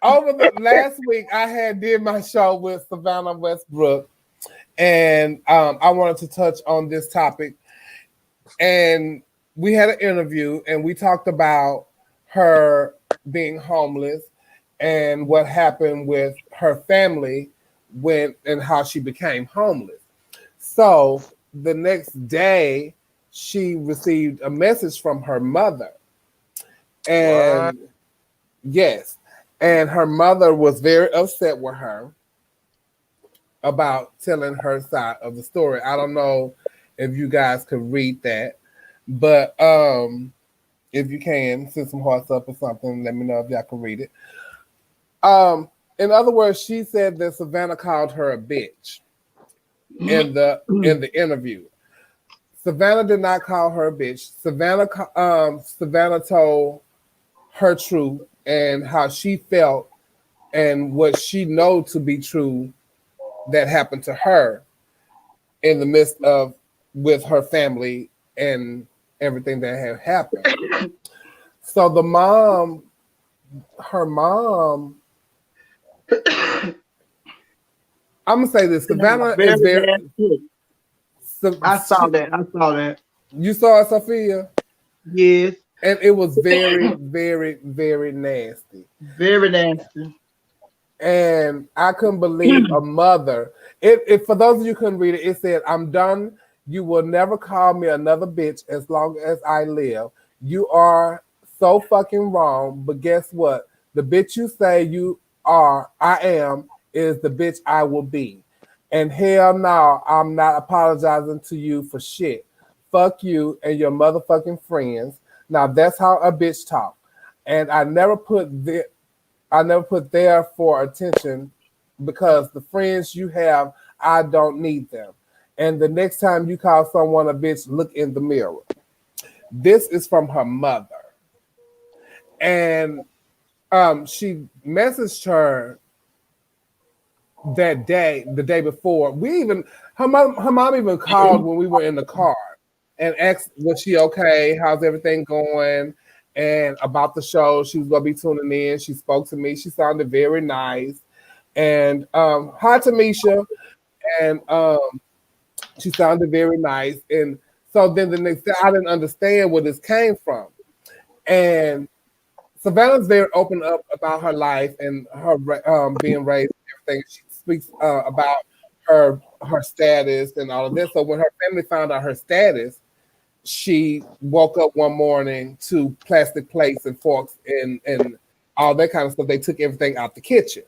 over the last week, I did my show with Savannah Westbrook, and I wanted to touch on this topic. And we had an interview, and we talked about her being homeless and what happened with her family and how she became homeless. So the next day, she received a message from her mother, and yes. And her mother was very upset with her about telling her side of the story. I don't know if you guys could read that, but if you can, send some hearts up or something. Let me know if y'all can read it. In other words, she said that Savannah called her a bitch in the interview. Savannah did not call her a bitch. Savannah told her truth and how she felt and what she knows to be true that happened to her in the midst of with her family and everything that had happened. So her mom, I'm gonna say this, Savannah is very. I saw that. You saw it, Sophia? Yes. And it was very, very, very nasty. Very nasty. And I couldn't believe a mother. It for those of you who couldn't read it, it said, "I'm done. You will never call me another bitch as long as I live. You are so fucking wrong. But guess what? The bitch you say I am, is the bitch I will be. And hell no, I'm not apologizing to you for shit. Fuck you and your motherfucking friends. Now that's how a bitch talk. And I never put there for attention because the friends you have, I don't need them. And the next time you call someone a bitch, look in the mirror." This is from her mother. And she messaged her that day, the day before. Her mom even called when we were in the car and asked, was she okay? How's everything going? And about the show, she was gonna be tuning in. She spoke to me. She sounded very nice. And hi Tamisha. And she sounded very nice. And so then the next day, I didn't understand where this came from. And Savannah's very open up about her life and her being raised and everything. She speaks about her status and all of this. So when her family found out her status, she woke up one morning to plastic plates and forks and all that kind of stuff. They took everything out the kitchen,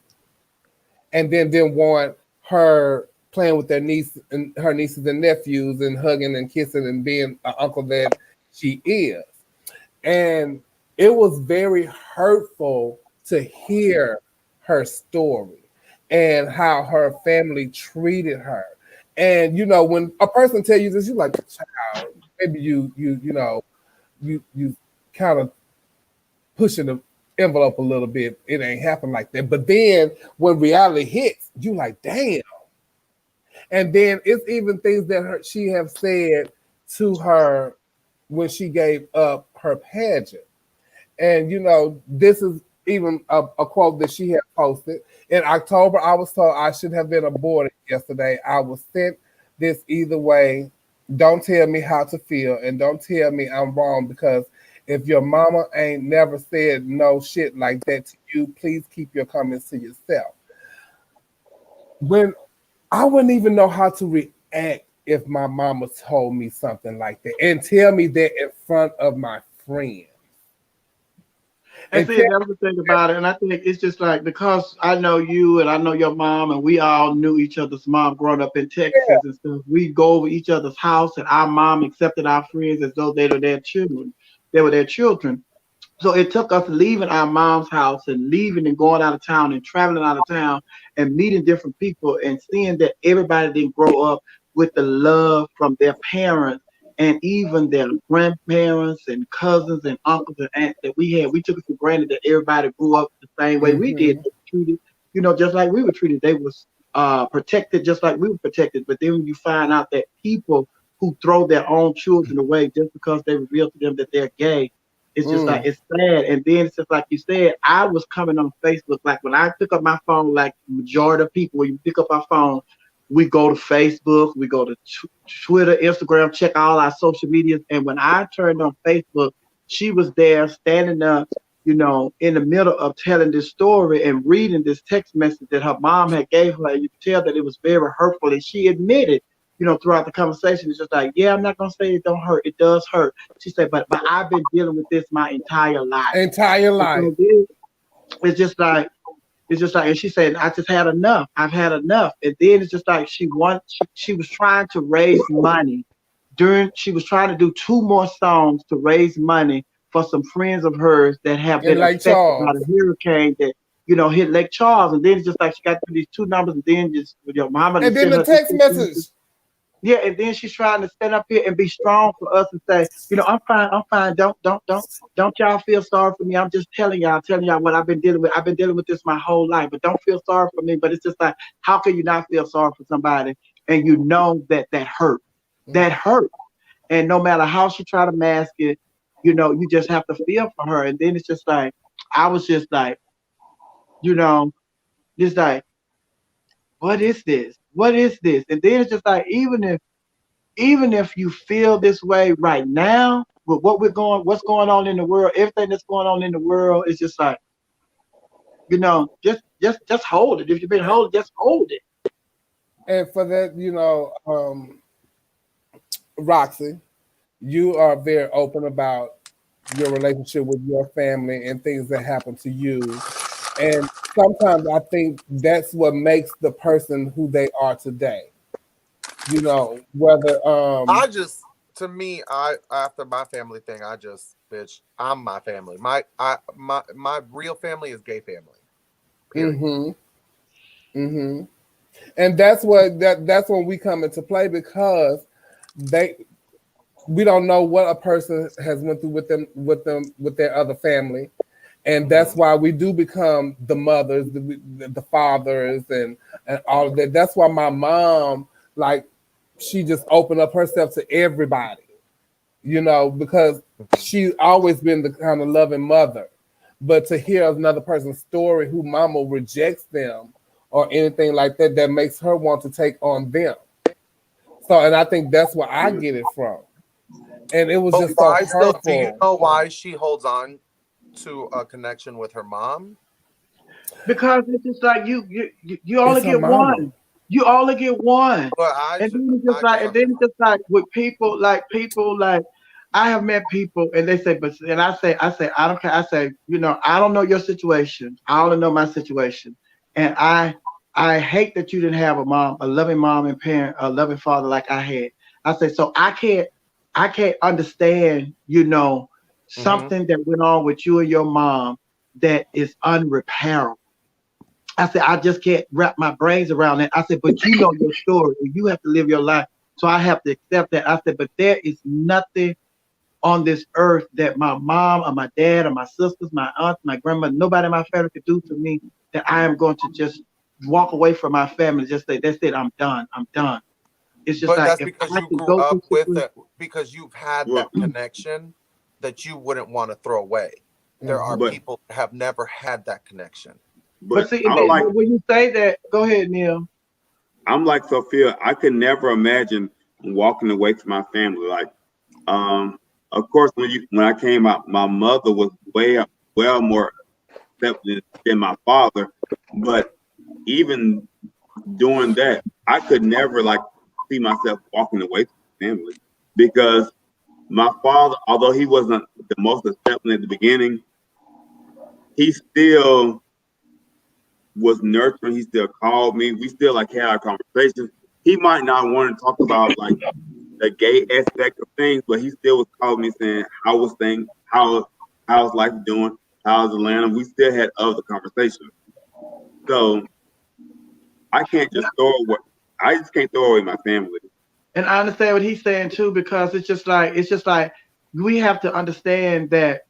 and then didn't want her playing with her nieces and nephews and hugging and kissing and being an uncle that she is. And it was very hurtful to hear her story and how her family treated her. And you know, when a person tells you this, you're like, child, maybe you kind of pushing the envelope a little bit. It ain't happened like that. But then when reality hits, you like, damn. And then it's even things that she have said to her when she gave up her pageant. And this is even a quote that she had posted. In October, I was told I should have been aborted yesterday. I was sent this either way. Don't tell me how to feel and don't tell me I'm wrong, because if your mama ain't never said no shit like that to you, please keep your comments to yourself. When I wouldn't even know how to react if my mama told me something like that and tell me that in front of my friends. And see, that's the thing about it. And I think it's just like, because I know you and I know your mom, and we all knew each other's mom growing up in Texas and stuff. We go over each other's house, and our mom accepted our friends as though they were their children. They were their children. So it took us leaving our mom's house and leaving and going out of town and traveling out of town and meeting different people and seeing that everybody didn't grow up with the love from their parents and even their grandparents and cousins and uncles and aunts that we had. We took it for granted that everybody grew up the same way we did. They were treated, just like we were treated. They was protected just like we were protected. But then when you find out that people who throw their own children away just because they reveal to them that they're gay, it's just like, it's sad. And then it's just like you said, I was coming on Facebook, like when I pick up my phone, like majority of people, when you pick up our phone, we go to Facebook, we go to Twitter, Instagram, check all our social medias. And when I turned on Facebook, she was there standing up, in the middle of telling this story and reading this text message that her mom had gave her. And you could tell that it was very hurtful. And she admitted, throughout the conversation, it's just like, yeah, I'm not gonna say it don't hurt. It does hurt. She said, but I've been dealing with this my entire life. It's just like, and she said, I just had enough. I've had enough. And then it's just like she was trying to raise money. She was trying to do 2 more songs to raise money for some friends of hers that have been affected by the hurricane that hit Lake Charles. And then it's just like she got these 2 numbers, and then just with your mama. And then the text message. Yeah, and then she's trying to stand up here and be strong for us and say, I'm fine. Don't y'all feel sorry for me. I'm just telling y'all what I've been dealing with. I've been dealing with this my whole life, but don't feel sorry for me. But it's just like, how can you not feel sorry for somebody and that hurt? That hurt. And no matter how she try to mask it, you just have to feel for her. And then it's just like, I was just like, just like, what is this? What is this? And then it's just like, even if you feel this way right now, with what's going on in the world, everything that's going on in the world, is just like, just hold it. If you've been holding, just hold it. And for that, Roxy, you are very open about your relationship with your family and things that happen to you. And sometimes I think that's what makes the person who they are today. Whether after my family thing, I'm my family. My real family is gay family. Period. And that's when we come into play, because we don't know what a person has went through with their other family. And that's why we do become the mothers, the fathers, and all of that. That's why my mom, she just opened up herself to everybody, because she's always been the kind of loving mother. But to hear another person's story who mama rejects them or anything like that, that makes her want to take on them. So, and I think that's where I get it from. And it was just so hurtful. Do you know why she holds on to a connection with her mom? Because it's just like you only get one. You only get one. And then it's just like with people like I have met people and they say, I say, I don't care. I say, I don't know your situation. I only know my situation. And I hate that you didn't have a loving mom and parent, a loving father like I had. I say, so I can't understand, something that went on with you and your mom that is unrepairable. I said, I just can't wrap my brains around that. I said, but you know your story and you have to live your life. So I have to accept that. I said, but there is nothing on this earth that my mom or my dad or my sisters, my aunts, my grandma, nobody in my family could do to me that I am going to just walk away from my family. Just say, that's it, I'm done. It's just But like that's if because I you could grew go up through with situations, it, because you've had Right. that connection that you wouldn't want to throw away. There are But people that have never had that connection. but but see, I'm like when you say that, go ahead, Neil. Sophia. I could never imagine walking away from my family. Like, of course, when I came out, my mother was well more accepted than my father. But even doing that, I could never like see myself walking away from my family because my father, although he wasn't the most accepting at the beginning, he still was nurturing. He still called me. We still like had our conversations. He might not want to talk about like the gay aspect of things, but he still was calling me saying how was things, how's life doing, how's Atlanta. We still had other conversations. So I can't just throw away. I just can't throw away my family. And I understand what he's saying too, because it's just like we have to understand that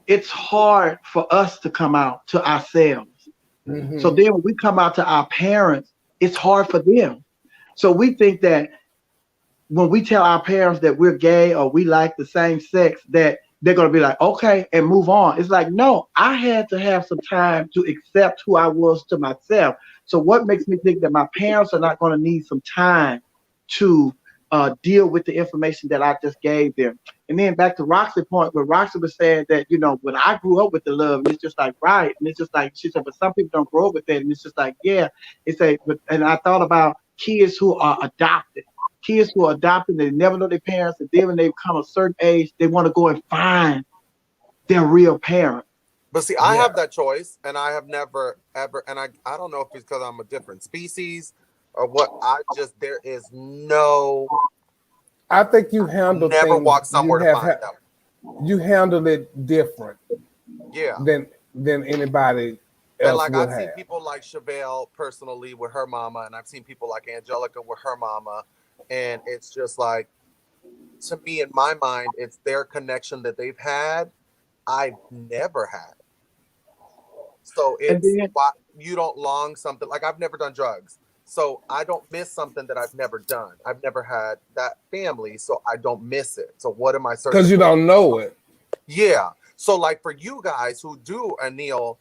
it's hard for us to come out to ourselves. So then when we come out to our parents, it's hard for them. So we think that when we tell our parents that we're gay or we like the same sex, that they're going to be like, okay, and move on. It's like, no, I had to have some time to accept who I was to myself. So what makes me think that my parents are not going to need some time to deal with the information that I just gave them? And then back to Roxy's point, where Roxy was saying that, you know, when I grew up with the love, and it's just like, right. And it's just like, she said, but some people don't grow up with that. And it's just like, yeah, and I thought about kids who are adopted. Kids who are adopted, they never know their parents, and then when they become a certain age, they want to go and find their real parent. But see, I have that choice, and I have never ever, and I don't know if it's because I'm a different species or what. There is no. I think you handle Never things. walk somewhere to find them. You handle it different. Yeah. Than anybody else And like would I've seen have. people like Chevelle personally with her mama, and I've seen people like Angelica with her mama, and it's just like, to me, in my mind, it's their connection that they've had. I've never had. So it's why you don't long something. Like, I've never done drugs, so I don't miss something that I've never done. I've never had that family, so I don't miss it. So what am I searching? Because you don't know it. Yeah. So like for you guys who do, and Neil,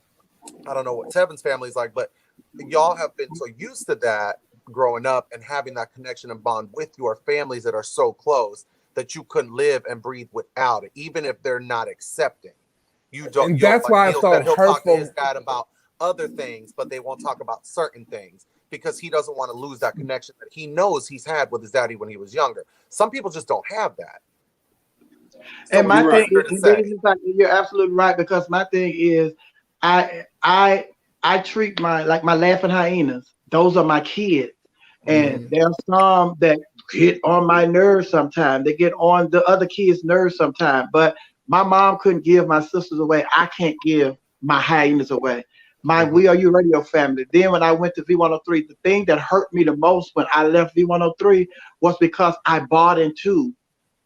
I don't know what Tevin's family is like, but y'all have been so used to that growing up and having that connection and bond with your families that are so close that you couldn't live and breathe without it, even if they're not accepting. You don't. And that's why it's so he'll talk to hurtful. his dad about other things, but they won't talk about certain things because he doesn't want to lose that connection that he knows he's had with his daddy when he was younger. Some people just don't have that. So and my thing is, like, you're absolutely right, because my thing is, I treat my laughing hyenas. Those are my kids, and there are some that get on my nerves sometimes. They get on the other kids' nerves sometimes. But my mom couldn't give my sisters away. I can't give my hyenas away. My We Are You Radio family. Then when I went to V103, the thing that hurt me the most when I left V103 was because I bought into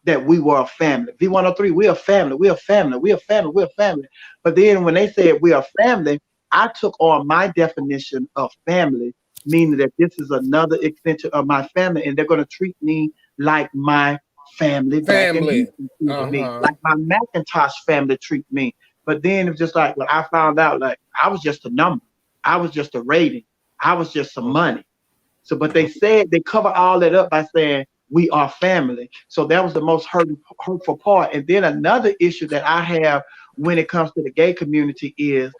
that we were a family. V103, we're a family, we're a family, we're a family, we're a family. But then when they said we're a family, I took on my definition of family, meaning that this is another extension of my family, and they're going to treat me like my family. Back in Houston treated me, like my Macintosh family treat me. But then it's just like, when I found out, like, I was just a number, I was just a rating, I was just some money. So, but they said, they cover all that up by saying we are family. So that was the most hurtful part. And then another issue that I have when it comes to the gay community is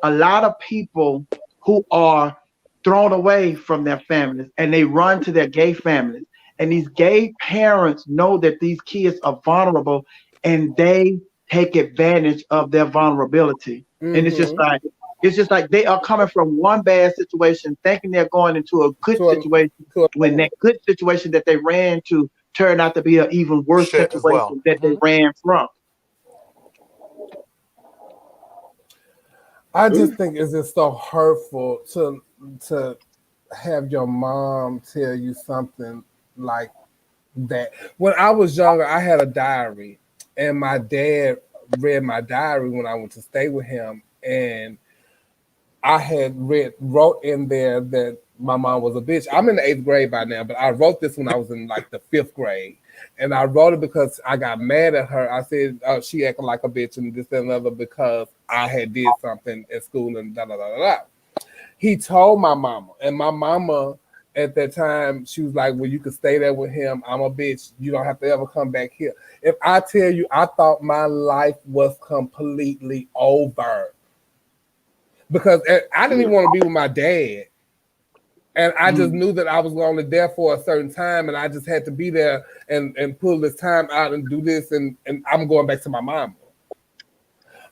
a lot of people who are thrown away from their families and they run to their gay families. And these gay parents know that these kids are vulnerable and they take advantage of their vulnerability. And it's just like they are coming from one bad situation, thinking they're going into a good situation, when that good situation that they ran to turned out to be an even worse situation that they ran from. I just think it's just so hurtful to have your mom tell you something like that. When I was younger, I had a diary, and my dad read my diary when I went to stay with him, and I had wrote in there that my mom was a bitch. I'm in the 8th grade by now, but I wrote this when I was in like the 5th grade. And I wrote it because I got mad at her. I said she acted like a bitch and this and another because I had did something at school and da da da da da. He told my mama, and my mama at that time, she was like, well, you can stay there with him. I'm a bitch. You don't have to ever come back here. If I tell you, I thought my life was completely over because I didn't even want to be with my dad. And I just knew that I was only there for a certain time, and I just had to be there and pull this time out and do this, and I'm going back to my mama.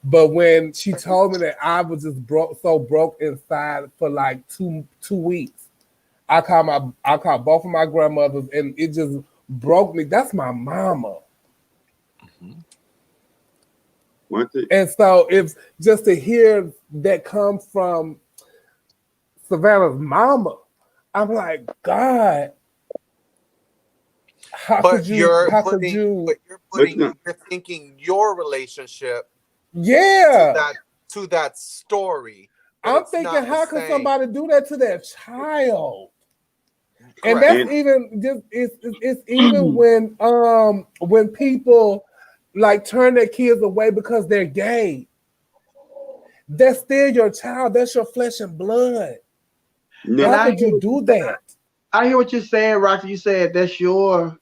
But when she told me that I was just broke inside for like two weeks, I called both of my grandmothers, and it just broke me. That's my mama. And so if just to hear that come from Savannah's mama, I'm like, God, You're thinking your relationship to that story. I'm thinking, how can somebody do that to their child? Correct. And that's even just it's even when people like turn their kids away because they're gay. That's still your child. That's your flesh and blood. How could you do that? I hear what you're saying, Roxy. You said that's you're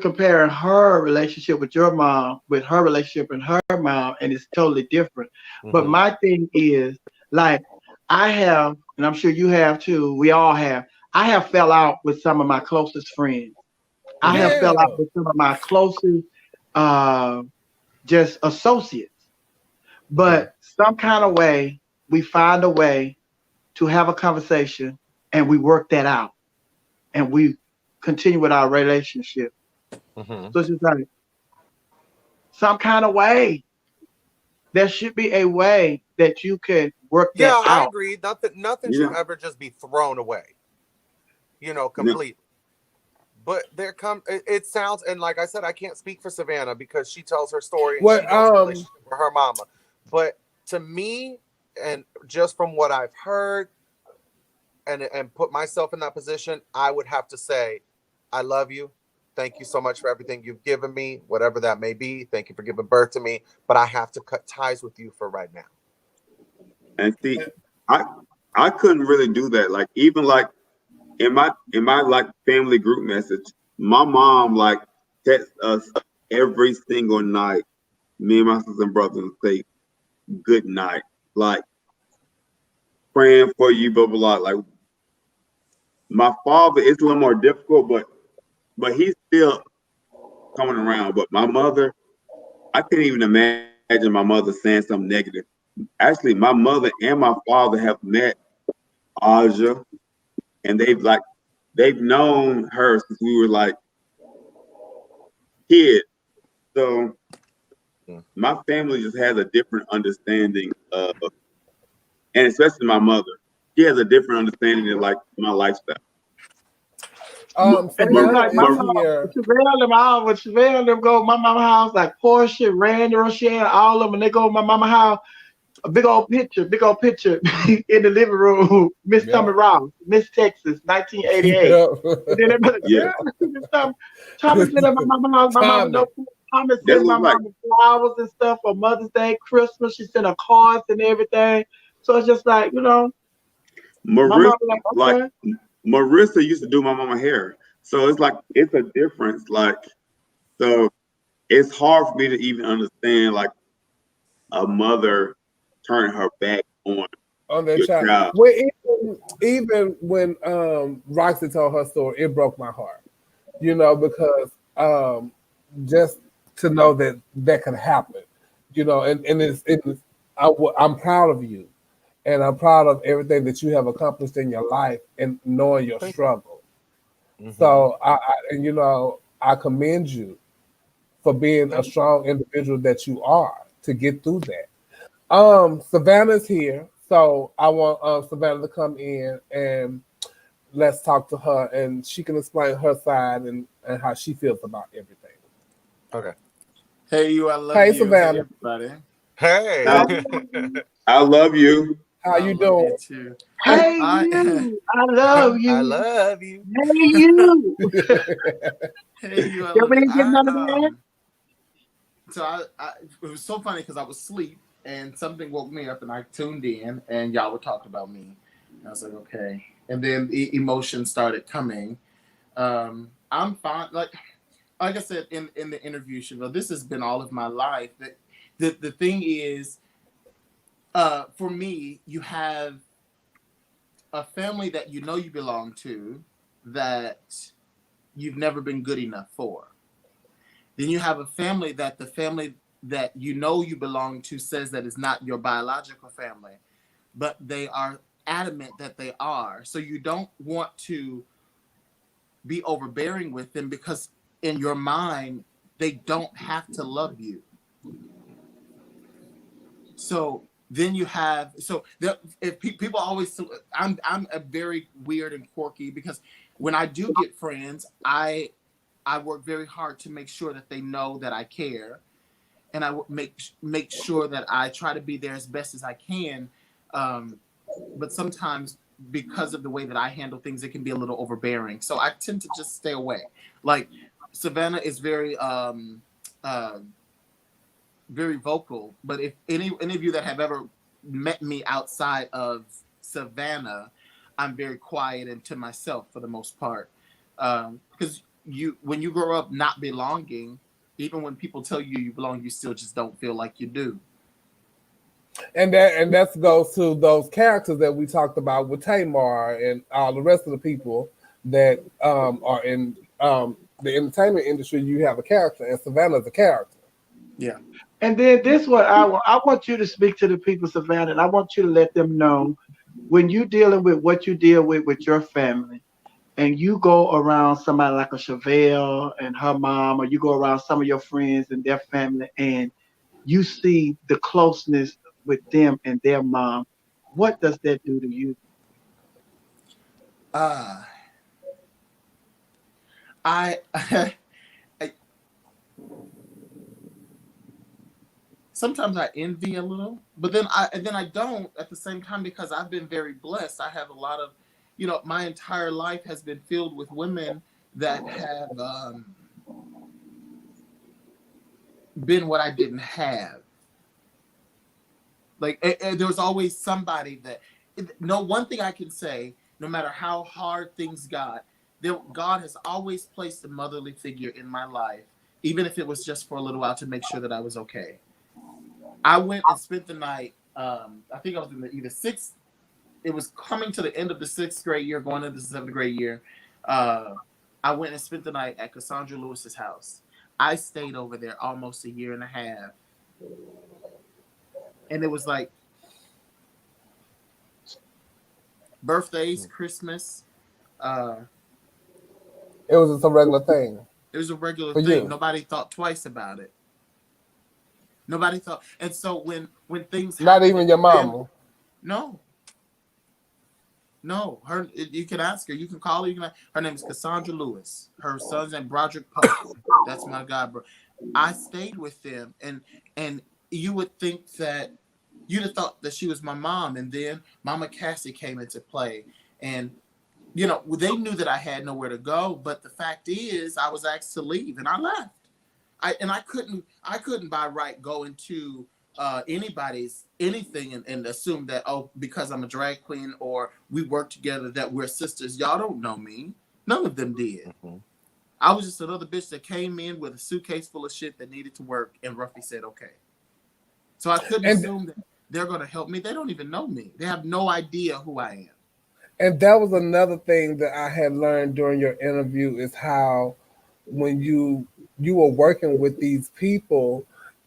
comparing her relationship with your mom with her relationship and her mom, and it's totally different. Mm-hmm. But my thing is, like, I have, and I'm sure you have too, we all have, I have fell out with some of my closest friends. I have fell out with some of my closest just associates. But some kind of way, we find a way to have a conversation and we work that out. And we continue with our relationship. Mm-hmm. So it's just like some kind of way. There should be a way that you can work that out. Yeah, I agree. Nothing should ever just be thrown away. Completely. But it sounds, and like I said, I can't speak for Savannah because she tells her story and she knows her relationship with her mama. But to me, and just from what I've heard, and put myself in that position, I would have to say, I love you. Thank you so much for everything you've given me, whatever that may be. Thank you for giving birth to me, but I have to cut ties with you for right now. And see, I couldn't really do that. Like, even like in my like family group message, my mom like texts us every single night, me and my sisters and brothers, and say good night, like praying for you, blah blah blah. Like, my father is a little more difficult, but he's still coming around. But my mother, I can't even imagine my mother saying something negative. Actually, my mother and my father have met Aja, and they've known her since we were like kids. So my family just has a different understanding of, and especially my mother, she has a different understanding of like my lifestyle. Savannah is here. When Savannah and them go to my mama's house, like Portia, Randy, Rochelle, all of them, and they go to my mama's house, a big old picture in the living room, Miss Tommy Ross, Miss Texas, 1988. And then everybody, Thomas said at my mama's house, Thomas sent my mama flowers and stuff for Mother's Day, Christmas. She sent her cards and everything. So it's just like, Marissa used to do my mama hair. So it's like, it's a difference. Like, so it's hard for me to even understand like a mother turn her back on their child. Well, even when Roxy told her story, it broke my heart. Because just to know that could happen, and I'm proud of you. And I'm proud of everything that you have accomplished in your life and knowing your struggle. Mm-hmm. So I commend you for being a strong individual that you are to get through that. Savannah's here, so I want Savannah to come in and let's talk to her, and she can explain her side and how she feels about everything. Okay. Hey, I love you. Hey, Savannah. Hey, everybody. Hey. I love you. How you doing? Too. Hey I you, I love you. I love you. Hey you. Hey, you. I Yeah, love we you. didn't get none of that. So it was so funny because I was asleep and something woke me up and I tuned in and y'all were talking about me. And I was like, okay. And then the emotions started coming. I'm fine. Like I said in the interview, Chevelle, this has been all of my life. The thing is, for me, you have a family that you know you belong to that you've never been good enough for. Then you have a family that the family that you know you belong to says that is not your biological family, but they are adamant that they are. So you don't want to be overbearing with them because in your mind, they don't have to love you. So then you have if people always I'm a very weird and quirky because when I do get friends, I work very hard to make sure that they know that I care, and I make sure that I try to be there as best as I can. But sometimes because of the way that I handle things, it can be a little overbearing. So I tend to just stay away. Like Savannah is very very vocal, but if any of you that have ever met me outside of Savannah, I'm very quiet and to myself for the most part. Because when you grow up not belonging, even when people tell you you belong, you still just don't feel like you do. And that goes to those characters that we talked about with Tamar and all the rest of the people that are in the entertainment industry. You have a character, and Savannah's a character. Yeah. And then this one, I want you to speak to the people, Savannah, and I want you to let them know when you're dealing with what you deal with your family, and you go around somebody like a Chevelle and her mom, or you go around some of your friends and their family, and you see the closeness with them and their mom, what does that do to you? I sometimes I envy a little, but then I don't at the same time because I've been very blessed. I have a lot of, my entire life has been filled with women that have been what I didn't have. Like there was always somebody that. One thing I can say, no matter how hard things got, God has always placed a motherly figure in my life, even if it was just for a little while to make sure that I was okay. I went and spent the night. I think I was in either sixth. It was coming to the end of the 6th grade year, going into the 7th grade year. I went and spent the night at Cassandra Lewis's house. I stayed over there almost a year and a half, and it was like birthdays, Christmas. It was just a regular thing. It was a regular for thing. you. Nobody thought twice about it. Nobody thought, and so when things Not happen, even your mama. No, her. You can ask her. You can call her. Her name is Cassandra Lewis. Her son's name Broderick Puff. That's my god, bro. I stayed with them, and you would think that you'd have thought that she was my mom, and then Mama Cassie came into play, and they knew that I had nowhere to go. But the fact is, I was asked to leave, and I left. I couldn't by right go into anybody's anything and assume that because I'm a drag queen or we work together that we're sisters. Y'all don't know me. None of them did. Mm-hmm. I was just another bitch that came in with a suitcase full of shit that needed to work, and Ruffy said okay. So I couldn't assume that they're going to help me. They don't even know me. They have no idea who I am. And that was another thing that I had learned during your interview is how when you were working with these people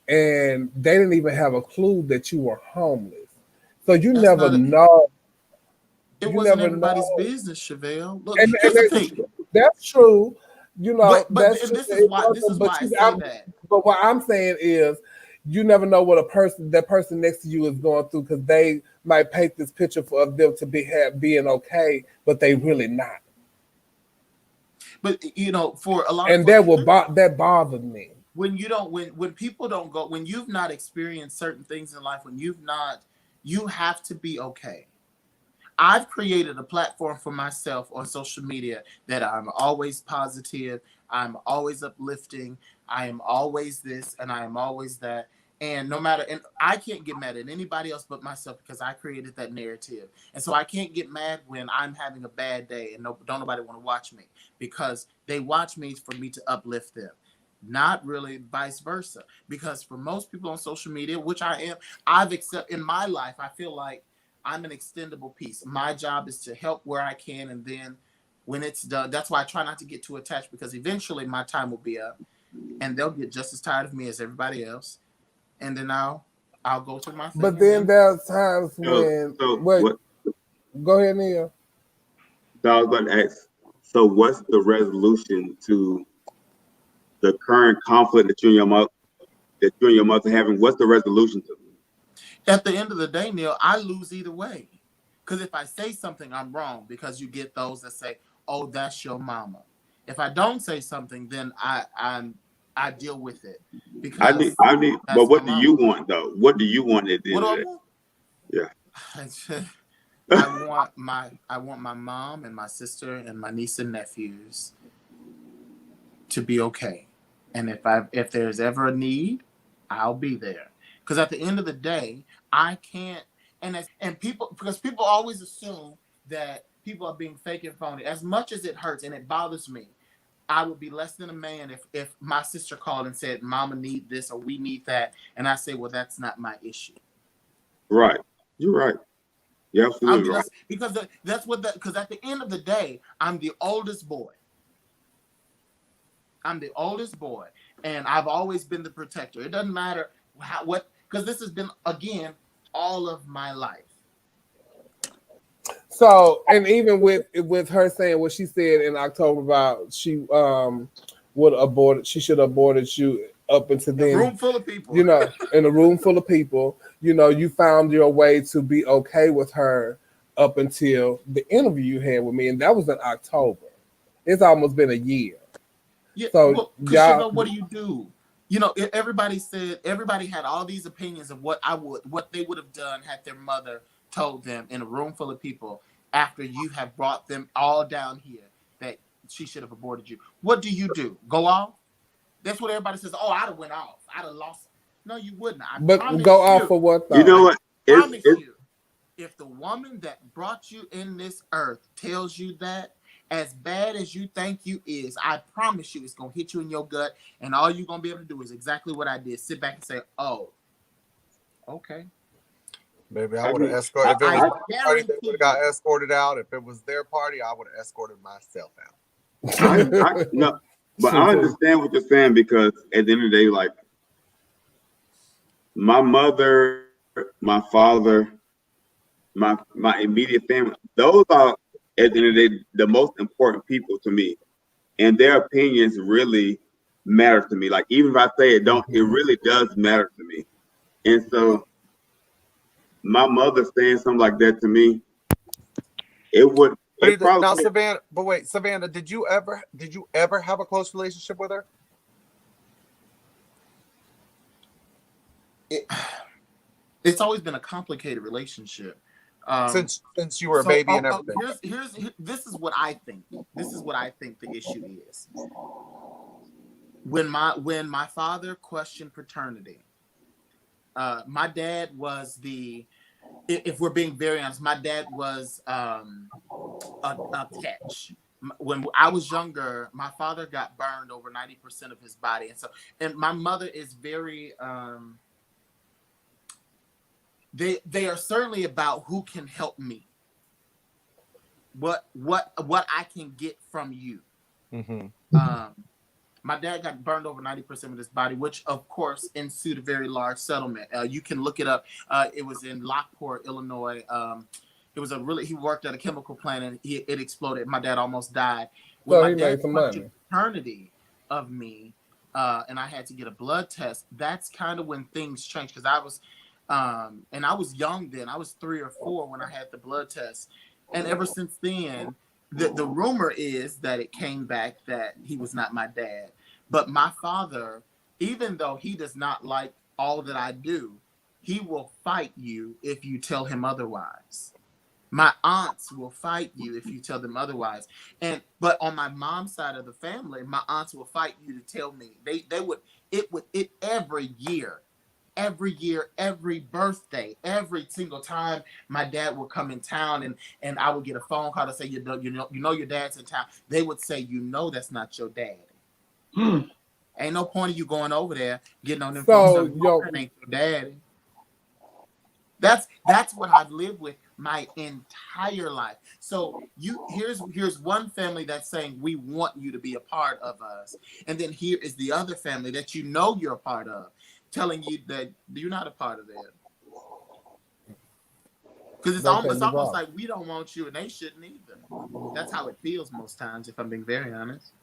and they didn't even have a clue that you were homeless. So you never know. It wasn't everybody's business, Chevelle. Look, and here's the thing. That's true. But this is why I say that. But what I'm saying is you never know what that person next to you is going through because they might paint this picture of them to being okay, but they really not. But for a lot of that bothered me. When you don't when people don't go, when you've not experienced certain things in life, when you've not you have to be okay. I've created a platform for myself on social media that I'm always positive, I'm always uplifting, I am always this, and I am always that. And no matter, and I can't get mad at anybody else but myself because I created that narrative. And so I can't get mad when I'm having a bad day and don't nobody want to watch me, because they watch me for me to uplift them. Not really vice versa. Because for most people on social media, which I am, I've accepted in my life, I feel like I'm an extendable piece. My job is to help where I can, and then when it's done, that's why I try not to get too attached, because eventually my time will be up and they'll get just as tired of me as everybody else. And then I'll go through my thing. But then there's times when what, go ahead, Neil. So I was going to ask, so what's the resolution to the current conflict that you and your mother having? What's the resolution to? At the end of the day, Neil, I lose either way. Because if I say something, I'm wrong, because you get those that say, "Oh, that's your mama." If I don't say something, then I deal with it. Because I need. But what do you want though? What do you want at the end of the day? Yeah. I want my mom and my sister and my niece and nephews to be okay. And if there's ever a need, I'll be there. Because at the end of the day, I can't, because people always assume that people are being fake and phony. As much as it hurts and it bothers me, I would be less than a man if my sister called and said, "Mama need this," or "We need that," and I say, "Well, that's not my issue." Right. You're right. You're absolutely right. Because at the end of the day, I'm the oldest boy. And I've always been the protector. It doesn't matter because this has been, again, all of my life. So, and even with her saying what she said in October about she should have aborted you up until then. A room full of people. In a room full of people, you found your way to be okay with her up until the interview you had with me, and that was in October. It's almost been a year. Yeah, so what do you do? Everybody had all these opinions of what they would have done had their mother told them in a room full of people after you have brought them all down here that she should have aborted you. What do you do? Go off? That's what everybody says. Oh, I'd have went off. I'd have lost. No, you wouldn't. But go off for what? Though? You know what? I promise you, if the woman that brought you in this earth tells you that, as bad as you think you is, I promise you it's going to hit you in your gut, and all you're going to be able to do is exactly what I did. Sit back and say, "Oh, okay." Maybe I would have escorted. If it was my party, they would have got escorted out. If it was their party, I would have escorted myself out. No, but I understand what you're saying, because at the end of the day, like my mother, my father, my immediate family, those are at the end of the day the most important people to me, and their opinions really matter to me. Like even if I say it don't, it really does matter to me. And so my mother saying something like that to me, now, Savannah, did you ever have a close relationship with her? It's always been a complicated relationship. Since you were a baby and everything. This is what I think. This is what I think the issue is. When my father questioned paternity, my dad was if we're being very honest, my dad was a catch. When I was younger, my father got burned over 90% of his body, and my mother is very. They are certainly about who can help me. What I can get from you. Mm-hmm. My dad got burned over 90% of his body, which of course ensued a very large settlement. You can look it up. It was in Lockport, Illinois. He worked at a chemical plant and it exploded. My dad almost died. When my dad questioned paternity of me, and I had to get a blood test, that's kind of when things changed, because I was young then. I was 3 or 4 when I had the blood test. And ever since then, the rumor is that it came back that he was not my dad. But my father, even though he does not like all that I do, he will fight you if you tell him otherwise. My aunts will fight you if you tell them otherwise. But on my mom's side of the family, my aunts will fight you to tell me. They would every year, every birthday, every single time my dad would come in town and I would get a phone call to say, you know your dad's in town. They would say, that's not your daddy. Ain't no point of you going over there getting on them phones. That ain't your daddy. That's what I've lived with my entire life. So here's one family that's saying we want you to be a part of us, and then here is the other family that you're a part of, telling you that you're not a part of that. Because it's almost like we don't want you and they shouldn't either. That's how it feels most times, if I'm being very honest.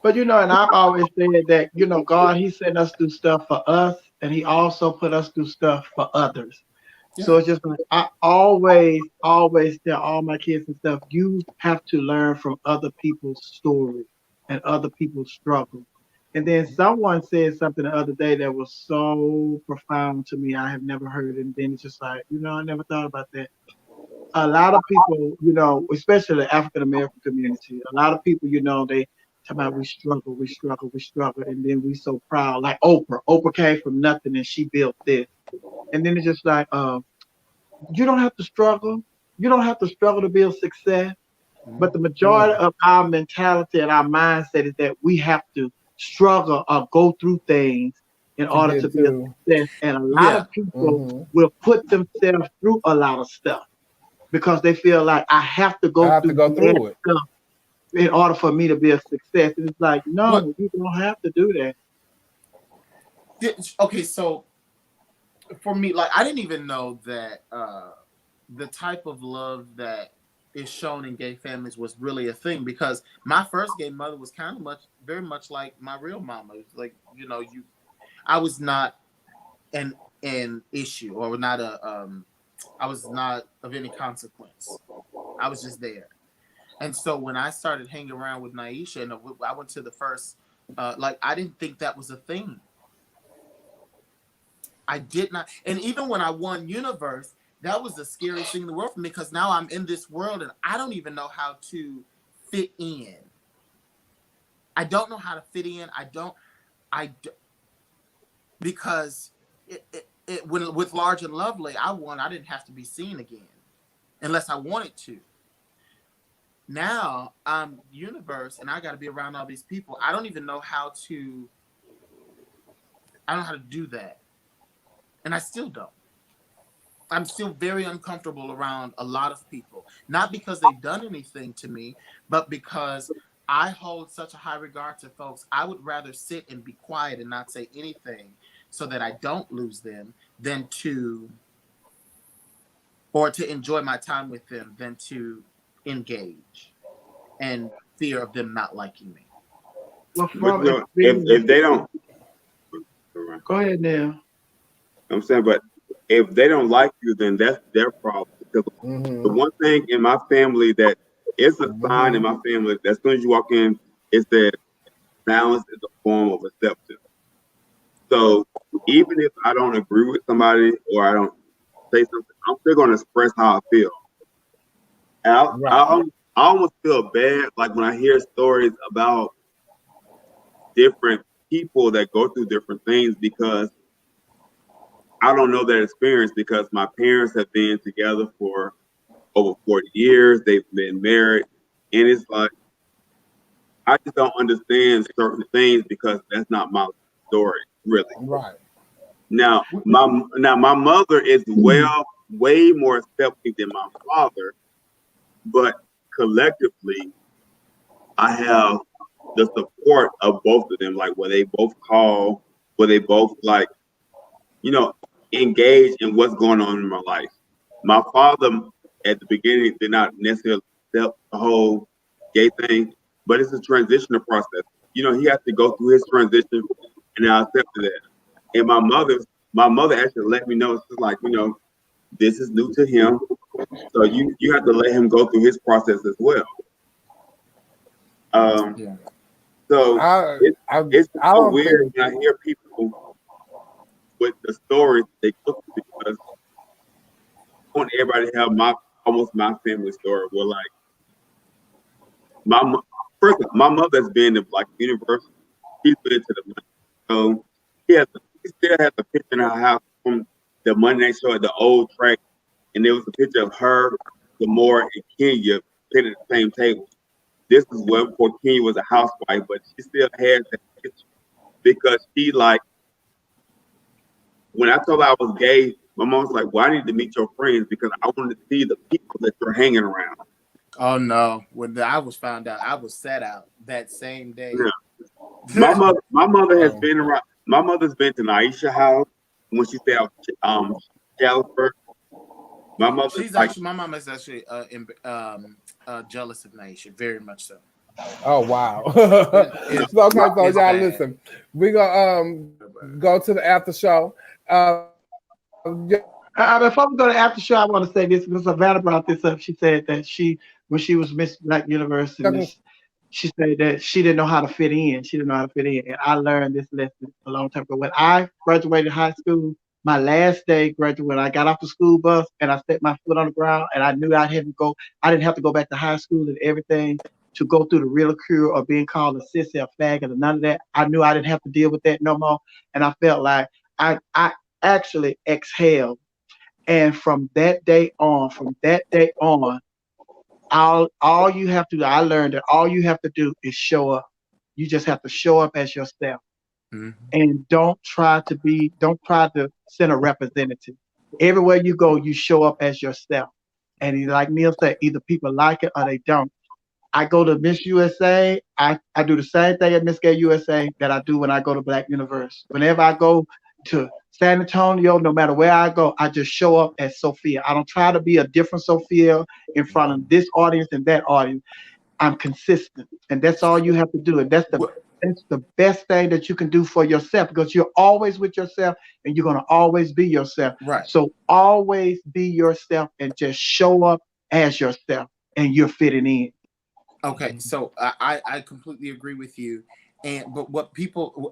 But and I've always said that, God, he sent us through stuff for us, and he also put us through stuff for others. Yeah. So it's just like I always tell all my kids and stuff, you have to learn from other people's stories and other people's struggles. And then someone said something the other day that was so profound to me. I have never heard it. And then it's just like, I never thought about that. A lot of people, especially the African American community, a lot of people, they talk about we struggle, and then we so proud. Like Oprah. Oprah came from nothing and she built this. And then it's just like, you don't have to struggle. You don't have to struggle to build success. But the majority of our mentality and our mindset is that we have to struggle or go through things in order to be a success. And a lot of people will put themselves through a lot of stuff because they feel like I have to go through it stuff in order for me to be a success. And it's like, no, you don't have to do that. Okay, so for me, like I didn't even know that the type of love that is shown in gay families was really a thing, because my first gay mother was very much like my real mama. It was like, I was not an issue or not I was not of any consequence. I was just there. And so when I started hanging around with Naisha and I went to the first, I didn't think that was a thing. I did not. And even when I won Universe, that was the scariest thing in the world for me, because now I'm in this world and I don't even know how to fit in. I don't know how to fit in. Because when with Large and Lovely, I didn't have to be seen again unless I wanted to. Now I'm Universe and I got to be around all these people. I don't even know how to do that. And I still don't. I'm still very uncomfortable around a lot of people. Not because they've done anything to me, but because I hold such a high regard to folks. I would rather sit and be quiet and not say anything so that I don't lose them than to enjoy my time with them than to engage and fear of them not liking me. Well, if they don't, go ahead now. I'm saying, but if they don't like you, then that's their problem. Because the one thing in my family that is a sign in my family that as soon as you walk in, is that balance is a form of acceptance. So even if I don't agree with somebody or I don't say something, I'm still going to express how I feel. And I almost feel bad, like when I hear stories about different people that go through different things, because I don't know that experience, because my parents have been together for over 40 years. They've been married. And it's like, I just don't understand certain things because that's not my story, really. Right. Now, my mother is way more accepting than my father, but collectively, I have the support of both of them, like where they both call, where they both engage in what's going on in my life. My father at the beginning did not necessarily accept the whole gay thing, but it's a transitional process. He has to go through his transition, and I accepted that. And my mother actually let me know, it's like, this is new to him, so you have to let him go through his process as well. So it's so weird when I hear people. with the stories they go through because I want everybody to have almost my family story. Where like first my mother's been to like university. She's been to the money. So she still has a picture in her house from the Monday Night Show at the old track, and there was a picture of her, Gamora, and Kenya sitting at the same table. This is well before Kenya was a housewife, but she still has that picture because she like. When I told her I was gay, my mom was like, "Well, I need to meet your friends because I wanted to see the people that you're hanging around." Oh no! When I was found out, I was set out that same day. Yeah. My mother has been around. My mother's been to Naisha house when she stayed out Galesburg. My mom is actually jealous of Naisha, very much so. Oh wow! Okay, so y'all listen. We gonna go to the after show. Before we go to after show, I want to say this because Savannah brought this up. She said that when she was Miss Black University, she said that she didn't know how to fit in. She didn't know how to fit in, and I learned this lesson a long time ago. When I graduated high school, my last day graduating, I got off the school bus and I set my foot on the ground, and I knew I didn't have to go back to high school and everything to go through the ridicule or being called a sissy, a faggot, or none of that. I knew I didn't have to deal with that no more, and I felt like I actually exhaled. And from that day on, all you have to do, I learned that all you have to do is show up. You just have to show up as yourself. Mm-hmm. And don't try to send a representative. Everywhere you go, you show up as yourself. And like Neil said, either people like it or they don't. I go to Miss USA. I do the same thing at Miss Gay USA that I do when I go to Black Universe. Whenever I go to San Antonio, no matter where I go, I just show up as Sophia. I don't try to be a different Sophia in front of this audience and that audience. I'm consistent, and that's all you have to do. And that's the best thing that you can do for yourself because you're always with yourself and you're going to always be yourself. Right. So always be yourself and just show up as yourself, and you're fitting in. Okay, so I completely agree with you, but what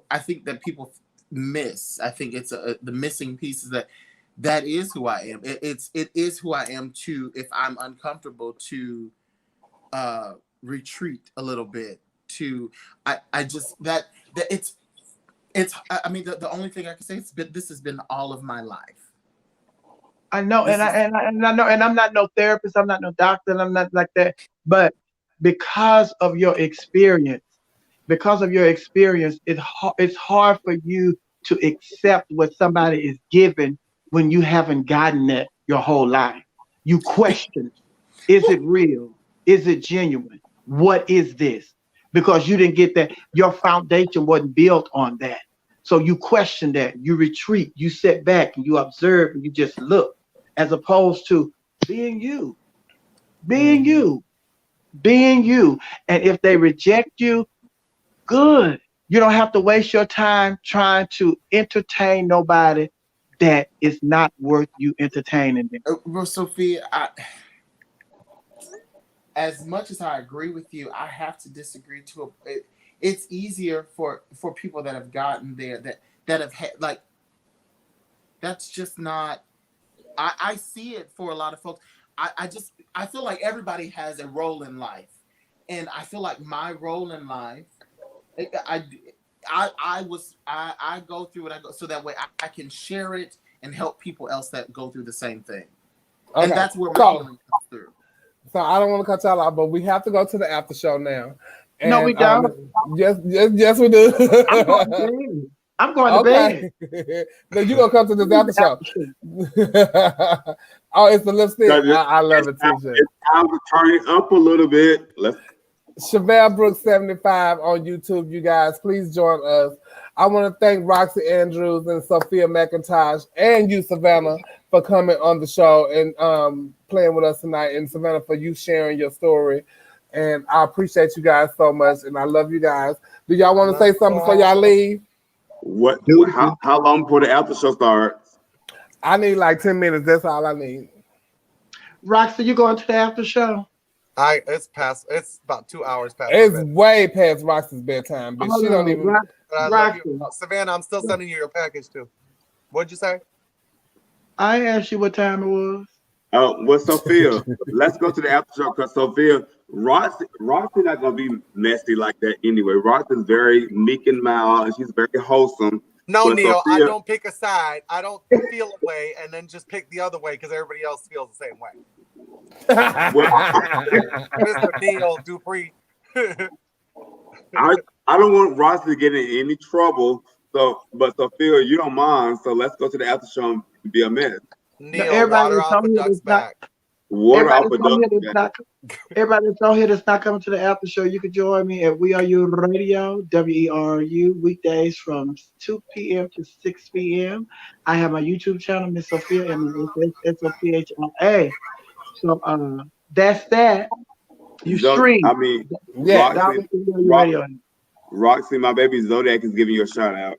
I think that people miss, I think it's the missing piece is that is who I am. It is who I am too. If I'm uncomfortable to retreat a little bit, I just that it's I mean the only thing I can say is this has been all of my life. I know, and I know, and I'm not no therapist, I'm not no doctor, and I'm not like that, but because of your experience, it's hard for you to accept what somebody is given when you haven't gotten that your whole life. You question, is it real? Is it genuine? What is this? Because you didn't get that. Your foundation wasn't built on that. So you question that. You retreat. You sit back and you observe and you just look, as opposed to being you. And if they reject you, good. You don't have to waste your time trying to entertain nobody that is not worth you entertaining them. Well, Sophia, as much as I agree with you, I have to disagree too. It's easier for people that have gotten there that have had like. That's just not. I see it for a lot of folks. I feel like everybody has a role in life, and I feel like my role in life, I go through what I go so that way I can share it and help people else that go through the same thing, and that's where my healing comes through. So I don't want to cut y'all off, but we have to go to the after show now. And, no, we don't. Yes, we do. I'm going to bed. Then you're gonna come to this after show. Oh, it's the lipstick. I love it too. It's time to turn it up a little bit. Chevelle Brooks 75 on YouTube, you guys. Please join us. I want to thank Roxy Andrews and Sophia McIntosh and you, Savannah, for coming on the show and playing with us tonight. And Savannah, for you sharing your story. And I appreciate you guys so much. And I love you guys. Do y'all want to say something before y'all leave? How long before the after show starts? I need like 10 minutes. That's all I need. Roxy, you going to the after show? It's about 2 hours past. It's way past Roxy's bedtime, but she don't even. Savannah, I'm still sending you your package too. What'd you say? I asked you what time it was. Oh, well, Sophia, let's go to the after show because Sophia, Ross is not gonna be messy like that anyway. Ross is very meek and mild, and she's very wholesome. No, But Neil, I Sophia, don't pick a side. I don't feel a way and then just pick the other way because everybody else feels the same way. Mr. Neil Dupree. I don't want Ross to get in any trouble. So, but Sophia, you don't mind. So let's go to the after show and be a mess. Neil, Everybody water that's off on a here duck's that's not, back. Water everybody off a that's on duck. here that's not, everybody that's on here that's not coming to the after show, you can join me at We Are You Radio, WERU, weekdays from 2 p.m. to 6 p.m. I have my YouTube channel, Miss Sophia, MSSOPHLA. So that's that. You stream. I mean, Yeah. Roxy, my baby Zodiac is giving you a shout out.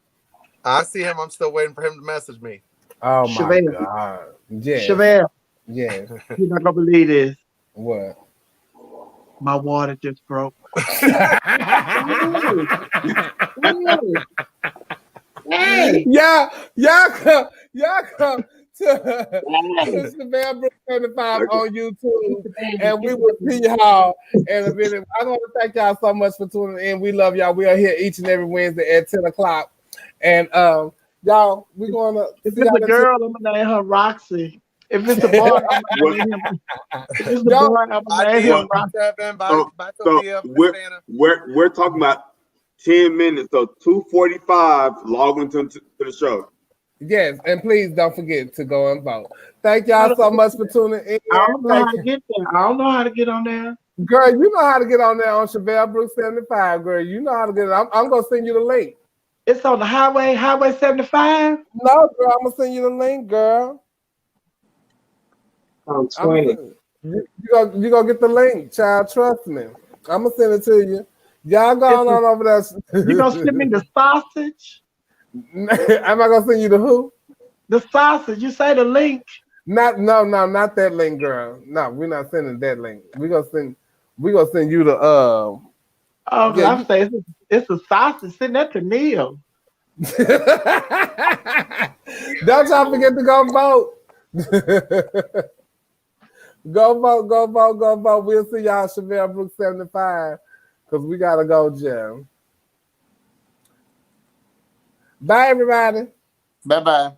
I see him. I'm still waiting for him to message me. Oh my Chevelle. God. Yeah. Chevelle, Yeah. you're not gonna believe this. What? My water just broke. Hey. Y'all come to Savannah Brooks 75 on YouTube, and we will see y'all in a minute. I want to thank y'all so much for tuning in. We love y'all. We are here each and every Wednesday at 10 o'clock. And y'all, we're going to. If it's a girl, I'm gonna name her Roxy. If it's a boy, I'm gonna name him. If it's a boy, I'm gonna name him Roxy. Bye, Sophia. We're talking about 10 minutes, so 2:45. Log into the show. Yes, and please don't forget to go and vote. Thank y'all so much for tuning in. I don't know how to get there. I don't know how to get on there. Girl, you know how to get on there on Chevelle Brooks 75, girl. You know how to get it. I'm gonna send you the link. It's on the Highway 75? No, girl, I'm gonna send you the link, girl. I'm 20. You gonna get the link, child. Trust me. I'm gonna send it to you. Y'all going on over there. You gonna send me the sausage? Am I gonna send you the who? The sausage. You say the link. Not that link, girl. No, we're not sending that link. We're gonna send you the Oh, yeah, I'm saying it's a sausage. Send that to Neil. Don't y'all forget to go vote. Go vote. We'll see y'all Chevelle Brooks 75 because we gotta go, Jim. Bye, everybody. Bye-bye.